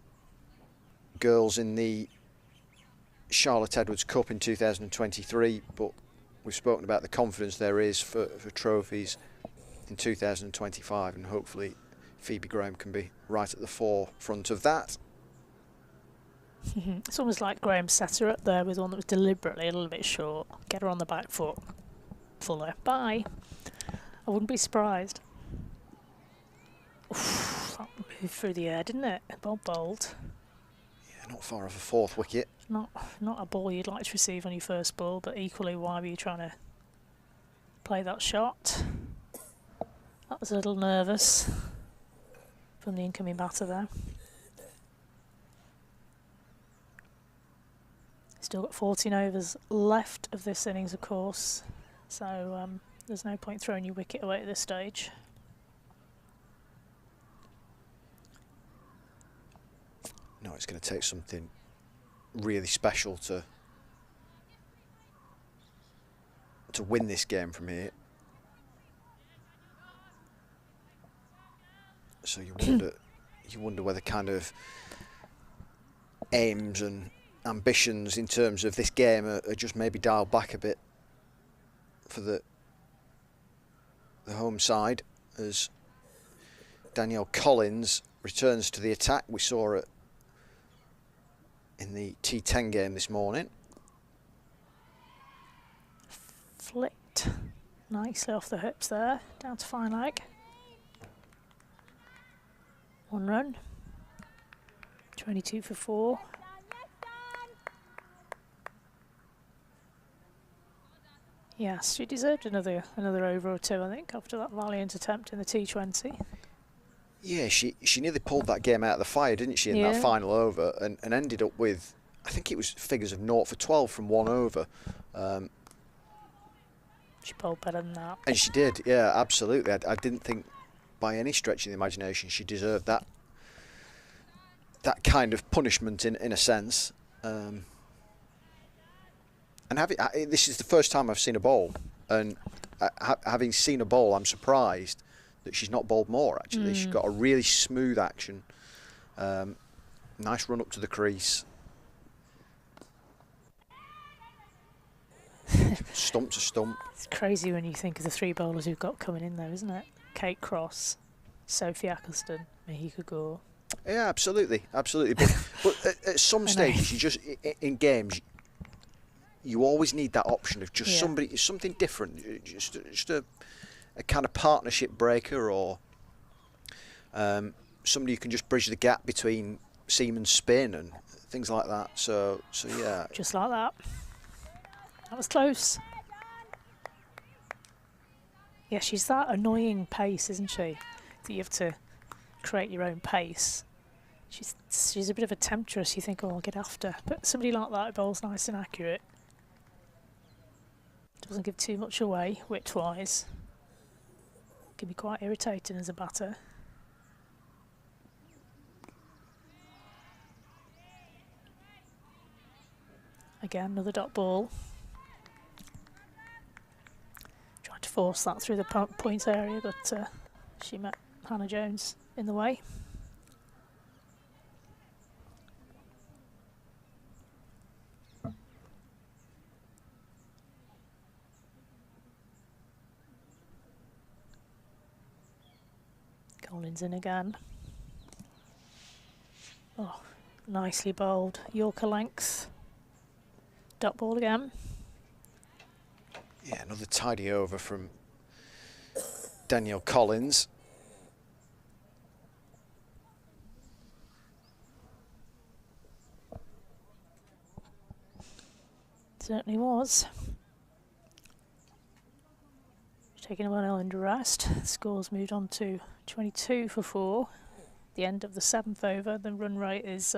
girls in the Charlotte Edwards Cup in 2023, but we've spoken about the confidence there is for trophies in 2025, and hopefully Phoebe Graham can be right at the forefront of that. It's almost like Graham set her up there with one that was deliberately a little bit short. Get her on the back foot. Fuller. Bye. I wouldn't be surprised. Oof, that moved through the air, didn't it? Bold. Yeah, not far off a 4th wicket. Not a ball you'd like to receive on your first ball, but equally, why were you trying to play that shot? That was a little nervous from the incoming batter there. Still got 14 overs left of this innings, of course, so there's no point throwing your wicket away at this stage. No, it's going to take something really special to win this game from here. So you wonder whether kind of aims and ambitions in terms of this game are just maybe dialed back a bit for the home side, as Danielle Collins returns to the attack. We saw it in the T10 game this morning. Flicked nicely off the hips there, down to fine leg. 1 run, 22 for 4. Yes, she deserved another over or two, I think, after that valiant attempt in the T20. Yeah, she nearly pulled that game out of the fire, didn't she, in that final over, and ended up with, I think it was figures of 0 for 12 from 1 over. She bowled better than that. And she did, yeah, absolutely. I didn't think by any stretch of the imagination she deserved that kind of punishment in a sense. And this is the first time I've seen a bowl, and having seen a bowl, I'm surprised that she's not bowled more, actually. She's got a really smooth action, nice run up to the crease, stump to stump. It's crazy when you think of the 3 bowlers who've got coming in there, isn't it? Kate Cross, Sophie Eccleston, Mahika Gore. Yeah, absolutely. But at some stages, you just, in games, you always need that option of just something different, just a kind of partnership breaker, or somebody who can just bridge the gap between seam and spin and things like that. So yeah. Just like that. That was close. Yeah, she's that annoying pace, isn't she? That you have to create your own pace. She's a bit of a temptress. You think, oh, I'll get after. But somebody like that who bowls nice and accurate, doesn't give too much away width-wise. Can be quite irritating as a batter. Again, another dot ball. Tried to force that through the point area, but she met Hannah Jones in the way. Collins in again. Oh, nicely bowled. Yorker length. Dot ball again. Yeah, another tidy over from Danielle Collins. Certainly was. Taking 1-0 into rest. Scores moved on to 22 for 4. The end of the 7th over. The run rate is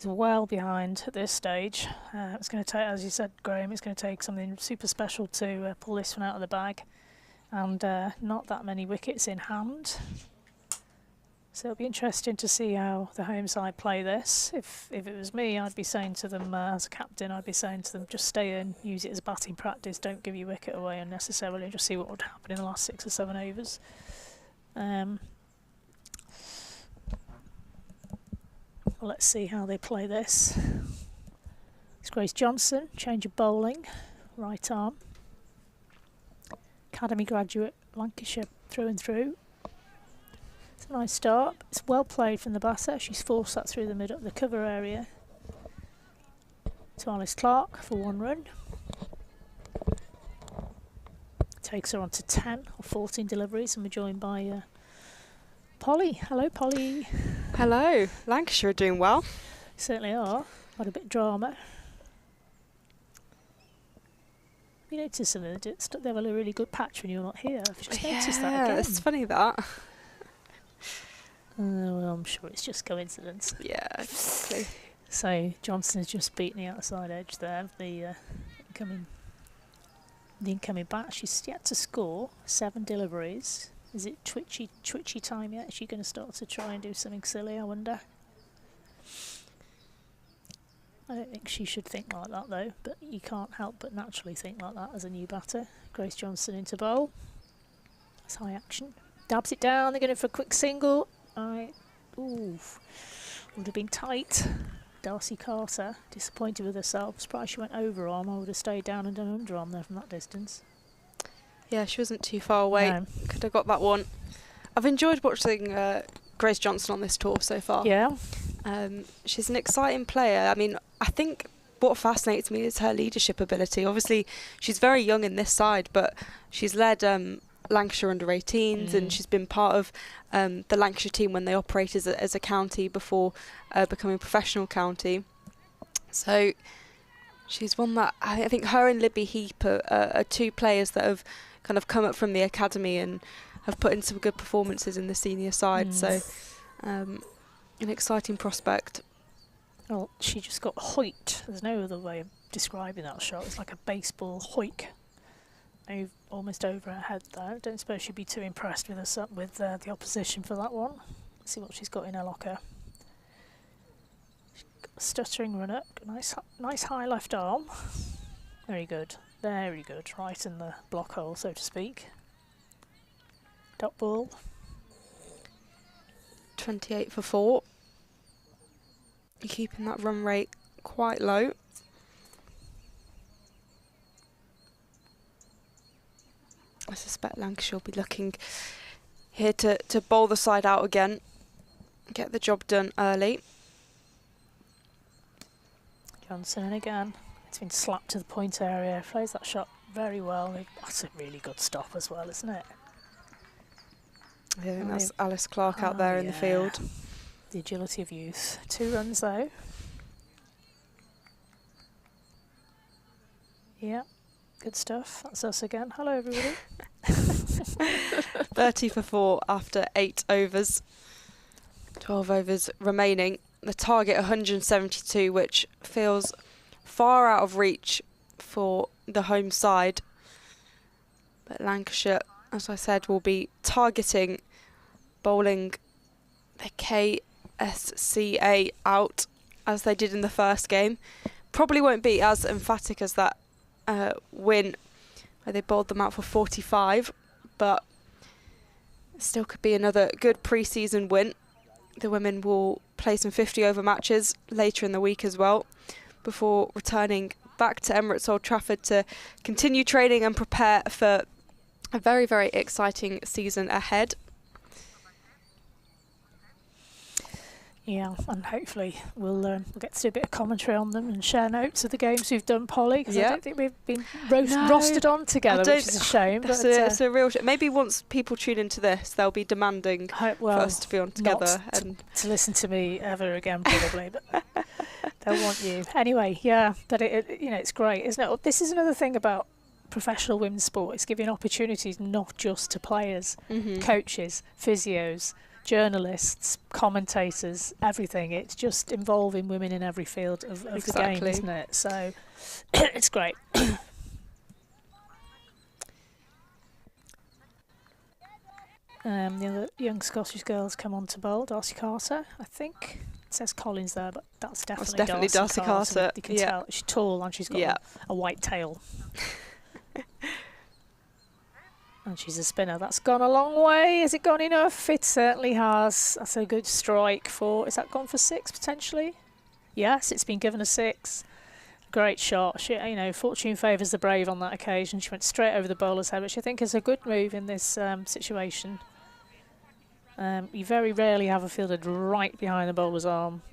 well behind at this stage. It's going to take, as you said, Graham, it's going to take something super special to pull this one out of the bag. And not that many wickets in hand. So it'll be interesting to see how the home side play this. If it was me, I'd be saying to them, as a captain, I'd be saying to them, just stay in, use it as batting practice, don't give your wicket away unnecessarily, just see what would happen in the last 6 or 7 overs. Let's see how they play this. It's Grace Johnson, change of bowling, right arm. Academy graduate, Lancashire through and through. It's a nice start. It's well played from the batter. She's forced that through the middle, the cover area. To Alice Clark for 1 run. Takes her on to 10 or 14 deliveries, and we're joined by Polly. Hello, Polly. Hello. Lancashire are doing well. Certainly are. Had a bit of drama. You noticed something? They have a really good patch when you're not here. I've just noticed that again. It's funny that. Well, I'm sure it's just coincidence. Yeah, exactly. So Johnson's just beaten the outside edge there. The incoming bat. She's yet to score 7 deliveries. Is it twitchy time yet? Is she going to start to try and do something silly, I wonder? I don't think she should think like that though, but you can't help but naturally think like that as a new batter. Grace Johnson into bowl. It's high action. Dabs it down, they're going for a quick single. Would have been tight. Darcy Carter, disappointed with herself. Surprised she went overarm. I would have stayed down and done underarm there from that distance. Yeah, she wasn't too far away. No. Could have got that one. I've enjoyed watching Grace Johnson on this tour so far. Yeah. She's an exciting player. I mean, I think what fascinates me is her leadership ability. Obviously, she's very young in this side, but she's led Lancashire under 18s and she's been part of the Lancashire team when they operated as a county before becoming a professional county. So she's one that I think her and Libby Heap are 2 players that have kind of come up from the academy and have put in some good performances in the senior side. So an exciting prospect. Well, she just got hoiked. There's no other way of describing that shot. It's like a baseball hoik. Almost over her head there. Don't suppose she'd be too impressed with us with the opposition for that one. Let's see what she's got in her locker. She's got a stuttering run up. Nice high left arm. Very good. Very good. Right in the block hole, so to speak. Dot ball. 28 for 4. You're keeping that run rate quite low. I suspect Lancashire will be looking here to bowl the side out again, get the job done early. Johnson in again. It's been slapped to the point area. Plays that shot very well. That's a really good stop as well, isn't it? I think that's Alice Clark out there in the field. The agility of youth. 2 runs though. Yeah. Good stuff. That's us again. Hello, everybody. 30 for 4 after 8 overs. 12 overs remaining. The target 172, which feels far out of reach for the home side. But Lancashire, as I said, will be targeting bowling the KSCA out as they did in the first game. Probably won't be as emphatic as that win where they bowled them out for 45, but still could be another good pre-season win. The women will play some 50 over matches later in the week as well before returning back to Emirates Old Trafford to continue training and prepare for a very, very exciting season ahead. Yeah, and hopefully we'll get to do a bit of commentary on them and share notes of the games we've done, Polly, because I don't think we've been rostered on together, which is a shame. But it's a real shame. Maybe once people tune into this, they'll be demanding for us to be on together. To listen to me ever again, probably. But They'll want you. Anyway, yeah, but it's great, isn't it? This is another thing about professional women's sport. It's giving opportunities not just to players, coaches, physios, journalists, commentators, everything. It's just involving women in every field of the game, isn't it? So it's great. The other young Scottish girls come on to bowl. Darcy Carter, I think. It says Collins there, but that's definitely Darcy Carter. You can tell she's tall and she's got a white tail. And she's a spinner. That's gone a long way. Has it gone enough? It certainly has. That's a good strike for... Is that gone for 6 potentially? Yes, it's been given a 6. Great shot. She, fortune favours the brave on that occasion. She went straight over the bowler's head, which I think is a good move in this situation. You very rarely have a fielder right behind the bowler's arm.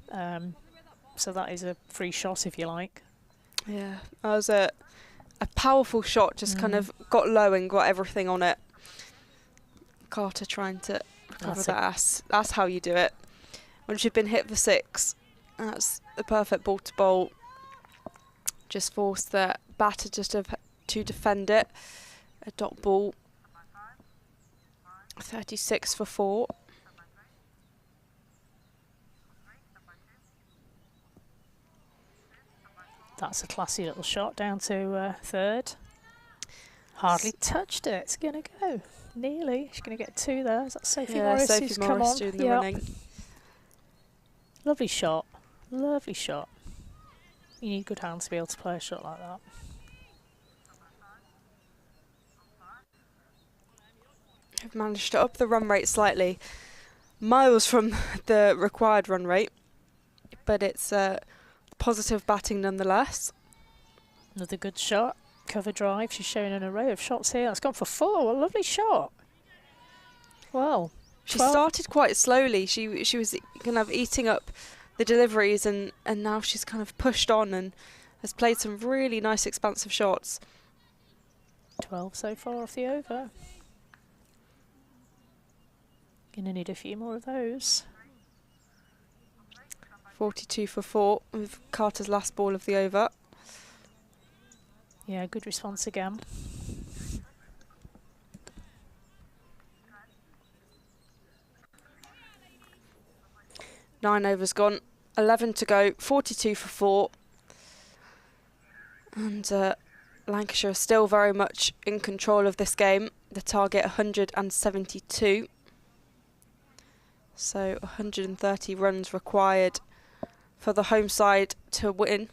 So that is a free shot, if you like. Yeah, that was a powerful shot, just kind of got low and got everything on it. Carter trying to recover that. That's how you do it. Once you've been hit for 6, that's the perfect ball to bowl. Just force the batter to defend it. A dot ball. 36 for 4. That's a classy little shot down to third. Hardly touched it. It's going to go. Nearly. She's going to get 2 there. Is that Sophie Morris Sophie who's Morris come on? doing the running. Lovely shot. Lovely shot. You need good hands to be able to play a shot like that. I've managed to up the run rate slightly. Miles from the required run rate. But it's positive batting nonetheless. Another good shot. Cover drive. She's showing an array of shots here. That's gone for 4. A lovely shot. Well, she started quite slowly. She was kind of eating up the deliveries, and now she's kind of pushed on and has played some really nice expansive shots. 12 so far off the over. Gonna need a few more of those. 42 for 4 with Carter's last ball of the over. Yeah, good response again. Nine overs gone, 11 to go, 42 for 4. And Lancashire are still very much in control of this game. The target 172. So 130 runs required for the home side to win.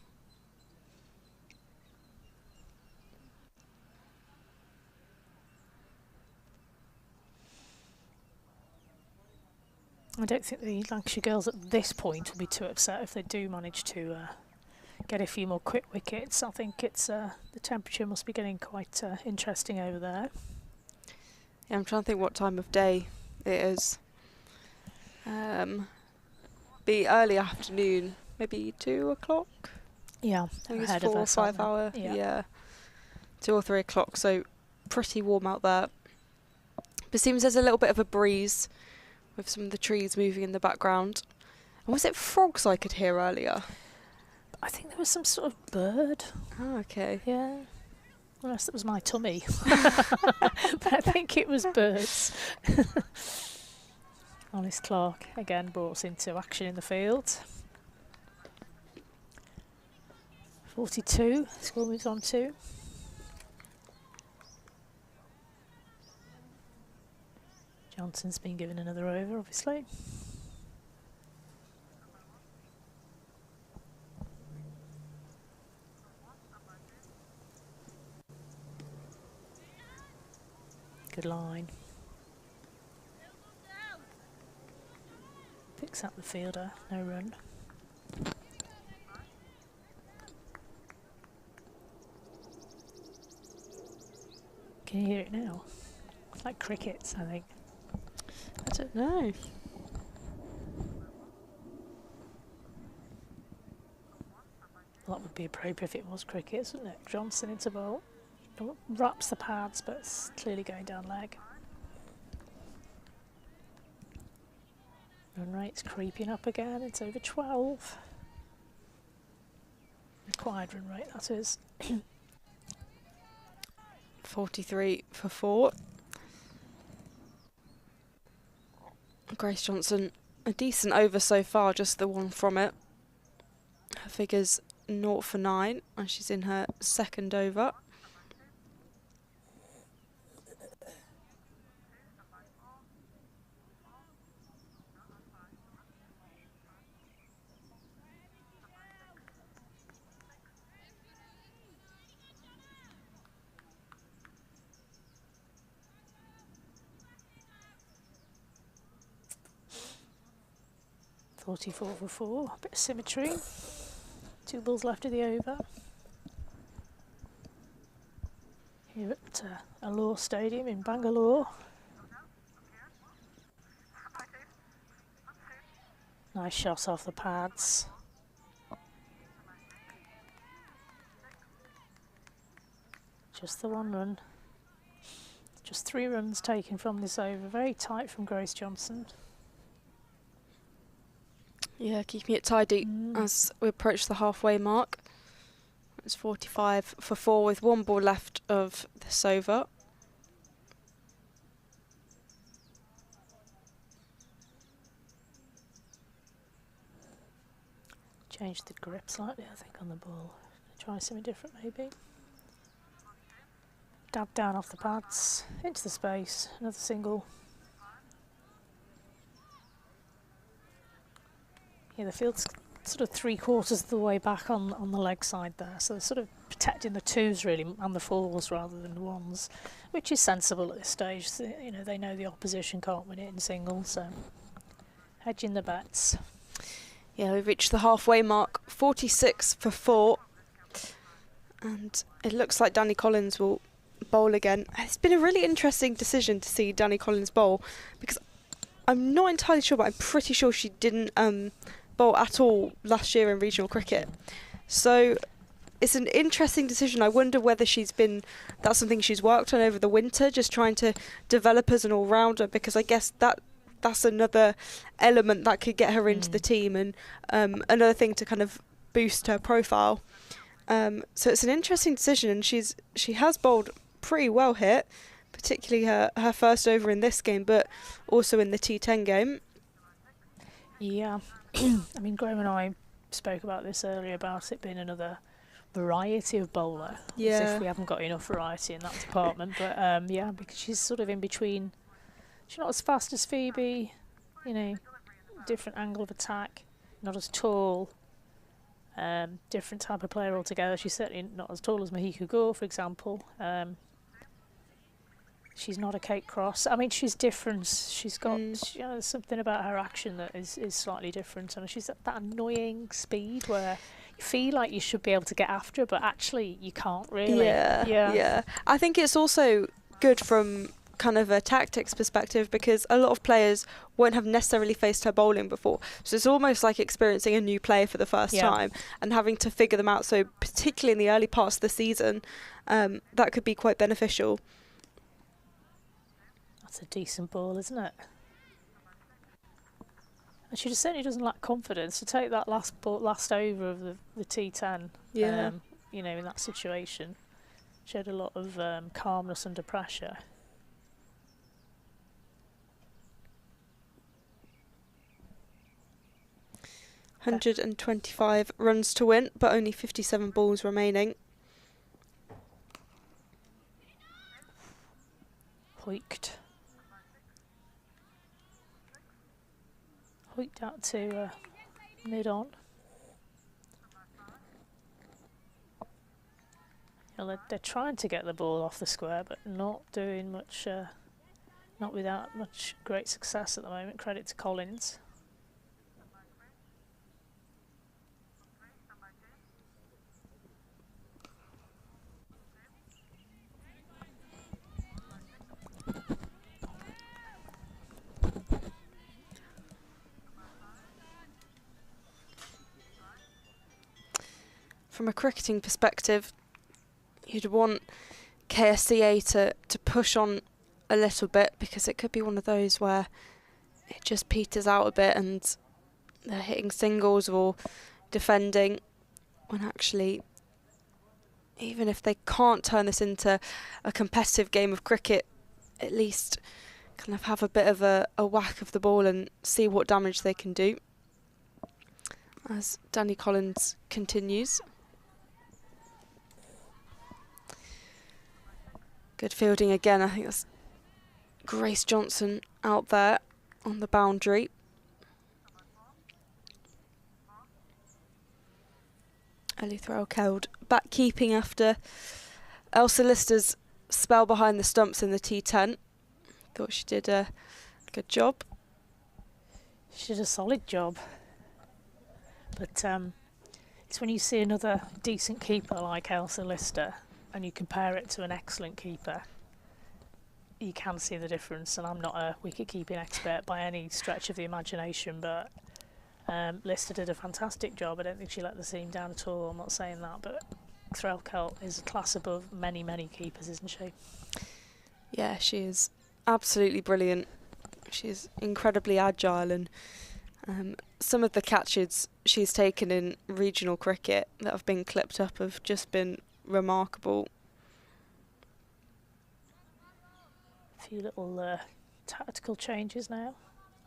I don't think the Lancashire girls at this point will be too upset if they do manage to get a few more quick wickets. I think it's the temperature must be getting quite interesting over there. Yeah, I'm trying to think what time of day it is. Be early afternoon, maybe 2 o'clock. Yeah, I think it's 4 or 5 hour. Yeah, 2 or 3 o'clock. So pretty warm out there. But it seems there's a little bit of a breeze with some of the trees moving in the background. And was it frogs I could hear earlier? I think there was some sort of bird. Oh, okay. Yeah. Unless it was my tummy. But I think it was birds. Alice Clark again brought us into action in the field. 42, score moves on to. Johnson's been given another over, obviously. Good line. Picks up the fielder, no run. Can you hear it now? It's like crickets, I think. I don't know. Well, that would be appropriate if it was crickets, wouldn't it? Johnson into bowl. Wraps the pads, but it's clearly going down leg. Run rate's creeping up again. It's over 12. required run rate, that is. 43 for 4. Grace Johnson, a decent over so far, just the one from it. Her figure's 0 for 9, and she's in her second over. .44 for 4, a bit of symmetry. 2 balls left of the over. Here at Allure Stadium in Bangalore. Nice shot off the pads. Just the 1 run. Just 3 runs taken from this over. Very tight from Grace Johnson. Yeah, keeping it tidy as we approach the halfway mark. It's 45 for 4 with 1 ball left of this over. Change the grip slightly, I think, on the ball. Try something different, maybe. Dab down off the pads, into the space, another single. Yeah, the field's sort of 3/4 of the way back on the leg side there, so they're sort of protecting the 2s really and the 4s rather than the 1s, which is sensible at this stage. So, you know, they know the opposition can't win it in singles, so hedging the bets. Yeah, we've reached the halfway mark, 46 for 4, and it looks like Danny Collins will bowl again. It's been a really interesting decision to see Danny Collins bowl, because I'm not entirely sure, but I'm pretty sure she didn't bowl at all last year in regional cricket. So it's an interesting decision. I wonder whether that's something she's worked on over the winter, just trying to develop as an all-rounder, because I guess that's another element that could get her into the team, and another thing to kind of boost her profile. So it's an interesting decision, and she has bowled pretty well hit, particularly her first over in this game, but also in the T10 game. Yeah, I mean, Graham and I spoke about this earlier, about it being another variety of bowler. Yeah. As if we haven't got enough variety in that department, but yeah, because she's sort of in between. She's not as fast as Phoebe, you know, different angle of attack, not as tall, different type of player altogether. She's certainly not as tall as Mahika Gore, for example. She's not a Kate Cross. I mean, she's different. She's got there's something about her action that is slightly different, and she's at that annoying speed where you feel like you should be able to get after her, but actually you can't really. Yeah. I think it's also good from kind of a tactics perspective, because a lot of players won't have necessarily faced her bowling before, so it's almost like experiencing a new player for the first time and having to figure them out. So particularly in the early parts of the season, that could be quite beneficial. That's a decent ball, isn't it? And she certainly doesn't lack confidence to take that last over of the T10. Yeah. You know, in that situation, she had a lot of calmness under pressure. .125 runs to win, but only 57 balls remaining. Hoiked out to mid-on. They're trying to get the ball off the square, but not doing much, not without much great success at the moment. Credit to Collins. From a cricketing perspective, you'd want KSCA to push on a little bit, because it could be one of those where it just peters out a bit and they're hitting singles or defending, when actually even if they can't turn this into a competitive game of cricket, at least kind of have a bit of a whack of the ball and see what damage they can do. As Danny Collins continues. Good fielding again. I think that's Grace Johnson out there on the boundary. Ellie Threlkeld back keeping after Elsa Lister's spell behind the stumps in the T10. Thought she did a good job. She did a solid job. But it's when you see another decent keeper like Elsa Lister and you compare it to an excellent keeper, you can see the difference. And I'm not a wicket-keeping expert by any stretch of the imagination, but Lister did a fantastic job. I don't think she let the team down at all. I'm not saying that, but Threlkeld is a class above many, many keepers, isn't she? Yeah, she is absolutely brilliant. She's incredibly agile, and some of the catches she's taken in regional cricket that have been clipped up have just been remarkable. A few little tactical changes now.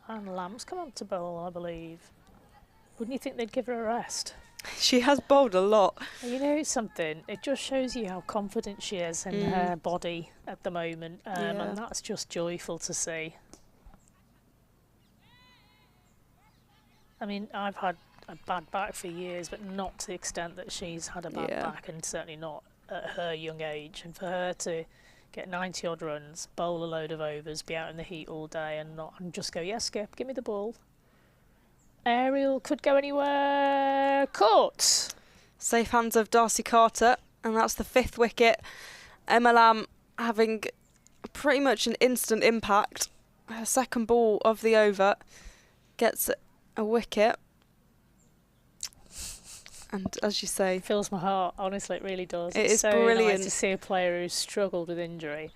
And Lamb's come on to bowl, I believe. Wouldn't you think they'd give her a rest? She has bowled a lot. You know something, it just shows you how confident she is in her body at the moment, and that's just joyful to see. I mean, I've had a bad back for years, but not to the extent that she's had a bad back, and certainly not at her young age. And for her to get 90 odd runs, bowl a load of overs, be out in the heat all day and just go, yes, Skip, give me the ball. Aerial could go anywhere. Caught. Safe hands of Darcy Carter, and that's the 5th wicket. Emma Lamb having pretty much an instant impact. Her second ball of the over gets a wicket. And as you say, it fills my heart. Honestly, it really does. It's so brilliant nice to see a player who's struggled with injury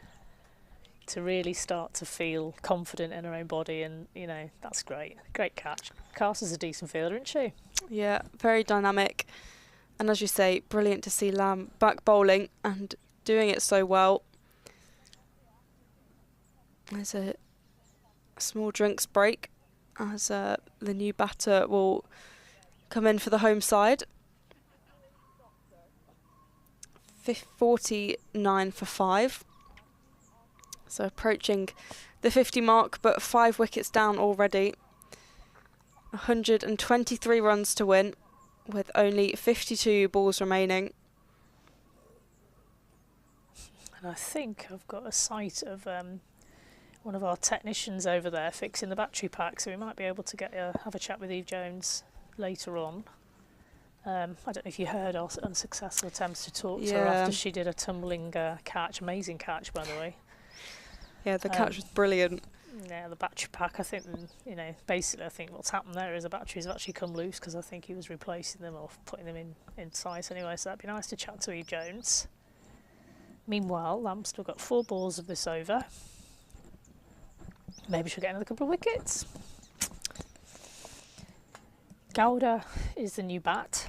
to really start to feel confident in her own body, and you know, that's great. Great catch. Carter's a decent fielder, isn't she? Yeah, very dynamic. And as you say, brilliant to see Lamb back bowling and doing it so well. There's a small drinks break as the new batter will come in for the home side. 49 for 5. So approaching the 50 mark, but 5 wickets down already. 123 runs to win, with only 52 balls remaining. And I think I've got a sight of one of our technicians over there fixing the battery pack, so we might be able to get have a chat with Eve Jones later on. I don't know if you heard our unsuccessful attempts to talk to her after she did a tumbling catch. Amazing catch, by the way. Yeah, the catch was brilliant. Yeah, the battery pack, I think, you know, basically I think what's happened there is the batteries have actually come loose, because I think he was replacing them or putting them in size anyway, so that'd be nice to chat to Eve Jones. Meanwhile, Lamb's still got 4 balls of this over. Maybe she'll get another couple of wickets. Gowda is the new bat.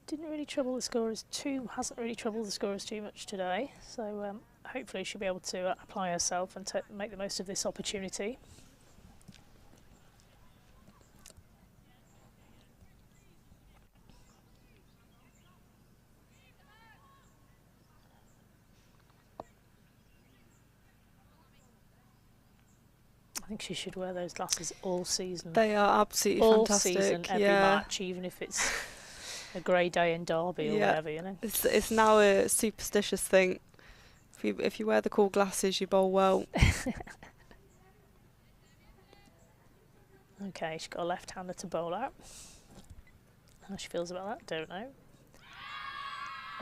Didn't really trouble the scorers hasn't really troubled the scorers too much today, so hopefully she'll be able to apply herself and make the most of this opportunity. I think she should wear those glasses all season. They are absolutely all fantastic. Season, every match, even if it's a grey day in Derby or whatever, you know. It's now a superstitious thing. If you wear the cool glasses, you bowl well. Okay, she's got a left-hander to bowl out. How she feels about that, don't know.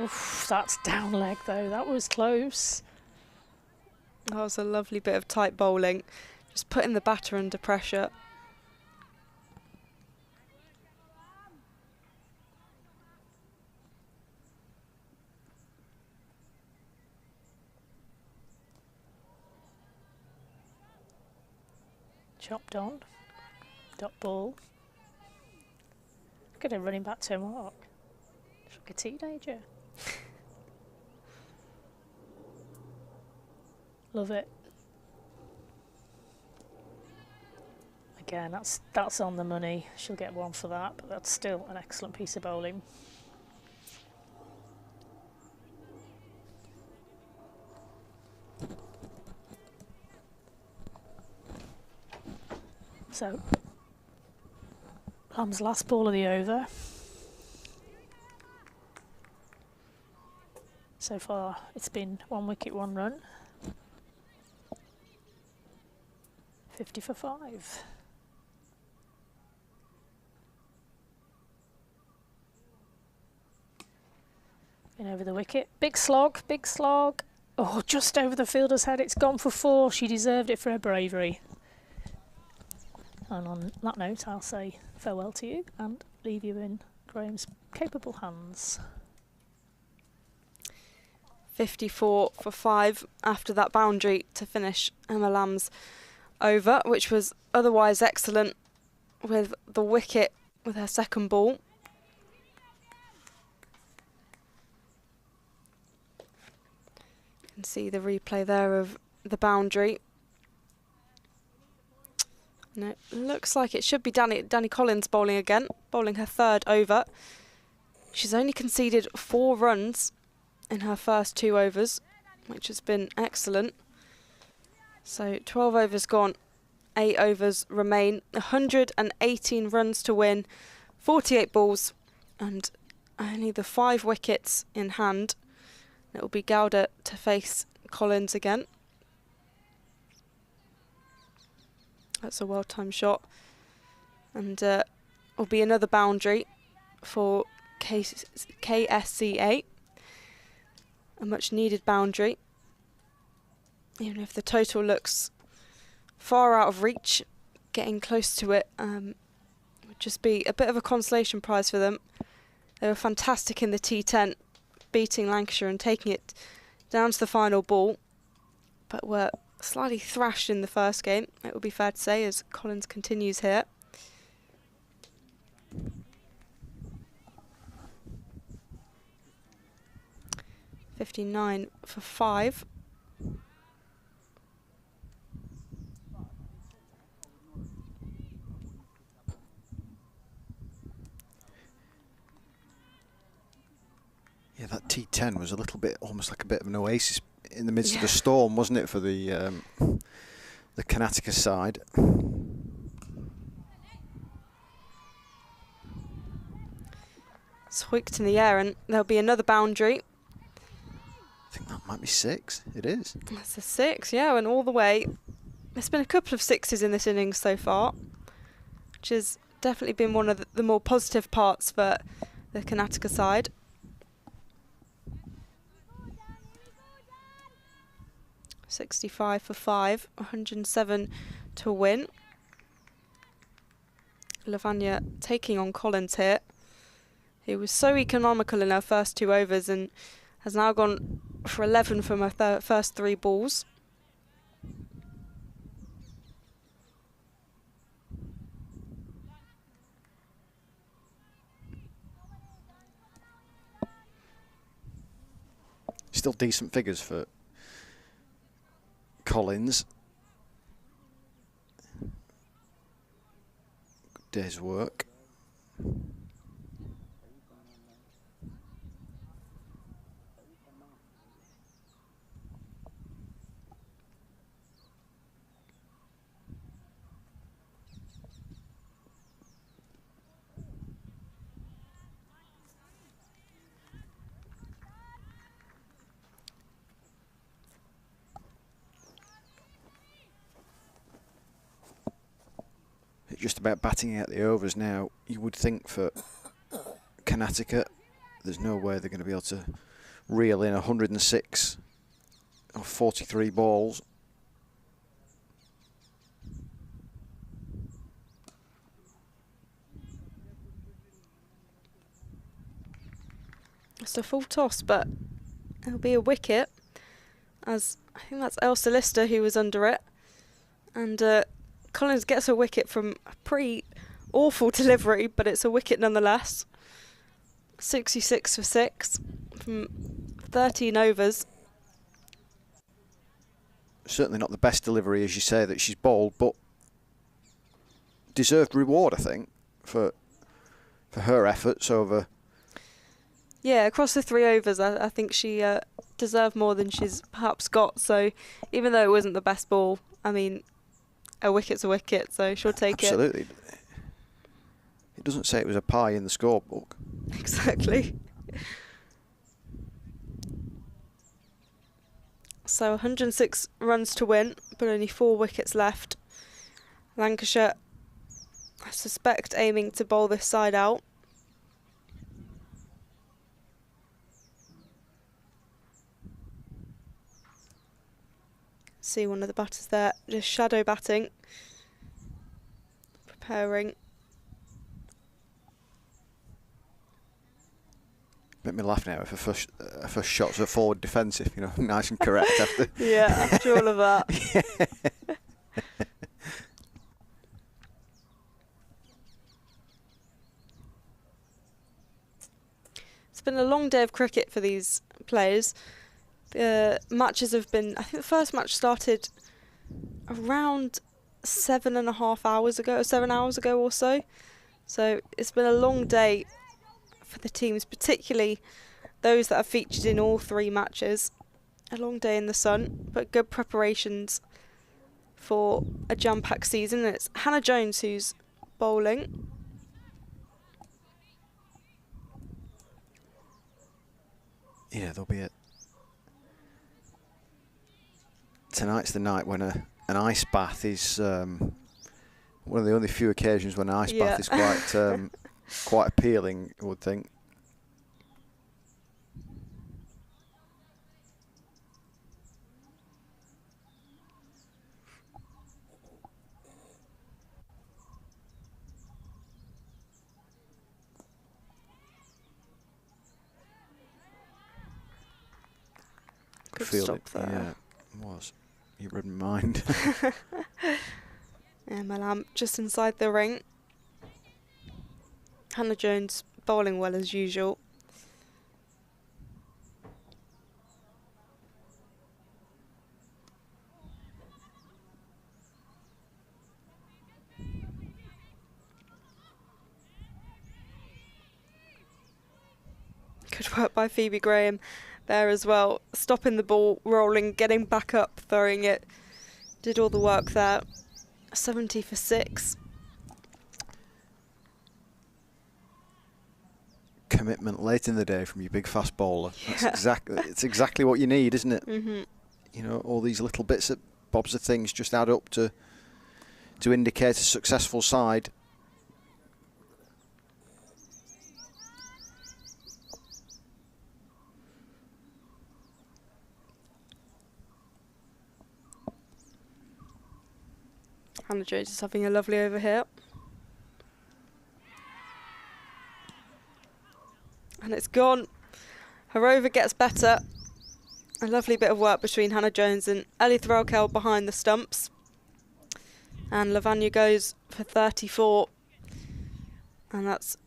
Oof, that's down leg though. That was close. That was a lovely bit of tight bowling. Just putting the batter under pressure. Chopped on. Dot ball. Look at her running back to her mark. She's like a teenager. Love it. Again, that's on the money. She'll get one for that, but that's still an excellent piece of bowling. So, Lam's last ball of the over. So far, it's been 1 wicket, 1 run. 50 for 5. In over the wicket. Big slog, big slog. Oh, just over the fielder's head. It's gone for 4. She deserved it for her bravery. And on that note, I'll say farewell to you and leave you in Graham's capable hands. 54 for 5 after that boundary to finish Emma Lamb's over, which was otherwise excellent with the wicket with her second ball. You can see the replay there of the boundary. And it looks like it should be Danny Collins bowling again, bowling her third over. She's only conceded 4 runs in her first 2 overs, which has been excellent. So 12 overs gone, 8 overs remain, 118 runs to win, 48 balls, and only the 5 wickets in hand. It will be Gowda to face Collins again. That's a well-timed shot. And will be another boundary for KSCA. A much-needed boundary. Even if the total looks far out of reach, getting close to it would just be a bit of a consolation prize for them. They were fantastic in the T10, beating Lancashire and taking it down to the final ball, but were slightly thrashed in the first game, it would be fair to say, as Collins continues here. .59 for 5. Yeah, that T10 was a little bit, almost like a bit of an oasis in the midst of the storm, wasn't it, for the Karnataka side? It's hooked in the air, and there'll be another boundary. I think that might be 6. It is. That's a 6, yeah, and all the way. There's been a couple of 6s in this innings so far, which has definitely been one of the more positive parts for the Karnataka side. .65 for 5, 107 to win. Lavanya taking on Collins here. He was so economical in her first 2 overs and has now gone for 11 from her first 3 balls. Still decent figures for Collins. Good day's work. Just about batting out the overs now. You would think for Karnataka, there's no way they're going to be able to reel in 106 or 43 balls. It's a full toss, but it'll be a wicket, as I think that's Elsa Lister who was under it, and Collins gets a wicket from a pretty awful delivery, but it's a wicket nonetheless. 66 for 6 from 13 overs. Certainly not the best delivery, as you say, that she's bowled, but deserved reward, I think, for her efforts over. Yeah, across the 3 overs, I think she deserved more than she's perhaps got. So even though it wasn't the best ball, I mean, a wicket's a wicket, so she'll take Absolutely. It doesn't say it was a pie in the scorebook. Exactly. So 106 runs to win, but only 4 wickets left. Lancashire, I suspect, aiming to bowl this side out. See one of the batters there, just shadow batting, preparing. Make me laugh now if her first shots are forward defensive, you know, nice and correct after. Yeah, after all of that. It's been a long day of cricket for these players. The matches have been, I think the first match started around 7.5 hours ago, or 7 hours ago or so. So it's been a long day for the teams, particularly those that have featured in all 3 matches. A long day in the sun, but good preparations for a jam-packed season. And it's Hannah Jones who's bowling. Yeah, there'll be tonight's the night when an ice bath is one of the only few occasions when an ice bath is quite quite appealing, I would think. Good Feel stop it. there. Yeah, it was. You read my mind. And my lamp just inside the ring. Hannah Jones bowling well as usual. Good work by Phoebe Graham there as well. Stopping the ball, rolling, getting back up, throwing it. Did all the work there. 70 for 6. Commitment late in the day from your big fast bowler. That's it's exactly what you need, isn't it? Mm-hmm. You know, all these little bits of bobs of things just add up to indicate a successful side. Hannah Jones is having a lovely over here. And it's gone. Her over gets better. A lovely bit of work between Hannah Jones and Ellie Threlkeld behind the stumps. And Lavanya goes for 34. And that's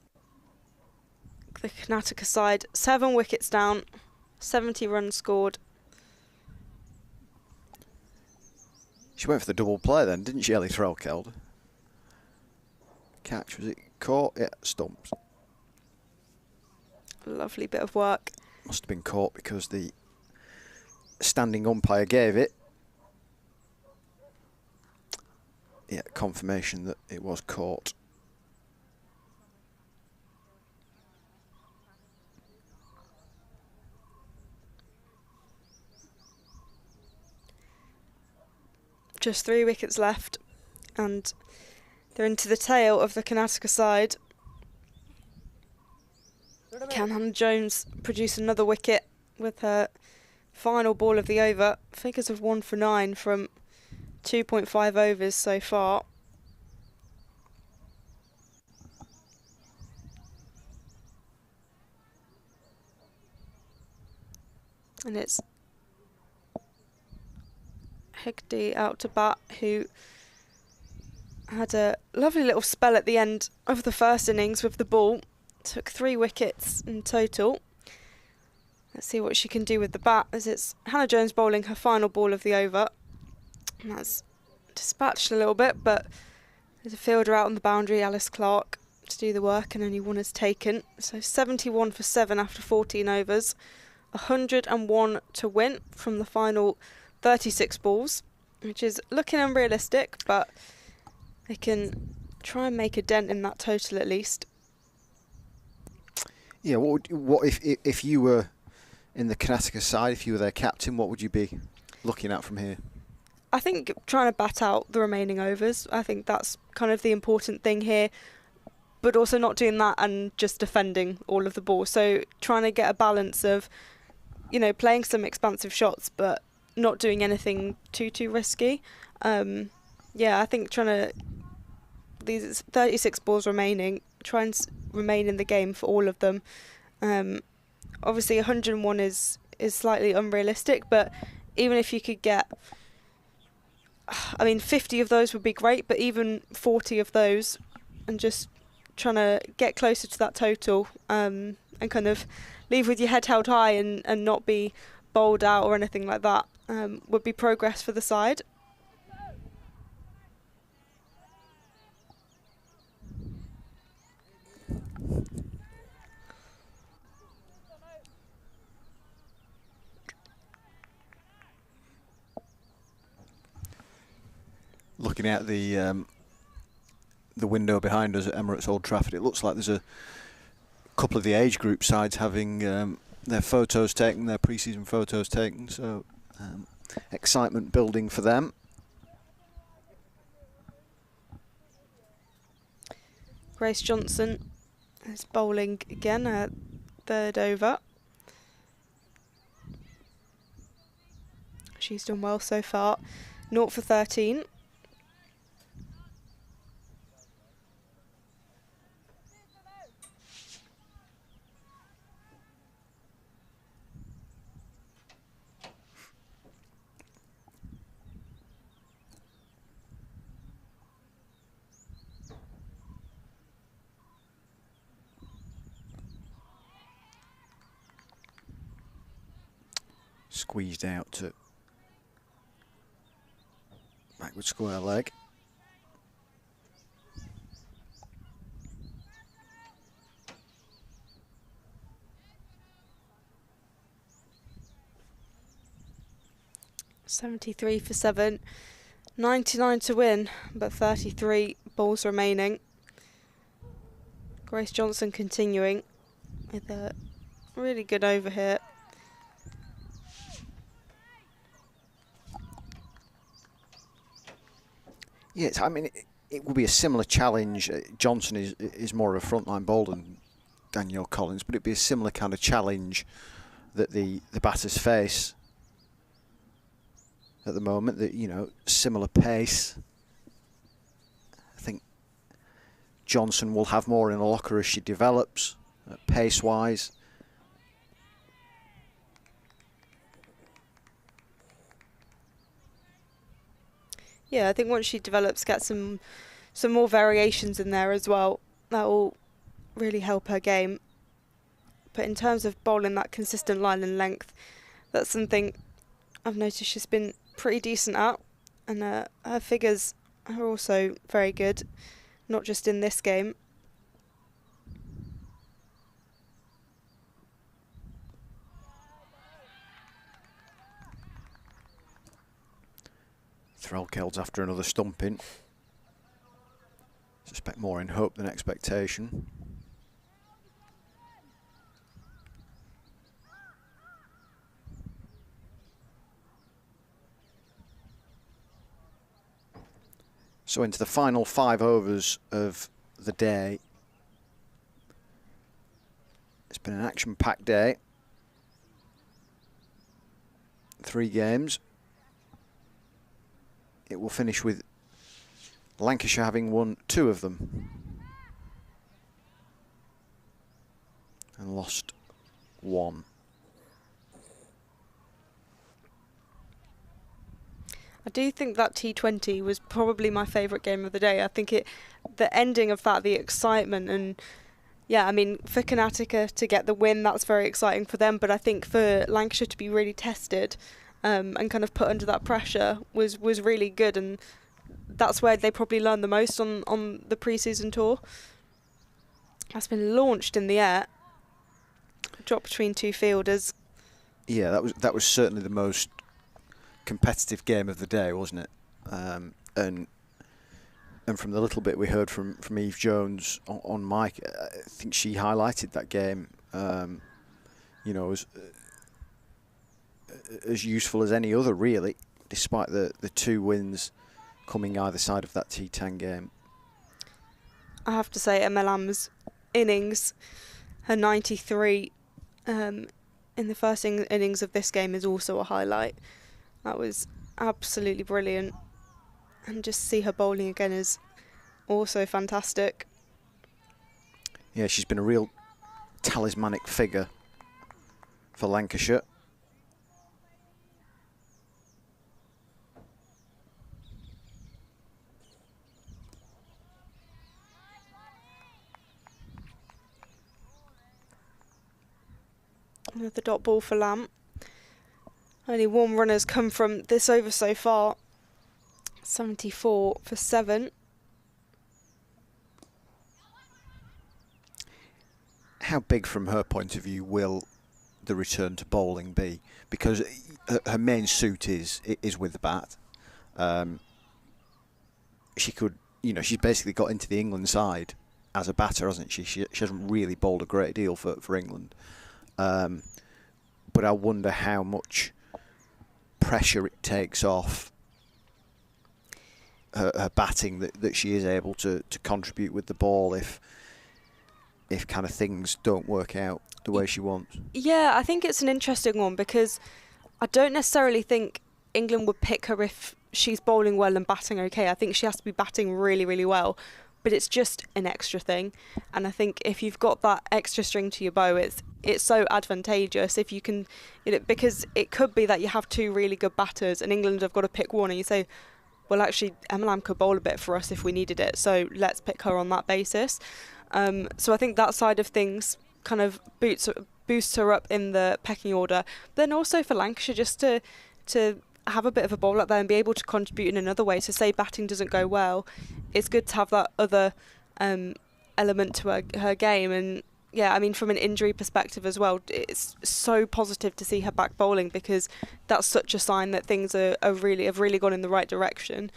the Karnataka side. 7 wickets down, 70 runs scored. She went for the double play then, didn't she, Ellie Threlkeld? Catch, was it caught? Yeah, stumps. Lovely bit of work. Must have been caught because the standing umpire gave it. Yeah, confirmation that it was caught. Just 3 wickets left, and they're into the tail of the Karnataka side. Can Hannah Jones produce another wicket with her final ball of the over? Figures of 1 for 9 from 2.5 overs so far. And it's Higdy out to bat, who had a lovely little spell at the end of the first innings with the ball. took 3 wickets in total. Let's see what she can do with the bat, as it's Hannah Jones bowling her final ball of the over. And that's dispatched a little bit, but there's a fielder out on the boundary, Alice Clark, to do the work, and only 1 is taken. So 71 for 7 after 14 overs. 101 to win from the final 36 balls, which is looking unrealistic, but they can try and make a dent in that total at least. Yeah, what if you were in the Karnataka side, if you were their captain, what would you be looking at from here? I think trying to bat out the remaining overs. I think that's kind of the important thing here, but also not doing that and just defending all of the balls. So trying to get a balance of, you know, playing some expansive shots, but not doing anything too risky. Yeah, I think these 36 balls remaining, try and remain in the game for all of them. Obviously 101 is slightly unrealistic, but even if you could get, I mean, 50 of those would be great, but even 40 of those, and just trying to get closer to that total, and kind of leave with your head held high and not be bowled out or anything like that, would be progress for the side. Looking at the window behind us at Emirates Old Trafford, it looks like there's a couple of the age group sides having their photos taken, their pre-season photos taken, so excitement building for them. Grace Johnson is bowling again at 3rd over. She's done well so far. 0 for 13. Squeezed out to backward square leg. .73 for 7, 99 to win, but 33 balls remaining. Grace Johnson continuing with a really good over here. Yes, I mean, it will be a similar challenge. Johnson is more of a frontline bowler than Danielle Collins, but it'd be a similar kind of challenge that the batters face at the moment. That, you know, similar pace. I think Johnson will have more in the locker as she develops, pace-wise. Yeah, I think once she develops, get some more variations in there as well, that will really help her game. But in terms of bowling that consistent line and length, that's something I've noticed she's been pretty decent at, and her figures are also very good, not just in this game. Threlkeld's after another stumping. Suspect more in hope than expectation. So into the final 5 overs of the day. It's been an action-packed day. 3 games. It will finish with Lancashire having won 2 of them and lost 1. I do think that T20 was probably my favourite game of the day. I think the ending of that, the excitement and yeah, I mean, for Connecticut to get the win, that's very exciting for them. But I think for Lancashire to be really tested and kind of put under that pressure was really good. And that's where they probably learned the most on the pre-season tour. That's been launched in the air. Drop between two fielders. Yeah, that was certainly the most competitive game of the day, wasn't it? And from the little bit we heard from Eve Jones on mic, I think she highlighted that game, you know, as useful as any other, really, despite the 2 wins coming either side of that T10 game. I have to say, Emma innings, her 93 in the first innings of this game is also a highlight. That was absolutely brilliant. And just see her bowling again is also fantastic. Yeah, she's been a real talismanic figure for Lancashire. Another dot ball for Lamb. Only 1 run has come from this over so far. 74 for 7. How big, from her point of view, will the return to bowling be? Because her main suit is with the bat. She could, you know, she's basically got into the England side as a batter, hasn't she? She hasn't really bowled a great deal for England. But I wonder how much pressure it takes off her batting that she is able to contribute with the ball if kind of things don't work out the way she wants. Yeah, I think it's an interesting one because I don't necessarily think England would pick her if she's bowling well and batting okay. I think she has to be batting really, really well, but it's just an extra thing. And I think if you've got that extra string to your bow, it's so advantageous if you can, you know, because it could be that you have 2 really good batters and England have got to pick one, and you say, well, actually, Emma Lamb could bowl a bit for us if we needed it, so let's pick her on that basis. So I think that side of things kind of boosts her up in the pecking order. But then also for Lancashire, just to have a bit of a bowl up there and be able to contribute in another way. So say batting doesn't go well, it's good to have that other element to her game. And yeah, I mean, from an injury perspective as well, it's so positive to see her back bowling because that's such a sign that things have really gone in the right direction.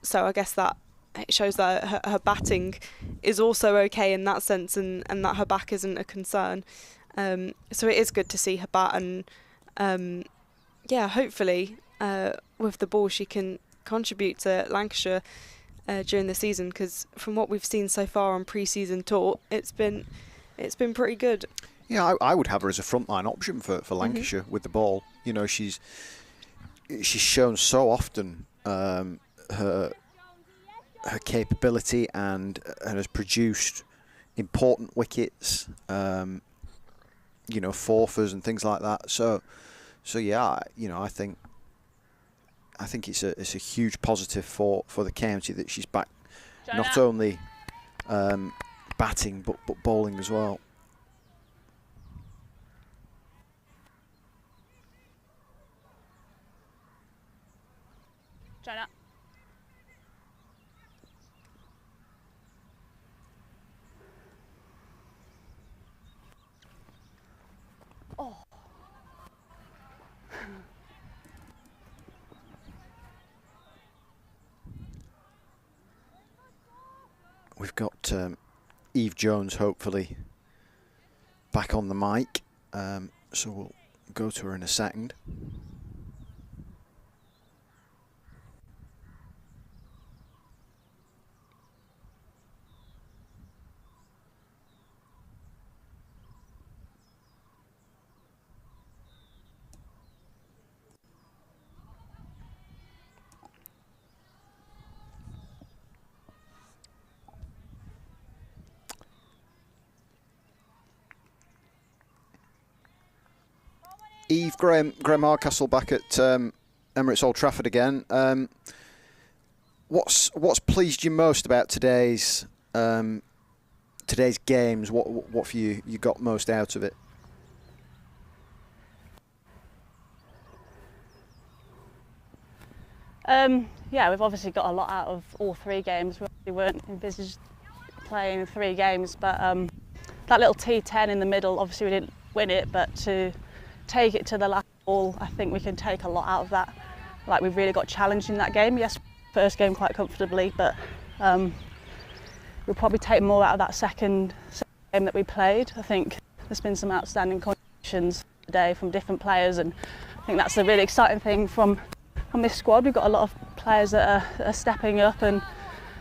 So I guess that it shows that her batting is also okay in that sense, and that her back isn't a concern. So it is good to see her bat, and yeah, hopefully with the ball she can contribute to Lancashire during the season, because from what we've seen so far on pre-season tour, it's been pretty good. Yeah, I would have her as a frontline option for Lancashire with the ball. You know, she's shown so often her capability and has produced important wickets, you know, forfers and things like that. So yeah, you know, I think it's a huge positive for the county that she's back, not only batting but bowling as well. China. Oh. We've got Eve Jones hopefully back on the mic, so we'll go to her in a second. Eve, Graham Hardcastle back at Emirates Old Trafford again. What's pleased you most about today's today's games, what for you got most out of it? Yeah, we've obviously got a lot out of all 3 games. We weren't envisaged playing 3 games, but that little T10 in the middle, obviously we didn't win it, but to take it to the last ball, I think we can take a lot out of that. Like, we've really got challenged in that game. Yes, first game quite comfortably, but we'll probably take more out of that second game that we played. I think there's been some outstanding contributions today from different players, and I think that's the really exciting thing from this squad. We've got a lot of players that are stepping up and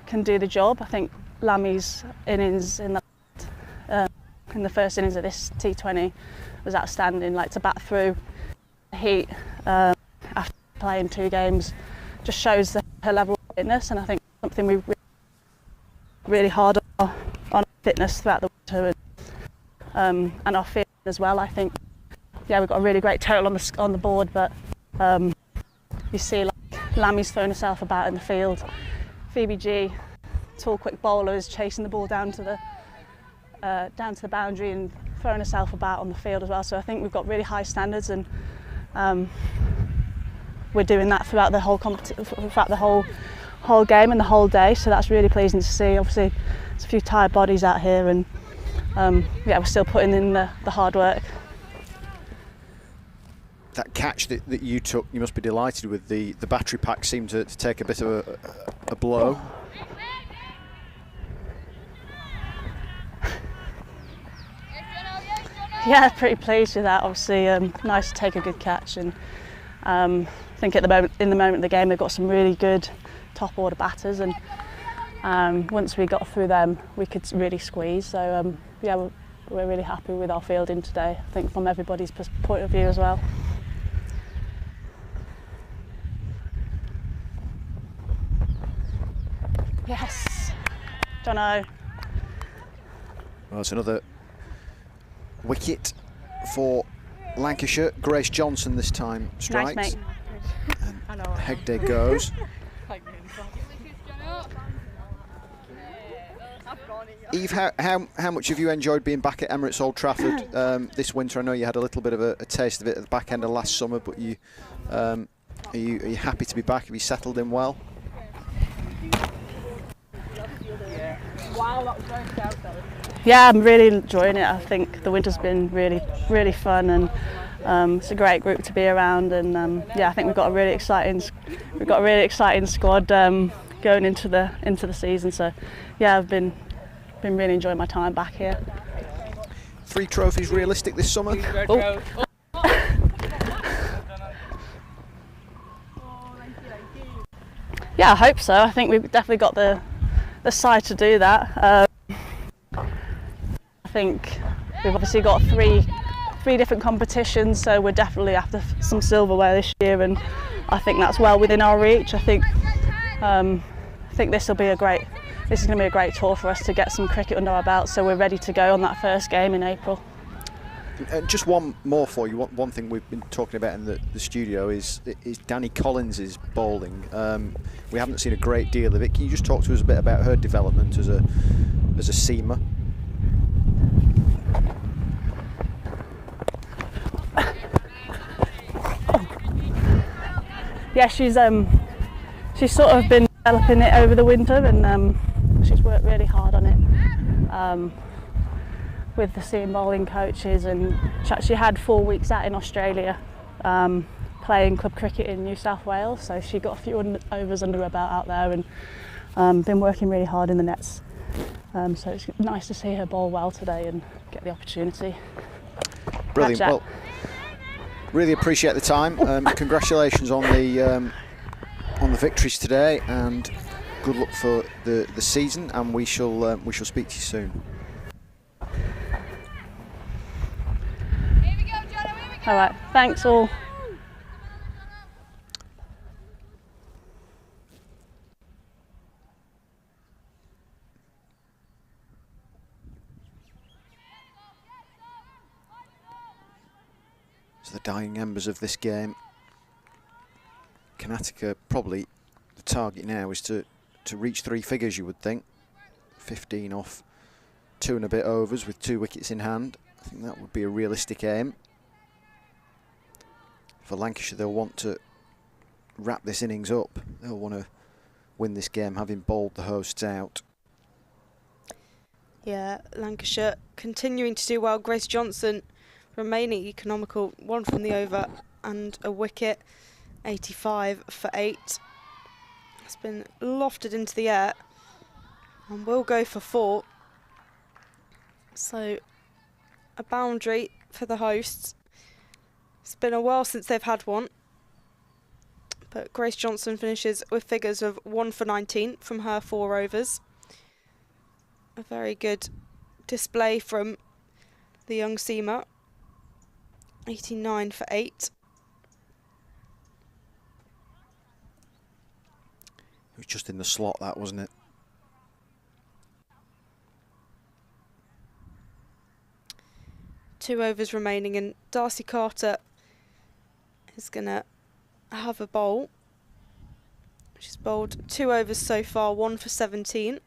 can do the job. I think Lammy's innings in the first innings of this T20 was outstanding. Like, to bat through the heat after playing 2 games just shows her level of fitness, and I think something we really hard on our fitness throughout the winter, and our fielding as well. I think, yeah, we've got a really great total on the board, but you see, like, Lammy's throwing herself about in the field. Phoebe G, tall, quick bowler, is chasing the ball down to the boundary and throwing herself about on the field as well. So I think we've got really high standards, and we're doing that throughout the whole whole game and the whole day. So that's really pleasing to see. Obviously, there's a few tired bodies out here, and yeah, we're still putting in the hard work. That catch that you took, you must be delighted with. The battery pack seemed to take a bit of a blow. Yeah, pretty pleased with that. Obviously, nice to take a good catch, and I think in the moment of the game, they've got some really good top order batters, and once we got through them, we could really squeeze. So yeah, we're really happy with our fielding today. I think from everybody's point of view as well. Yes, Jono. Well, it's another wicket for Lancashire. Grace Johnson this time strikes. Nice, mate. And Hegde goes. Eve, how much have you enjoyed being back at Emirates Old Trafford this winter? I know you had a little bit of a taste of it at the back end of last summer, but are you happy to be back? Have you settled in well? Yeah, I'm really enjoying it. I think the winter's been really fun, and it's a great group to be around. And yeah, I think we've got a really exciting squad going into the season. So yeah, I've been really enjoying my time back here. 3 trophies realistic this summer? Oh. Yeah, I hope so. I think we've definitely got the side to do that. I think we've obviously got three different competitions, so we're definitely after some silverware this year, and I think that's well within our reach. I think this is going to be a great tour for us to get some cricket under our belt, so we're ready to go on that first game in April. And just one more for you. One thing we've been talking about in the studio is Danny Collins' bowling. We haven't seen a great deal of it. Can you just talk to us a bit about her development as a seamer? Yeah, she's sort of been developing it over the winter, and she's worked really hard on it with the seam bowling coaches, and she actually had 4 weeks out in Australia playing club cricket in New South Wales, so she got a few overs under her belt out there, and been working really hard in the nets. So it's nice to see her bowl well today and get the opportunity. Brilliant. Well, really appreciate the time. Congratulations on the victories today, and good luck for the season. And we shall speak to you soon. All right. Thanks all. So the dying embers of this game. Karnataka, probably the target now is to reach 3 figures, you would think. 15 off 2 and a bit overs with 2 wickets in hand. I think that would be a realistic aim. For Lancashire, they'll want to wrap this innings up. They'll want to win this game having bowled the hosts out. Yeah, Lancashire continuing to do well. Grace Johnson remaining economical, 1 from the over and a wicket, 85 for 8. It's been lofted into the air and will go for 4. So a boundary for the hosts. It's been a while since they've had one, but Grace Johnson finishes with figures of 1 for 19 from her 4 overs. A very good display from the young seamer. 89 for 8. It was just in the slot, that, wasn't it? Two overs remaining, and Darcy Carter is going to have a bowl. She's bowled 2 overs so far, 1 for 17.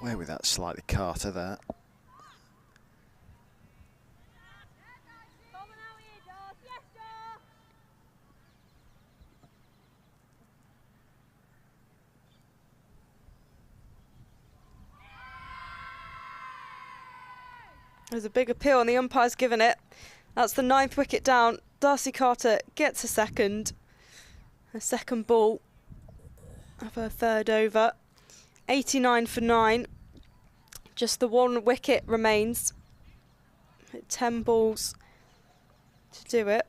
Away with that slightly Carter there. There's a big appeal and the umpire's given it. That's the 9th wicket down. Darcy Carter gets a second ball of her 3rd over. 89 for 9. Just the 1 wicket remains. 10 balls to do it.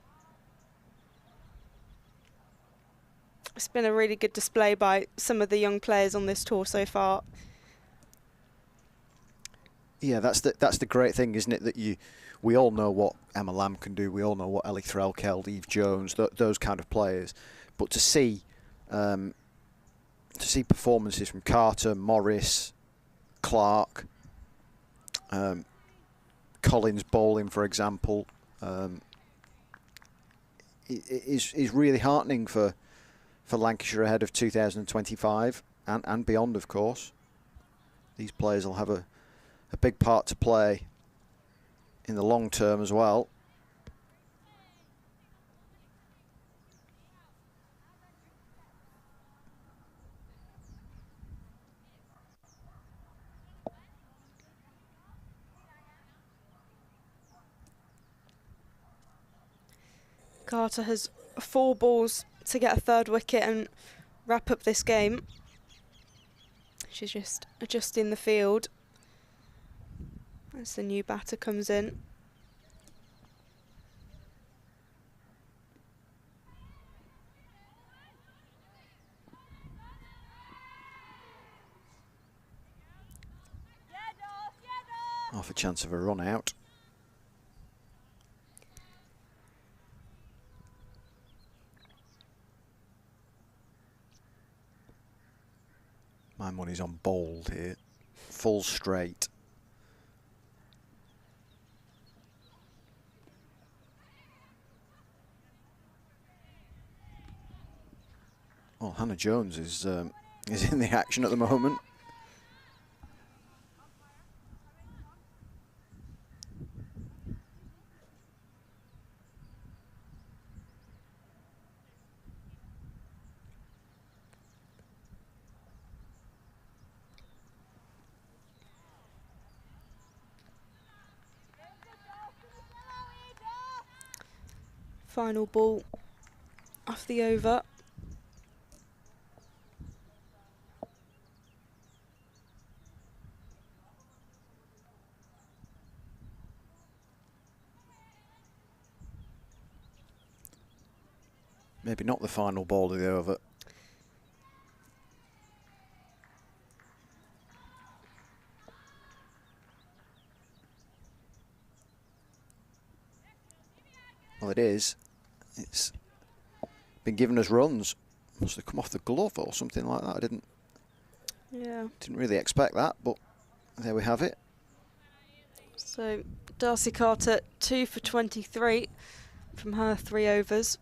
It's been a really good display by some of the young players on this tour so far. Yeah, that's the great thing, isn't it? That we all know what Emma Lamb can do. We all know what Ellie Threlkeld, Eve Jones, those kind of players. But to see performances from Carter, Morris, Clark, Collins bowling, for example, is really heartening for Lancashire ahead of 2025 and beyond, of course. These players will have a big part to play in the long term as well. Carter has 4 balls to get a 3rd wicket and wrap up this game. She's just adjusting the field as the new batter comes in. Half a chance of a run out. My money's on bowled here. Full straight. Well, Hannah Jones is in the action at the moment. Final ball off the over. maybe not the final ball of the over. Well, it is. It's been giving us runs. Must have come off the glove or something like that. I didn't really expect that, but there we have it. So Darcy Carter 2 for 23 from her 3 overs.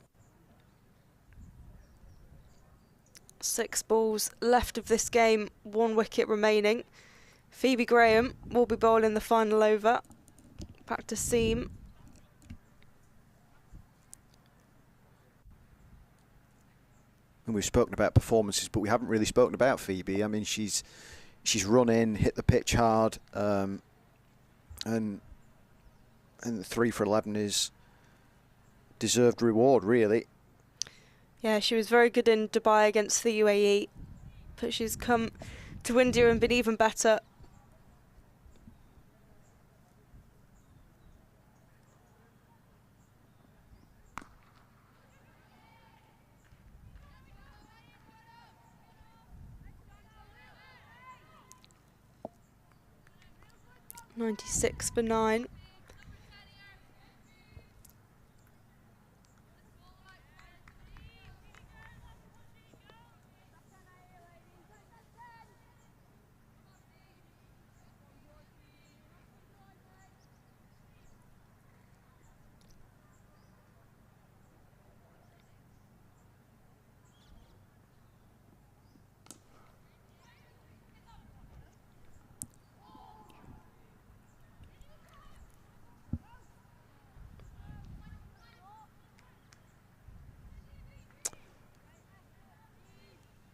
6 balls left of this game, 1 wicket remaining. Phoebe Graham will be bowling the final over. Back to seam. And we've spoken about performances, but we haven't really spoken about Phoebe. I mean, she's run in, hit the pitch hard, and the 3 for 11 is deserved reward, really. Yeah, she was very good in Dubai against the UAE, but she's come to India and been even better. .96 for 9.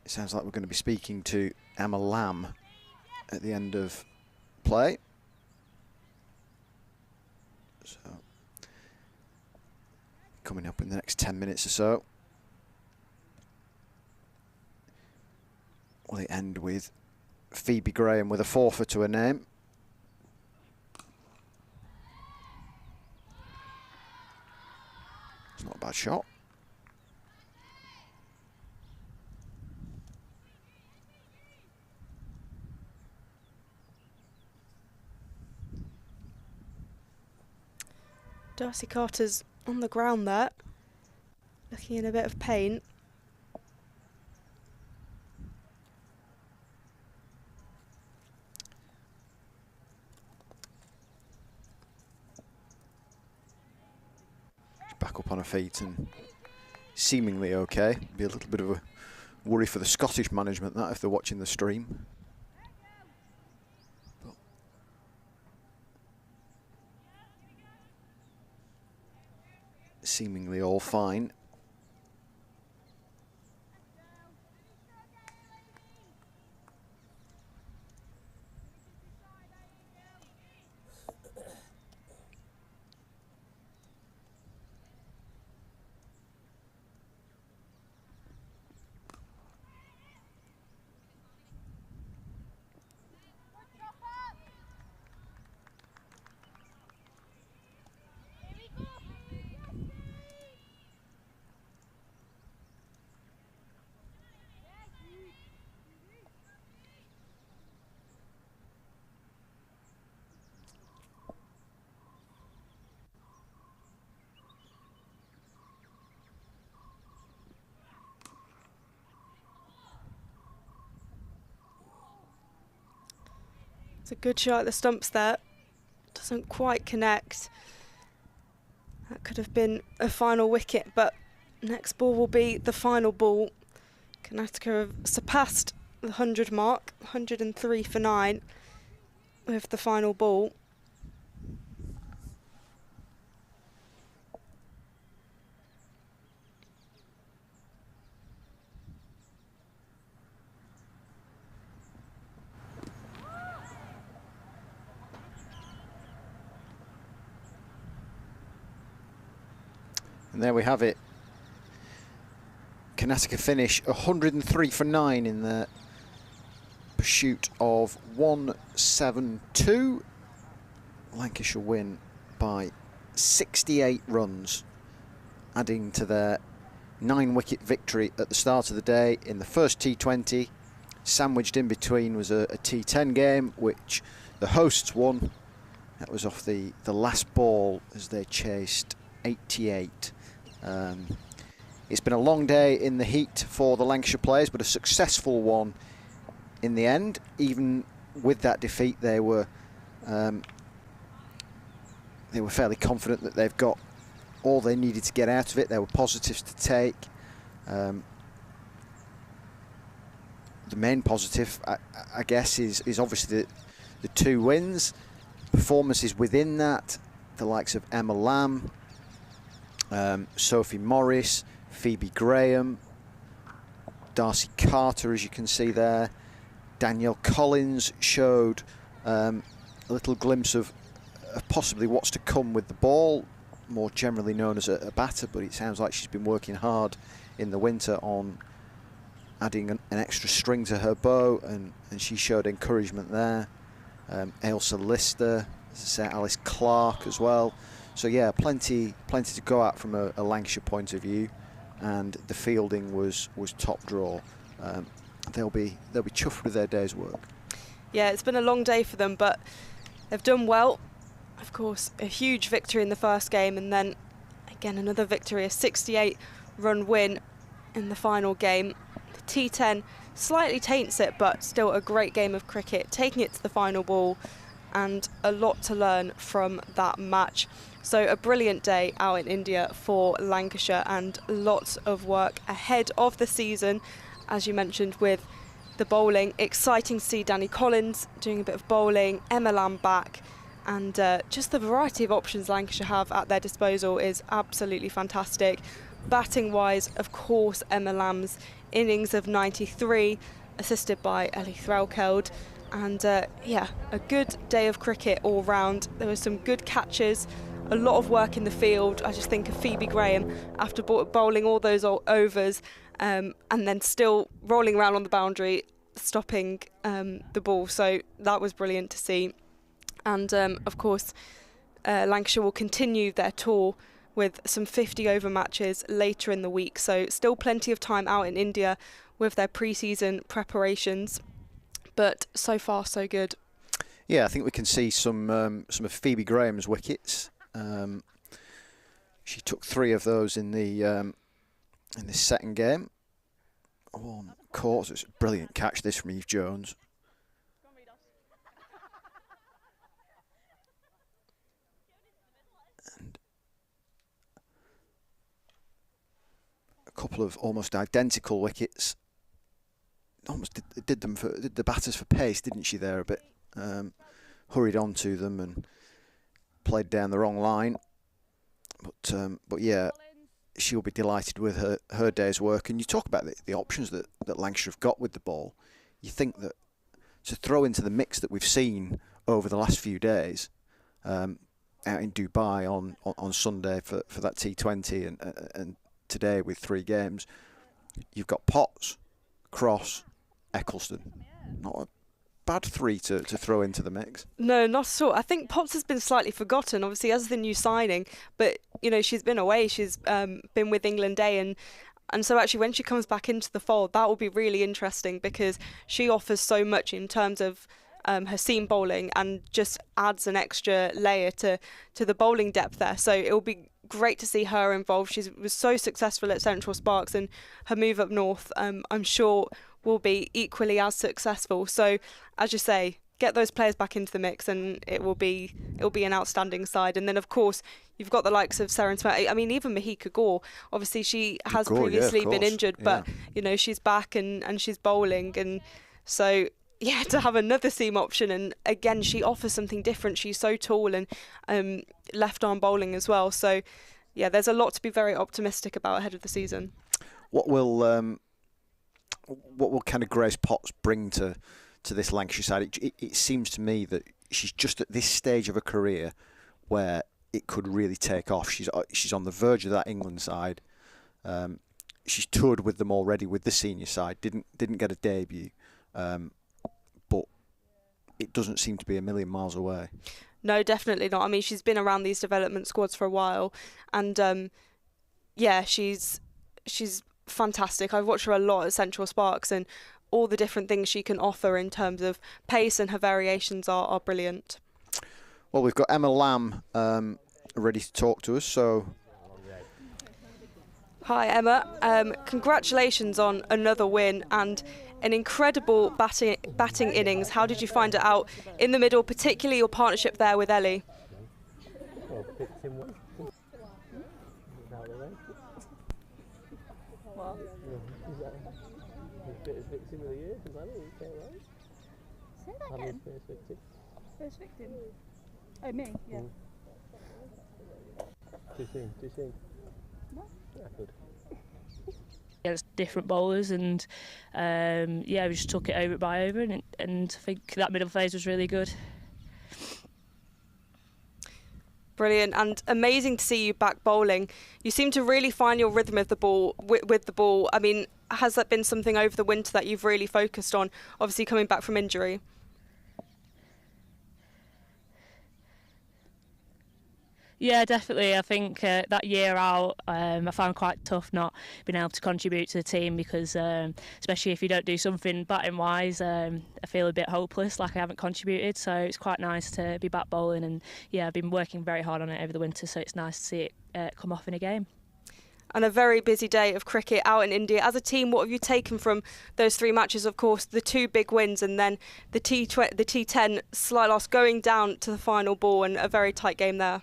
It sounds like we're going to be speaking to Emma Lamb at the end of play. So, coming up in the next 10 minutes or so. Will it end with Phoebe Graham with a 4-for to her name? It's not a bad shot. Darcy Carter's on the ground there, looking in a bit of pain. She's back up on her feet and seemingly okay. Be a little bit of a worry for the Scottish management that if they're watching the stream. Seemingly all fine. It's a good shot at the stumps there. Doesn't quite connect. That could have been a final wicket, but next ball will be the final ball. Karnataka have surpassed the 100 mark, 103 for 9 with the final ball. And there we have it. Karnataka finish 103 for 9 in the pursuit of 172. Lancashire win by 68 runs, adding to their 9-wicket victory at the start of the day in the first T20. Sandwiched in between was a T10 game, which the hosts won. That was off the last ball as they chased 88. It's been a long day in the heat for the Lancashire players, but a successful one in the end. Even with that defeat, they were fairly confident that they've got all they needed to get out of it. There were positives to take. The main positive, I guess, is obviously the 2 wins. Performances within that, the likes of Emma Lamb, Sophie Morris, Phoebe Graham, Darcy Carter, as you can see there. Danielle Collins showed a little glimpse of possibly what's to come with the ball, more generally known as a batter, but it sounds like she's been working hard in the winter on adding an extra string to her bow, and she showed encouragement there. Ailsa Lister, as I say, Alice Clark as well. So yeah, plenty to go at from a Lancashire point of view, and the fielding was top draw. They'll be chuffed with their day's work. Yeah, it's been a long day for them, but they've done well. Of course, a huge victory in the first game, and then again another victory, a 68-run win in the final game. The T10 slightly taints it, but still a great game of cricket, taking it to the final ball, and a lot to learn from that match. So a brilliant day out in India for Lancashire, and lots of work ahead of the season, as you mentioned, with the bowling. Exciting to see Danny Collins doing a bit of bowling, Emma Lamb back, and just the variety of options Lancashire have at their disposal is absolutely fantastic. Batting wise, of course, Emma Lamb's innings of 93, assisted by Ellie Threlkeld, and yeah, a good day of cricket all round. There were some good catches, a lot of work in the field. I just think of Phoebe Graham after bowling all those overs, and then still rolling around on the boundary, stopping the ball. So that was brilliant to see. And of course, Lancashire will continue their tour with some 50-over matches later in the week. So still plenty of time out in India with their pre-season preparations. But so far, so good. Yeah, I think we can see some of Phoebe Graham's wickets. She took 3 of those in the second game. One caught. It's a brilliant catch this from Eve Jones. And a couple of almost identical wickets. Almost did the batters for pace, didn't she? There a bit, hurried onto them and played down the wrong line. But yeah, she'll be delighted with her day's work. And you talk about the options that Lancashire have got with the ball. You think that to throw into the mix that we've seen over the last few days, out in Dubai on Sunday for that T20, and today with 3 games, you've got Potts, Cross, Eccleston. Not a bad 3 to throw into the mix. No, not at all. I think Potts has been slightly forgotten, obviously, as the new signing, but you know, she's been away. She's been with England A, and so actually when she comes back into the fold, that will be really interesting, because she offers so much in terms of her seam bowling, and just adds an extra layer to the bowling depth there. So it will be great to see her involved. She was so successful at Central Sparks, and her move up north, I'm sure, will be equally as successful. So as you say, get those players back into the mix, and it'll be an outstanding side. And then of course you've got the likes of Seren Smith. I mean, even Mahika Gore, obviously she has previously been injured, but you know, she's back and she's bowling, and so yeah, to have another seam option, and again she offers something different. She's so tall, and left arm bowling as well. So yeah, there's a lot to be very optimistic about ahead of the season. What will kind of Grace Potts bring to this Lancashire side? It seems to me that she's just at this stage of her career where it could really take off. She's on the verge of that England side. She's toured with them already with the senior side. Didn't get a debut, but it doesn't seem to be a million miles away. No, definitely not. I mean, she's been around these development squads for a while, and yeah, she's she's fantastic. I've watched her a lot at Central Sparks, and all the different things she can offer in terms of pace and her variations are brilliant. Well, we've got Emma Lamb ready to talk to us, so... Hi Emma, congratulations on another win and an incredible batting innings. How did you find it out in the middle, particularly your partnership there with Ellie? First victim? Oh, me? Yeah. Too soon? No. Yeah, good. Against different bowlers, and yeah, we just took it over by over, and I think that middle phase was really good. Brilliant, and amazing to see you back bowling. You seem to really find your rhythm of the ball with the ball. I mean, has that been something over the winter that you've really focused on, obviously coming back from injury? Yeah, definitely. I think that year out, I found quite tough not being able to contribute to the team because, especially if you don't do something batting-wise, I feel a bit hopeless, like I haven't contributed. So it's quite nice to be back bowling, and yeah, I've been working very hard on it over the winter, so it's nice to see it come off in a game. And a very busy day of cricket out in India. As a team, what have you taken from those 3 matches? Of course, the 2 big wins and then the T10 slight loss, going down to the final ball, and a very tight game there.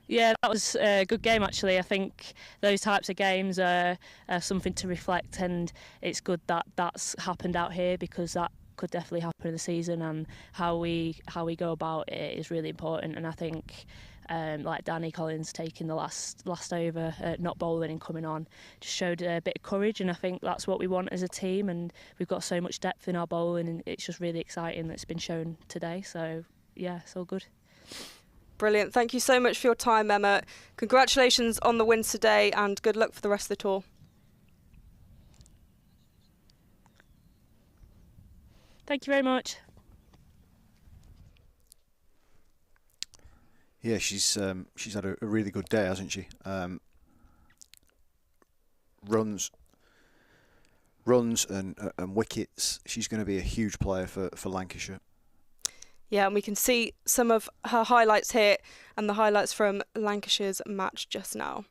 Yeah, that was a good game actually. I think those types of games are something to reflect, and it's good that that's happened out here because that could definitely happen in the season, and how we go about it is really important. And I think like Danny Collins taking the last over, not bowling and coming on, just showed a bit of courage, and I think that's what we want as a team, and we've got so much depth in our bowling, and it's just really exciting that's been shown today. So yeah, it's all good. Brilliant. Thank you so much for your time, Emma. Congratulations on the wins today, and good luck for the rest of the tour. Thank you very much. Yeah, she's had a really good day, hasn't she? Runs and wickets. She's going to be a huge player for Lancashire. Yeah, and we can see some of her highlights here and the highlights from Lancashire's match just now.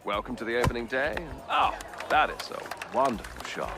welcome to the opening day. Oh, that is a wonderful shot.